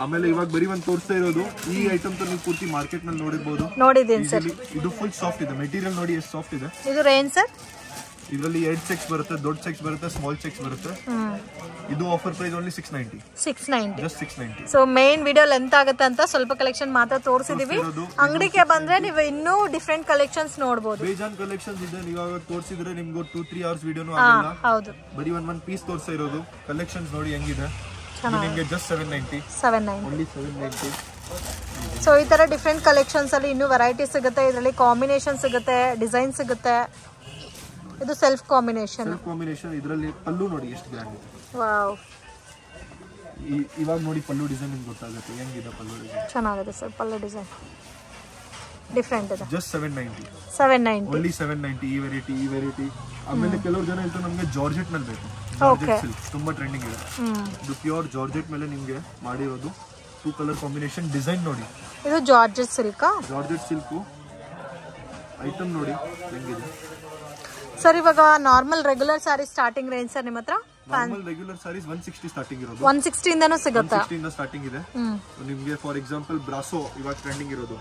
ಆಮೇಲೆ ಇವಾಗ ಬರೀ ಒಂದು ತೋರಿಸ್ತಾ ಇರೋದು ಈ ಐಟಮ್ ನೀವು ಪೂರ್ತಿ ಮಾರ್ಕೆಟ್ ನಲ್ಲಿ ನೋಡಿರ್ಬೋದು. ಇದು ಫುಲ್ ಸಾಫ್ಟ್ ಇದೆ, ಮೆಟೀರಿಯಲ್ ನೋಡಿ ಎಷ್ಟು ಸಾಫ್ಟ್ ಇದೆ. ಇದು ರೇಂಜ್ ಸರ್? ಇದರಲ್ಲಿ 8 ಚೆಕ್ಸ್ ಬರುತ್ತೆ, ದೊಡ್ಡ ಚೆಕ್ಸ್ ಬರುತ್ತೆ, ಸ್ಮಾಲ್ ಚೆಕ್ಸ್ ಬರುತ್ತೆ. ಇದು offer price only 690. Just 690. So main video length ಆಗುತ್ತೆ ಅಂತ ಸ್ವಲ್ಪ ಕಲೆಕ್ಷನ್ ಮಾತ್ರ ತೋರಿಸಿದೀವಿ. ಅಂಗಡಿಗೆ ಬಂದ್ರೆ ನೀವು ಇನ್ನೂ ಡಿಫರೆಂಟ್ ಕಲೆಕ್ಷನ್ಸ್ ನೋಡಬಹುದು. ಬೇಜಾನ್ ಕಲೆಕ್ಷನ್ಸ್ ಇದೆ. ಇವಾಗ ತೋರಿಸಿದ್ರೆ ನಿಮ್ಗೆ 2-3 ಅವರ್ಸ್ ವಿಡಿಯೋನು ಆಗಲ್ಲ. ಹೌದು, ಬರೀ ಒಂದ್ ಪೀಸ್ ತೋರಿಸ್ತಾ ಇರೋದು. ಕಲೆಕ್ಷನ್ಸ್ ನೋಡಿ ಹೆಂಗಿದೆ. ನಿಮಗೆ ಜಸ್ಟ್ 790. ಓನ್ಲಿ 790. ಸೊ ಈ ತರ ಡಿಫರೆಂಟ್ ಕಲೆಕ್ಷನ್ಸ್ ಅಲ್ಲಿ ಇನ್ನೂ ವೆರೈಟಿ ಸಿಗುತ್ತೆ. ಇದರಲ್ಲಿ ಕಾಂಬಿನೇಷನ್ ಸಿಗುತ್ತೆ, ಡಿಸೈನ್ ಸಿಗುತ್ತೆ. ಇದು ಸೆಲ್ಫ್ ಕಾಂಬಿನೇಷನ್. ಇದರಲ್ಲಿ ಪಲ್ಲು ನೋಡಿ ಎಷ್ಟು ಗ್ರ್ಯಾಂಡ್ ಇದೆ. ವಾವ್, ಇವಾಗ ನೋಡಿ ಪಲ್ಲು ಡಿಸೈನ್ ನಿಮ್ಗೆ ಗೊತ್ತಾಗುತ್ತೆ ಹೆಂಗಿದೆ. ಪಲ್ಲು ಡಿಸೈನ್ ಚೆನ್ನಾಗಿದೆ ಸರ್. ಪಲ್ಲು ಡಿಸೈನ್ ಡಿಫರೆಂಟ್ ಇದೆ. ಜಸ್ಟ್ 790. ಓನ್ಲಿ 790. ಈ ವೆರೈಟಿ. ಆಮೇಲೆ ಕೆಲವರು ಜನ ಹೇಳ್ತಾರೆ ನಮಗೆ ಜಾರ್ಜೆಟ್ ನಲ್ಲಿ ಬೇಕು. ಜಾರ್ಜೆಟ್ ಸಿಲ್ಕ್ ತುಂಬಾ ಟ್ರೆಂಡಿಂಗ್ ಇದೆ. ಇದು ಪ್ಯೂರ್ ಜಾರ್ಜೆಟ್ ಮೇಲೆ ನಿಮ್ಗೆ ಮಾಡಿರೋದು. 2 ಕಲರ್ ಕಾಂಬಿನೇಷನ್. ಡಿಸೈನ್ ನೋಡಿ. ಇದು georgette silk. Georgette silk item ನೋಡಿ ಹೆಂಗಿದೆ ಸರ್. ಇವಾಗ ನಾರ್ಮಲ್ ರೆಗ್ಯುಲರ್ ಸಾರಿ ಸ್ಟಾರ್ಟಿಂಗ್ ರೇಂಜ್ ಸರ್ ನಿಮ್ಮ ಹತ್ರ? ನಾರ್ಮಲ್ ರೆಗ್ಯುಲರ್ ಸಾರೀಸ್ 160 ಸ್ಟಾರ್ಟಿಂಗ್ ಇರೋದು. 160 ಇಂದನೂ ಸಿಗುತ್ತೆ. 160 ಇಂದ ಸ್ಟಾರ್ಟಿಂಗ್ ಇದೆ. ನಿಮಗೆ ಫಾರ್ ಎಕ್ಸಾಂಪಲ್ ಬ್ರಾಸೋ ಇವಾಗ ಟ್ರೆಂಡಿಂಗ್ ಇರೋದು.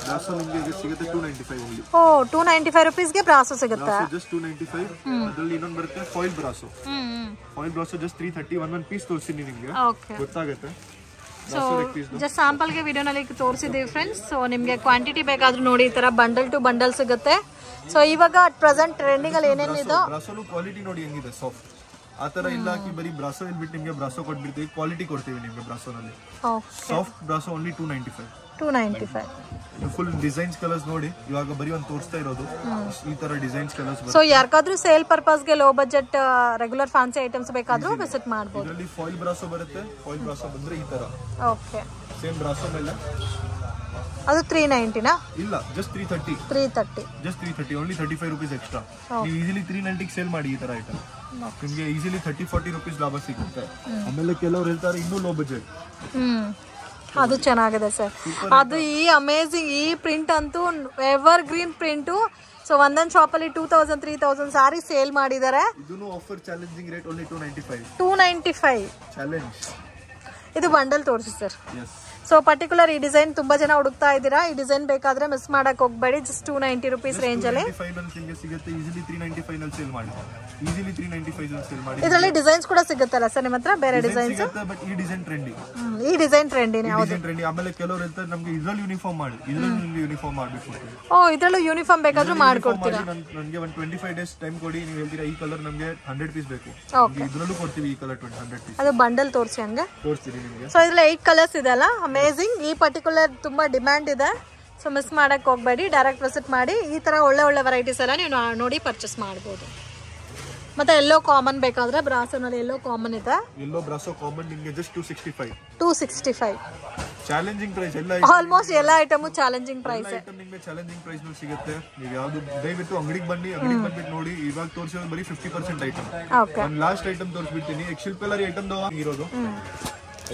ಬ್ರಾಸೋ ನಿಮಗೆ ಸಿಗುತ್ತೆ 295 ಓನ್ಲಿ. ಓ, 295 rupees ಗೆ ಬ್ರಾಸೋ ಸಿಗುತ್ತೆ. ಜಸ್ಟ್ 295. ಅದರಲ್ಲಿ ಇನ್ನೊಂದು ಬರುತ್ತೆ foil brasso. Foil brasso just 330. ಒಂದೊಂದು ಪೀಸ್ ತೋರಿಸ್ತೀನಿ ನಿಮಗೆ ಗೊತ್ತಾಗುತ್ತೆ. ಸೊ ಜಸ್ಟ್ ಸ್ಯಾಂಪಲ್ ಗೆ ವಿಡಿಯೋನಲ್ಲಿ ತೋರಿಸಿದ್ದೀವಿ ಫ್ರೆಂಡ್ಸ್. ಸೊ ನಿಮಗೆ ಕ್ವಾಂಟಿಟಿ ಬೇಕಾದ್ರೂ ನೋಡಿ ಈ ತರ ಬಂಡಲ್ ಟು ಬಂಡಲ್ ಸಿಗುತ್ತೆ. ಸೊ ಇವಾಗ ಅಟ್ ಪ್ರೆಸೆಂಟ್ ಟ್ರೆಂಡಿಂಗ್ ಅಲ್ಲಿ ಏನೇನಿದೆ ಬ್ರಾಸೋನು ಕ್ವಾಲಿಟಿ ನೋಡಿ ಹೆಂಗಿದೆ. ಸಾಫ್ಟ್ ಆ ತರ ಇಲ್ಲ ಕಿ ಬರೀ ಬ್ರಾಸೋ ಹೇಳ್ಬಿಟ್ಟು ನಿಮಗೆ ಬ್ರಾಸೋ ಕೊಟ್ಬಿಡ್ತೀವಿ. ಕ್ವಾಲಿಟಿ ಕೊಡ್ತೀವಿ ನಿಮಗೆ ಬ್ರಾಸೋನಲ್ಲಿ. Soft brasso only 295. Full designs colours ನೋಡಿ. ಇವಾಗ ಬರೀ ಒಂದು ತೋರಿಸ್ತಾ ಇರೋದು ಈ ತರ ಡಿಸೈನ್ಸ್ ಕಲರ್ಸ್. ಸೊ ಯಾರಿಗಾದ್ರೂ ಸೇಲ್ ಪರ್ಪಸ್ ಗೆ low budget regular fancy items ಬೇಕಾದ್ರೂ ವಿಸಿಟ್ ಮಾಡಬಹುದು. ಇದರಲ್ಲಿ ಫಾಯಿಲ್ ಬ್ರಾಸೋ ಬರುತ್ತೆ. ಫಾಯಿಲ್ ಬ್ರಾಸೋ ಬಂದ್ರೆ ಈ ತರ. ಓಕೆ. ಸೇಮ್ ಬ್ರಾಸೋ ಮೇಲೆ ಅದು 390 ನಾ? ಇಲ್ಲ, just 330. Just 330. Only 35 rupees extra. ನೀವು ಈಸಿಲಿ 390 ಗೆ ಸೇಲ್ ಮಾಡಿ ಈ ತರ ಐಟಮ್. ನಿಮಗೆ ಈಸಿಲಿ 30-40 ರೂಪೀಸ್ ಲಾಭ ಸಿಗುತ್ತೆ. ಆಮೇಲೆ ಕೆಲವರು ಹೇಳ್ತಾರೆ ಇನ್ನೂ ಲೋ ಬಜೆಟ್. ಅದು ಚೆನ್ನಾಗಿದೆ ಸರ್. ಅದು ಈ ಅಮೇಜಿಂಗ್ ಈ ಪ್ರಿಂಟ್ ಅಂತೂ ಎವರ್ ಗ್ರೀನ್ ಪ್ರಿಂಟು. ಸೊ ಒಂದೊಂದು ಶಾಪ್ ಅಲ್ಲಿ 2000-3000 ಸಾರಿ ಸೇಲ್ ಮಾಡಿದ್ದಾರೆ. ಇದನ್ನು offer challenging rate only 295. Challenge. ಇದು ಬಂಡಲ್ ತೋರಿಸಿ ಸರ್. ಎಸ್. ಸೊ ಪರ್ಟಿಕ್ಯುಲರ್ ಈ ಡಿಸೈನ್ ತುಂಬಾ ಜನ ಹುಡುಕ್ತಾ ಇದ್ದೀರಾ. ಈ ಡಿಸೈನ್ ಬೇಕಾದ್ರೆ ಮಿಸ್ ಮಾಡಕ್ ಹೋಗ್ಬೇಡಿ. ಜಸ್ಟ್ 290 ರೂಪೀಸ್ ರೇಂಜ್ ಅಲ್ಲಿ ಸಿಗುತ್ತೆ. ಈಸಿಲಿ 395 ನಲ್ಲಿ ಸೇಲ್ ಮಾಡಿ. ಈಸಿಲಿ 395 ನಲ್ಲಿ ಸೇಲ್ ಮಾಡಿ. ಇದರಲ್ಲಿ ಡಿಸೈನ್ಸ್ ಕೂಡ ಸಿಗುತ್ತಲ್ಲ ಸರ್ ನಿಮ್ಮ ಹತ್ರ? ಬೇರೆ ಡಿಸೈನ್ಸ್. ಬಟ್ ಈ ಡಿಸೈನ್ ಟ್ರೆಂಡಿ. ಈ ಡಿಸೈನ್ ಟ್ರೆಂಡಿನೇ. ಹೌದು, ಟ್ರೆಂಡಿ. ಆಮೇಲೆ ಕೆಲವರು ಹೇಳ್ತಾರೆ ನಮಗೆ ಇದರಲ್ಲಿ ಯೂನಿಫಾರ್ಮ್ ಮಾಡಿ, ಇದರಲ್ಲಿ ಯೂನಿಫಾರ್ಮ್ ಮಾಡಬೇಕು. ಓ, ಇದರಲ್ಲೂ ಯೂನಿಫಾರ್ಮ್ ಬೇಕಾದ್ರೂ ಮಾಡ್ಕೊಡ್ತೀರಾ? ನನಗೆ ಒಂದು 25 ಡೇಸ್ ಟೈಮ್ ಕೊಡಿ. ನೀವು ಹೇಳ್ತೀರಾ ಈ ಕಲರ್ ನಮಗೆ 100 ಪೀಸ್ ಬೇಕು, ಇದರಲ್ಲೂ ಕೊಡ್ತೀವಿ. ಈ ಕಲರ್ 100 ಪೀಸ್. ಅದು ಬಂಡಲ್ ತೋರಿಸಿ ಹಂಗೆ ತೋರಿಸ್ತೀನಿ ನಿಮಗೆ. ಸೊ ಇದ್ರಲ್ಲಿ 8 ಕಲರ್ಸ್ ಇದೆ ಅಲ್ಲ? ಅಮೇಜಿಂಗ್. ಈ ಪರ್ಟಿಕ್ಯುಲರ್ ತುಂಬಾ ಡಿಮ್ಯಾಂಡ್ ಇದೆ. ಸೊ ಮಿಸ್ ಮಾಡಕ್ ಹೋಗ್ಬೇಡಿ. ಡೈರೆಕ್ಟ್ ವಿಸಿಟ್ ಮಾಡಿ. ಈ ತರ ಒಳ್ಳೆ ಒಳ್ಳೆ ವೆರೈಟೀಸ್ ಎಲ್ಲ ನೀವು ನೋಡಿ ಪರ್ಚೇಸ್ ಮಾಡಬಹುದು. ಮತ್ತೆ ಎಲ್ಲೋ ಕಾಮನ್ ಬೇಕಾದ್ರೆ ಬ್ರಾಸೋನಲ್ಲಿ ಎಲ್ಲೋ ಕಾಮನ್ ಇದೆ. ಎಲ್ಲೋ ಬ್ರಾಸೋ ಕಾಮನ್ ನಿಮಗೆ ಜಸ್ಟ್ 265. Challenging price. ಎಲ್ಲ ಆಲ್ಮೋಸ್ಟ್ ಎಲ್ಲ ಐಟಮ್ ಚಾಲೆಂಜಿಂಗ್ ಪ್ರೈಸ್. ಐಟಮ್ ನಿಮಗೆ ಚಾಲೆಂಜಿಂಗ್ ಪ್ರೈಸ್ ನಲ್ಲಿ ಸಿಗುತ್ತೆ. ನೀವು ಯಾವುದು ದಯವಿಟ್ಟು ಅಂಗಡಿಗೆ ಬನ್ನಿ. ಅಂಗಡಿಗೆ ಬಂದ್ಬಿಟ್ಟು ನೋಡಿ. ಇವಾಗ ತೋರಿಸೋದು ಬರೀ 50% ಐಟಮ್. ಒಂದು ಲಾಸ್ಟ್ ಐಟಮ್ ತೋರಿಸ್ಬಿಡ್ತೀನಿ. ಶಿಲ್ಪಲರಿ ಐಟಮ್ ಇರೋದು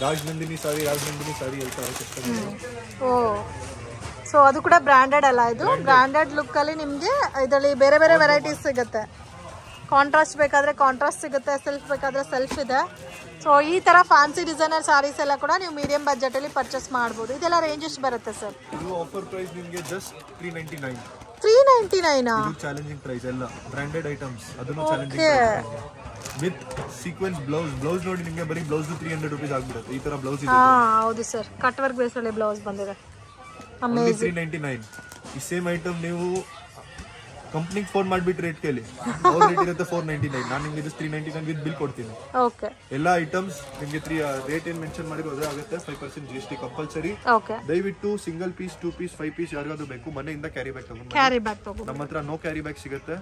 ರಾಜನಂದಿನಿ ಸಾರಿ ಹೇಳ್ತಾರೆ. ಓ, ಸೊ ಅದು ಕೂಡ ಬ್ರಾಂಡೆಡ್ ಅಲ್ಲ? ಇದು ಬ್ರಾಂಡೆಡ್ ಲುಕ್ ಅಲ್ಲಿ ನಿಮ್ಗೆ ಇದರಲ್ಲಿ ಬೇರೆ ಬೇರೆ ವೆರೈಟೀಸ್ ಸಿಗುತ್ತೆ. ಕಾಂಟ್ರಾಸ್ಟ್ ಬೇಕಾದ್ರೆ ಕಾಂಟ್ರಾಸ್ಟ್ ಸಿಗುತ್ತೆ, ಸೆಲ್ಫ್ ಬೇಕಾದ್ರೆ ಸೆಲ್ಫ್ ಇದೆ. ಸೊ ಈ ತರ ಫ್ಯಾನ್ಸಿ ಡಿಸೈನರ್ ಸಾರೀಸ್ ಎಲ್ಲ ಕೂಡ ನೀವು ಮೀಡಿಯಂ ಬಜೆಟ್ ಅಲ್ಲಿ ಪರ್ಚೇಸ್ ಮಾಡಬಹುದು. ಇದೆಲ್ಲ ರೇಂಜ್ ಎಷ್ಟು ಬರುತ್ತೆ ಸರ್? ಇದು ಆಫರ್ ಪ್ರೈಸ್ ನಿಮಗೆ ಜಸ್ಟ್ 399. 399 ಇದು ಚಾಲೆಂಜಿಂಗ್ ಪ್ರೈಸ್. ಎಲ್ಲ ಬ್ರಾಂಡೆಡ್ ಐಟಮ್ಸ್. ಅದನ್ನು challenging price with sequence blouse ನೋಡಿ. ನಿಮಗೆ ಬರೀ ಬ್ಲೌಸ್ 300 ರೂಪೀಸ್ ಆಗ್ಬಿಡುತ್ತೆ. ಈ ತರ ಬ್ಲೌಸ್ ಇದೆ. ಹೌದು ಸರ್, ಕಟ್ ವರ್ಕ್ ಬೇಸ್ ಅಲ್ಲಿ ಬ್ಲೌಸ್ ಬಂದಿದೆ. ಅಮೇಜಿಂಗ್. 399. ಈ ಸೇಮ್ ಐಟಮ್ ನೀವು ಕಂಪ್ನಿಗೆ ಫೋನ್ ಮಾಡಿಬಿಟ್ಟು ರೇಟ್ ಕೇಳಿ. ಅವ್ರ ರೇಟ್ ಇರುತ್ತೆ 499. ನಾನು ನಿಮಗೆ ಜಸ್ಟ್ 399 ವಿತ್ ಬಿಲ್ ಕೊಡ್ತೀನಿ. ಓಕೆ. ಎಲ್ಲ ಐಟಮ್ಸ್ ನಿಮಗೆ ರೇಟ್ ಏನ್ ಮೆನ್ಷನ್ ಮಾಡಿರೋ ಅದೇ ಆಗುತ್ತೆ. 5% GST ಕಂಪಲ್ಸರಿ. ದಯವಿಟ್ಟು ಸಿಂಗಲ್ ಪೀಸ್, 2 ಪೀಸ್, 5 ಪೀಸ್ ಯಾರಿಗಾದ್ರು ಬೇಕು ಮನೆಯಿಂದ ಕ್ಯಾರಿ ಬ್ಯಾಗ್ ತಗೊಂಡು. ನಮ್ಮ ಹತ್ರ ನೋ ಕ್ಯಾರಿ ಬ್ಯಾಗ್ ಸಿಗುತ್ತೆ.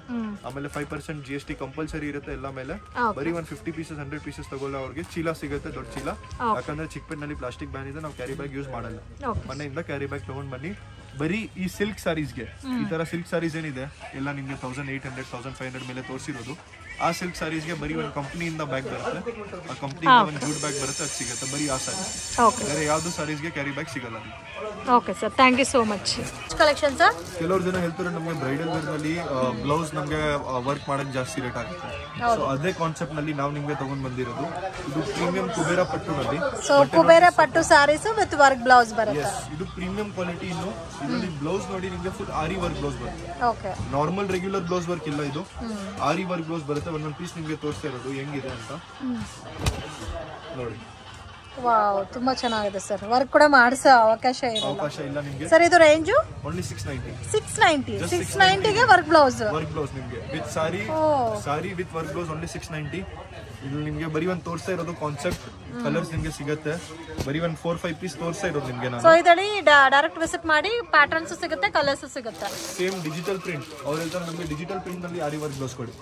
ಆಮೇಲೆ 5% GST ಕಂಪಲ್ಸರಿ ಇರುತ್ತೆ ಎಲ್ಲ ಮೇಲೆ. ಬರೀ 150 ಪೀಸಸ್ 100 ಪೀಸಸ್ ತಗೊಳ್ಳ ಅವ್ರಿಗೆ ಚೀಲ ಸಿಗುತ್ತೆ, ದೊಡ್ಡ ಚೀಲ. ಯಾಕಂದ್ರೆ ಚಿಕ್ಕಪೇಟೆನಲ್ಲಿ ಪ್ಲಾಸ್ಟಿಕ್ ಬ್ಯಾನ್ ಇದೆ, ನಾವು ಕ್ಯಾರಿ ಬ್ಯಾಗ್ ಯೂಸ್ ಮಾಡಲ್ಲ. ಮನೆಯಿಂದ ಕ್ಯಾರಿ ಬ್ಯಾಗ್ ತಗೊಂಡ್ ಬನ್ನಿ. ಬರೀ ಈ ಸಿಲ್ಕ್ ಸಾರೀಸ್ಗೆ ಈ ತರ ಸಿಲ್ಕ್ ಸಾರೀಸ್ ಏನಿದೆ ಎಲ್ಲ ನಿಮ್ಗೆ 1800 1500 ಮೇಲೆ ತೋರಿಸಿರೋದು. ಆ ಸಿಲ್ಕ್ ಸಾರೀಸ್ಗೆ ಬರೀ ಒಂದು ಕಂಪ್ನಿಯಿಂದ ಬ್ಯಾಗ್ ಬರುತ್ತೆ, ಆ ಕಂಪ್ನಿ ಒಂದು ಜೂಟ್ ಬ್ಯಾಗ್ ಬರುತ್ತೆ, ಅದು ಸಿಗುತ್ತೆ ಬರೀ ಆ ಸಾರೀಸ್. ಬೇರೆ ಯಾವ್ದು ಸಾರೀಸ್ಗೆ ಕ್ಯಾರಿ ಬ್ಯಾಗ್ ಸಿಗಲ್ಲ. Okay sir, thank you so much. Collection sir, ಕೆಲವರು ಜನ ಹೇಳ್ತಾರೆ ನಮಗೆ ಬ್ರೈಡಲ್ ವೇರ್ ನಲ್ಲಿ ಬ್ಲೌಸ್ ನಮಗೆ ವರ್ಕ್ ಮಾಡಕ್ ಜಾಸ್ತಿ ರೇಟ್ ಆಗುತ್ತೆ. ಸೊ ಅದೇ ಕಾನ್ಸೆಪ್ಟ್ ನಲ್ಲಿ ನಾವು ನಿಮ್ಗೆ ತಗೊಂಡ್ ಬಂದಿರೋದು. ಇದು ಪ್ರೀಮಿಯಂ ಕುಬೇರ ಪಟ್ಟುನಲ್ಲಿ, ಸೊ ಕುಬೇರ ಪಟ್ಟು ಸಾರೀಸ್ ವಿತ್ ವರ್ಕ್ ಬ್ಲೌಸ್ ಬರುತ್ತೆ. ಇದು ಪ್ರೀಮಿಯಂ ಕ್ವಾಲಿಟಿ. ಇನ್ನು ಇದರಲ್ಲಿ ಬ್ಲೌಸ್ ನೋಡಿ ನಿಮ್ಗೆ ಫುಲ್ ಆರಿ ವರ್ಕ್ ಬ್ಲೌಸ್ ಬರುತ್ತೆ. Okay, normal regular blouse work ಇಲ್ಲ, ಇದು ಆರಿ ವರ್ಕ್ ಬ್ಲೌಸ್ ಬರುತ್ತೆ. ಒಂದೊಂದು ಪೀಸ್ ನಿಮ್ಗೆ ತೋರಿಸ್ತಾ ಇರೋದು ಹೆಂಗಿದೆ ಅಂತ ನೋಡಿ. ವಾವ್, ತುಂಬಾ ಚೆನ್ನಾಗಿದೆ ಸರ್. ವರ್ಕ್ ಕೂಡ ಮಾಡಿಸೋ ಅವಕಾಶ ಇಲ್ಲ ನಿಮಗೆ ಸರ್. ಇದು ರೇಂಜು ಓನ್ಲಿ 690. 690 ಗೆ ವರ್ಕ್ ಬ್ಲೌಸ್ ನಿಮಗೆ with sorry with work blouse only 690. ಇದು ನಿಮಗೆ ಬರೀ ಒಂದು ತೋರಿಸ್ತಾ ಇರೋದು ಕಾನ್ಸೆಪ್ಟ್. ಕಲರ್ಸ್ ನಿಮಗೆ ಸಿಗುತ್ತೆ, ಬರೀ ಒಂದು 4-5 ಪೀಸ್ ತೋರಿಸ್ತಾ ಇರೋದು ನಿಮಗೆ ನಾನು. ಸೊ ಇದರಲ್ಲಿ ಡೈರೆಕ್ಟ್ ವಿಸಿಟ್ ಮಾಡಿ ಪ್ಯಾಟರ್ನ್ಸ್ ಸಿಗುತ್ತೆ, ಕಲರ್ಸ್ ಸಿಗುತ್ತೆ. ಸೇಮ್ ಡಿಜಿಟಲ್ ಪ್ರಿಂಟ್ ಅವ್ರು ಹೇಳ್ತಾರೆ ನಮಗೆ ಡಿಜಿಟಲ್ ಪ್ರಿಂಟ್ ನಲ್ಲಿ ಆರಿ ವರ್ಕ್ ಬ್ಲೌಸ್ ಕೊಡಿ.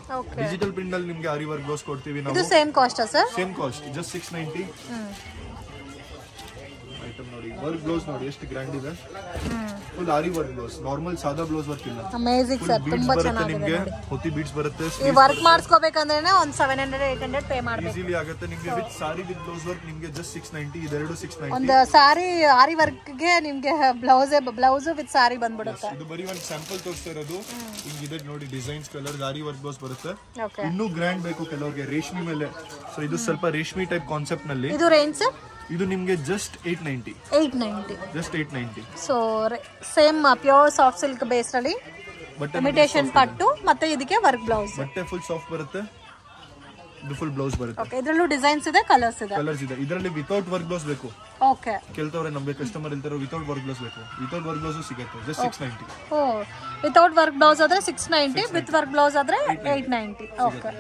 ಡಿಜಿಟಲ್ ಪ್ರಿಂಟ್ ನಲ್ಲಿ ನಿಮಗೆ ಆರಿ ವರ್ಕ್ ಬ್ಲೌಸ್ ಕೊಡ್ತೀವಿ ನಾವು. ಇದು same cost sir? Same cost, just 690. Item ನೋಡಿ, ವರ್ಕ್ ಬ್ಲೌಸ್ ನೋಡಿ ಎಷ್ಟು ಗ್ರ್ಯಾಂಡ್ ಇದೆ. ಫುಲ್ ಆರಿ ವರ್ಕ್ ಬ್ಲೌಸ್, ನಾರ್ಮಲ್ ಸಾದಾ ಬ್ಲೌಸ್ ವರ್ಕ್ ಇಲ್ಲ. ಅಮೇಜಿಂಗ್ ಸರ್, ತುಂಬಾ ಚೆನ್ನಾಗಿದೆ. ನಿಮಗೆ ಹೊತ್ತಿ ಬೀಡ್ಸ್ ಬರುತ್ತೆ. ಈ ವರ್ಕ್ ಮಾಡಿಸ್ಕೋಬೇಕಂದ್ರೆ ಒಂದು 700-800 ಪೇ ಮಾಡಬೇಕು. ಈಜಿಲಿ ಆಗುತ್ತೆ ನಿಮಗೆ. With sorry with blouse work ನಿಮಗೆ ಜಸ್ಟ್ 690. ಇದೆರಡು 690. ಒಂದು ಸಾರಿ ಆರಿ ವರ್ಕ್ ಗೆ ನಿಮಗೆ ಬ್ಲೌಸ್ ವಿತ್ ಸಾರಿ ಬಂದ್ಬಿಡುತ್ತೆ. ಇದು ಬರೀ ಒಂದು ಸ್ಯಾಂಪಲ್ ತೋರಿಸ್ತಾ ಇರೋದು. ಹಿಂಗಿದೆ ನೋಡಿ, ಡಿಸೈನ್ಸ್ ಕಲರ್ಸ್ ಆರಿ ವರ್ಕ್ ಬ್ಲೌಸ್ ಬರುತ್ತೆ. ಇನ್ನೂ ಗ್ರ್ಯಾಂಡ್ ಬೇಕು ಕೆಲವರಿಗೆ ರೇಷ್ಮೆ ಮೇಲೆ. ಸೊ ಇದು ಸ್ವಲ್ಪ ರೇಷ್ಮೆ ಟೈಪ್ ಕಾನ್ಸೆಪ್ಟ್ ನಲ್ಲಿ. ಇದು ರೇಂಜ್ ಸರ್? ಇದು ನಿಮಗೆ just 890. Just 890. So same pure soft silk base ಅಲ್ಲಿ ಇಮಿಟೇಷನ್ ಪಟ್ಟು ಮತ್ತೆ ಇದಕ್ಕೆ ವರ್ಕ್ ಬ್ಲೌಸ್. ಬಟ್ಟೆ ಫುಲ್ ಸಾಫ್ಟ್ ಬರುತ್ತೆ, ಇದು ಫುಲ್ ಬ್ಲೌಸ್ ಬರುತ್ತೆ. ಓಕೆ, ಇದರಲ್ಲೂ ಡಿಸೈನ್ಸ್ ಇದೆ, ಕಲರ್ಸ್ ಇದೆ. ಇದರಲ್ಲಿ ವಿತೌಟ್ ವರ್ಕ್ ಬ್ಲೌಸ್ ಬೇಕು. ಓಕೆ, ಕೇಳ್ತವ್ರೆ ನಮಗೆ ಕಸ್ಟಮರ್ ಹೇಳ್ತಾರೆ ವಿತೌಟ್ ವರ್ಕ್ ಬ್ಲೌಸ್ ಬೇಕು. ವಿತೌಟ್ ವರ್ಕ್ ಬ್ಲೌಸ್ ಸಿಗುತ್ತೆ ಜಸ್ಟ್ 690. ವಿತೌಟ್ ವರ್ಕ್ ಬ್ಲೌಸ್ ಆದ್ರೆ 690, ವಿತ್ ವರ್ಕ್ ಬ್ಲೌಸ್ ಆದ್ರೆ 890. ಓಕೆ,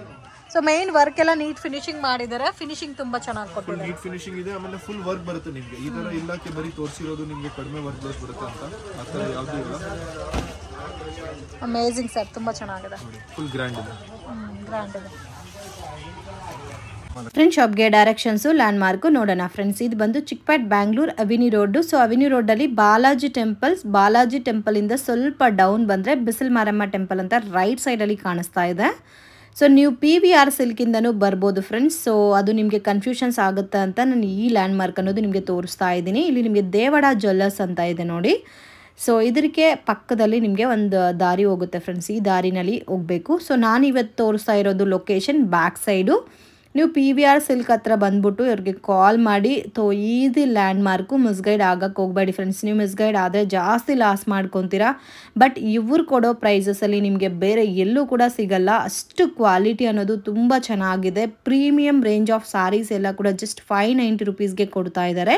ಸೊ ಮೇನ್ ವರ್ಕ್ ಎಲ್ಲ ನೀಟ್ ಫಿನಿಶಿಂಗ್ ಮಾಡಿದ್ದಾರೆ. ಫಿನಿಶಿಂಗ್ ತುಂಬಾ ಚೆನ್ನಾಗಿ ಕೊಟ್ಟಿದ್ದಾರೆ. ನೀಟ್ ಫಿನಿಶಿಂಗ್ ಇದೆ, ಆಮೇಲೆ ಫುಲ್ ವರ್ಕ್ ಬರುತ್ತೆ ನಿಮಗೆ. ಈ ತರ ಇಲ್ಲಕ್ಕೆ ಬರೀ ತೋರಿಸಿರೋದು ನಿಮಗೆ ಕಡಿಮೆ ವರ್ಕ್ ಬ್ಲೌಸ್ ಬರುತ್ತೆ ಅಂತ, ಆ ತರ ಯಾವ್ದು ಇಲ್ಲ. ಅಮೇಜಿಂಗ್ ಸರ್, ತುಂಬಾ ಚೆನ್ನಾಗಿದೆ. ಫುಲ್ ಗ್ರ್ಯಾಂಡ್ ಇದೆ. ಫ್ರೆಂಡ್ಸ್, ಶಾಪ್ಗೆ ಡೈರೆಕ್ಷನ್ಸು ಲ್ಯಾಂಡ್ ಮಾರ್ಕು ನೋಡೋಣ ಫ್ರೆಂಡ್ಸ್. ಇದು ಬಂದು ಚಿಕ್ಕಪೇಟ್ ಬ್ಯಾಂಗ್ಳೂರ್ ಅವಿನಿ ರೋಡ್. ಸೊ ಅವಿನಿ ರೋಡಲ್ಲಿ ಬಾಲಾಜಿ ಟೆಂಪಲಿಂದ ಸ್ವಲ್ಪ ಡೌನ್ ಬಂದರೆ ಬಿಸಿಲ್ ಮಾರಮ್ಮ ಟೆಂಪಲ್ ಅಂತ ರೈಟ್ ಸೈಡಲ್ಲಿ ಕಾಣಿಸ್ತಾ ಇದೆ. ಸೊ ನೀವು PVR ಸಿಲ್ಕಿಂದನೂ ಬರ್ಬೋದು ಫ್ರೆಂಡ್ಸ್. ಸೊ ಅದು ನಿಮಗೆ ಕನ್ಫ್ಯೂಷನ್ಸ್ ಆಗುತ್ತೆ ಅಂತ ನಾನು ಈ ಲ್ಯಾಂಡ್ ಮಾರ್ಕ್ ಅನ್ನೋದು ನಿಮಗೆ ತೋರಿಸ್ತಾ ಇದ್ದೀನಿ. ಇಲ್ಲಿ ನಿಮಗೆ ದೇವಡ ಜ್ಯುವೆಲ್ಲರ್ಸ್ ಅಂತ ಇದೆ ನೋಡಿ. ಸೊ ಇದಕ್ಕೆ ಪಕ್ಕದಲ್ಲಿ ನಿಮಗೆ ಒಂದು ದಾರಿ ಹೋಗುತ್ತೆ ಫ್ರೆಂಡ್ಸ್, ಈ ದಾರಿನಲ್ಲಿ ಹೋಗಬೇಕು. ಸೊ ನಾನು ಇವತ್ತು ತೋರಿಸ್ತಾ ಇರೋದು ಲೊಕೇಶನ್ ಬ್ಯಾಕ್ ಸೈಡು. ನೀವು PVR ಸಿಲ್ಕ್ ಹತ್ರ ಬಂದ್ಬಿಟ್ಟು ಇವ್ರಿಗೆ ಕಾಲ್ ಮಾಡಿ ಈಸಿ ಲ್ಯಾಂಡ್ ಮಾರ್ಕು. ಮಿಸ್ಗೈಡ್ ಆಗಕ್ಕೆ ಹೋಗಬೇಡಿ ಫ್ರೆಂಡ್ಸ್. ನೀವು ಮಿಸ್ಗೈಡ್ ಆದರೆ ಜಾಸ್ತಿ ಲಾಸ್ ಮಾಡ್ಕೊತೀರಾ. ಬಟ್ ಇವ್ರು ಕೊಡೋ ಪ್ರೈಸಸಲ್ಲಿ ನಿಮಗೆ ಬೇರೆ ಎಲ್ಲೂ ಕೂಡ ಸಿಗಲ್ಲ. ಅಷ್ಟು ಕ್ವಾಲಿಟಿ ಅನ್ನೋದು ತುಂಬ ಚೆನ್ನಾಗಿದೆ. ಪ್ರೀಮಿಯಂ ರೇಂಜ್ ಆಫ್ ಸಾರೀಸ್ ಎಲ್ಲ ಕೂಡ ಜಸ್ಟ್ 590 ರುಪೀಸ್ಗೆ ಕೊಡ್ತಾ ಇದ್ದಾರೆ.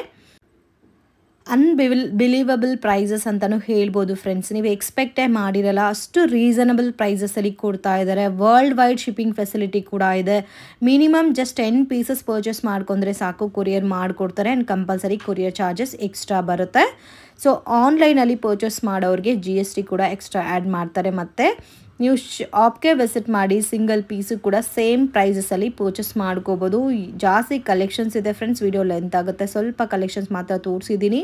ಅನ್ಬಿಲೀವಬಲ್ ಪ್ರೈಸಸ್ ಅಂತಲೂ ಹೇಳ್ಬೋದು ಫ್ರೆಂಡ್ಸ್. ನೀವು ಎಕ್ಸ್ಪೆಕ್ಟೇ ಮಾಡಿರಲ್ಲ, ಅಷ್ಟು ರೀಸನಬಲ್ ಪ್ರೈಸಸಲ್ಲಿ ಕೊಡ್ತಾ ಇದ್ದಾರೆ. ವರ್ಲ್ಡ್ ವೈಡ್ ಶಿಪ್ಪಿಂಗ್ ಫೆಸಿಲಿಟಿ ಕೂಡ ಇದೆ. ಮಿನಿಮಮ್ ಜಸ್ಟ್ 10 ಪೀಸಸ್ ಪರ್ಚೇಸ್ ಮಾಡ್ಕೊಂಡ್ರೆ ಸಾಕು, ಕೊರಿಯರ್ ಮಾಡಿಕೊಡ್ತಾರೆ. And compulsory courier charges extra ಬರುತ್ತೆ. ಸೊ ಆನ್ಲೈನಲ್ಲಿ ಪರ್ಚೇಸ್ ಮಾಡೋರಿಗೆ GST ಕೂಡ ಎಕ್ಸ್ಟ್ರಾ ಆ್ಯಡ್ ಮಾಡ್ತಾರೆ. ಮತ್ತು ನೀವು ಶಾಪ್ಗೆ ವಿಸಿಟ್ ಮಾಡಿ ಸಿಂಗಲ್ ಪೀಸು ಕೂಡ ಸೇಮ್ ಪ್ರೈಸಸಲ್ಲಿ ಪರ್ಚೇಸ್ ಮಾಡ್ಕೋಬೋದು. ಜಾಸ್ತಿ ಕಲೆಕ್ಷನ್ಸ್ ಇದೆ ಫ್ರೆಂಡ್ಸ್. ವಿಡಿಯೋ ಲೆಂತ್ ಆಗುತ್ತೆ, ಸ್ವಲ್ಪ ಕಲೆಕ್ಷನ್ಸ್ ಮಾತ್ರ ತೋರಿಸಿದ್ದೀನಿ.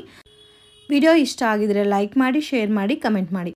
ವಿಡಿಯೋ ಇಷ್ಟ ಆಗಿದ್ರೆ ಲೈಕ್ ಮಾಡಿ, ಶೇರ್ ಮಾಡಿ, ಕಮೆಂಟ್ ಮಾಡಿ.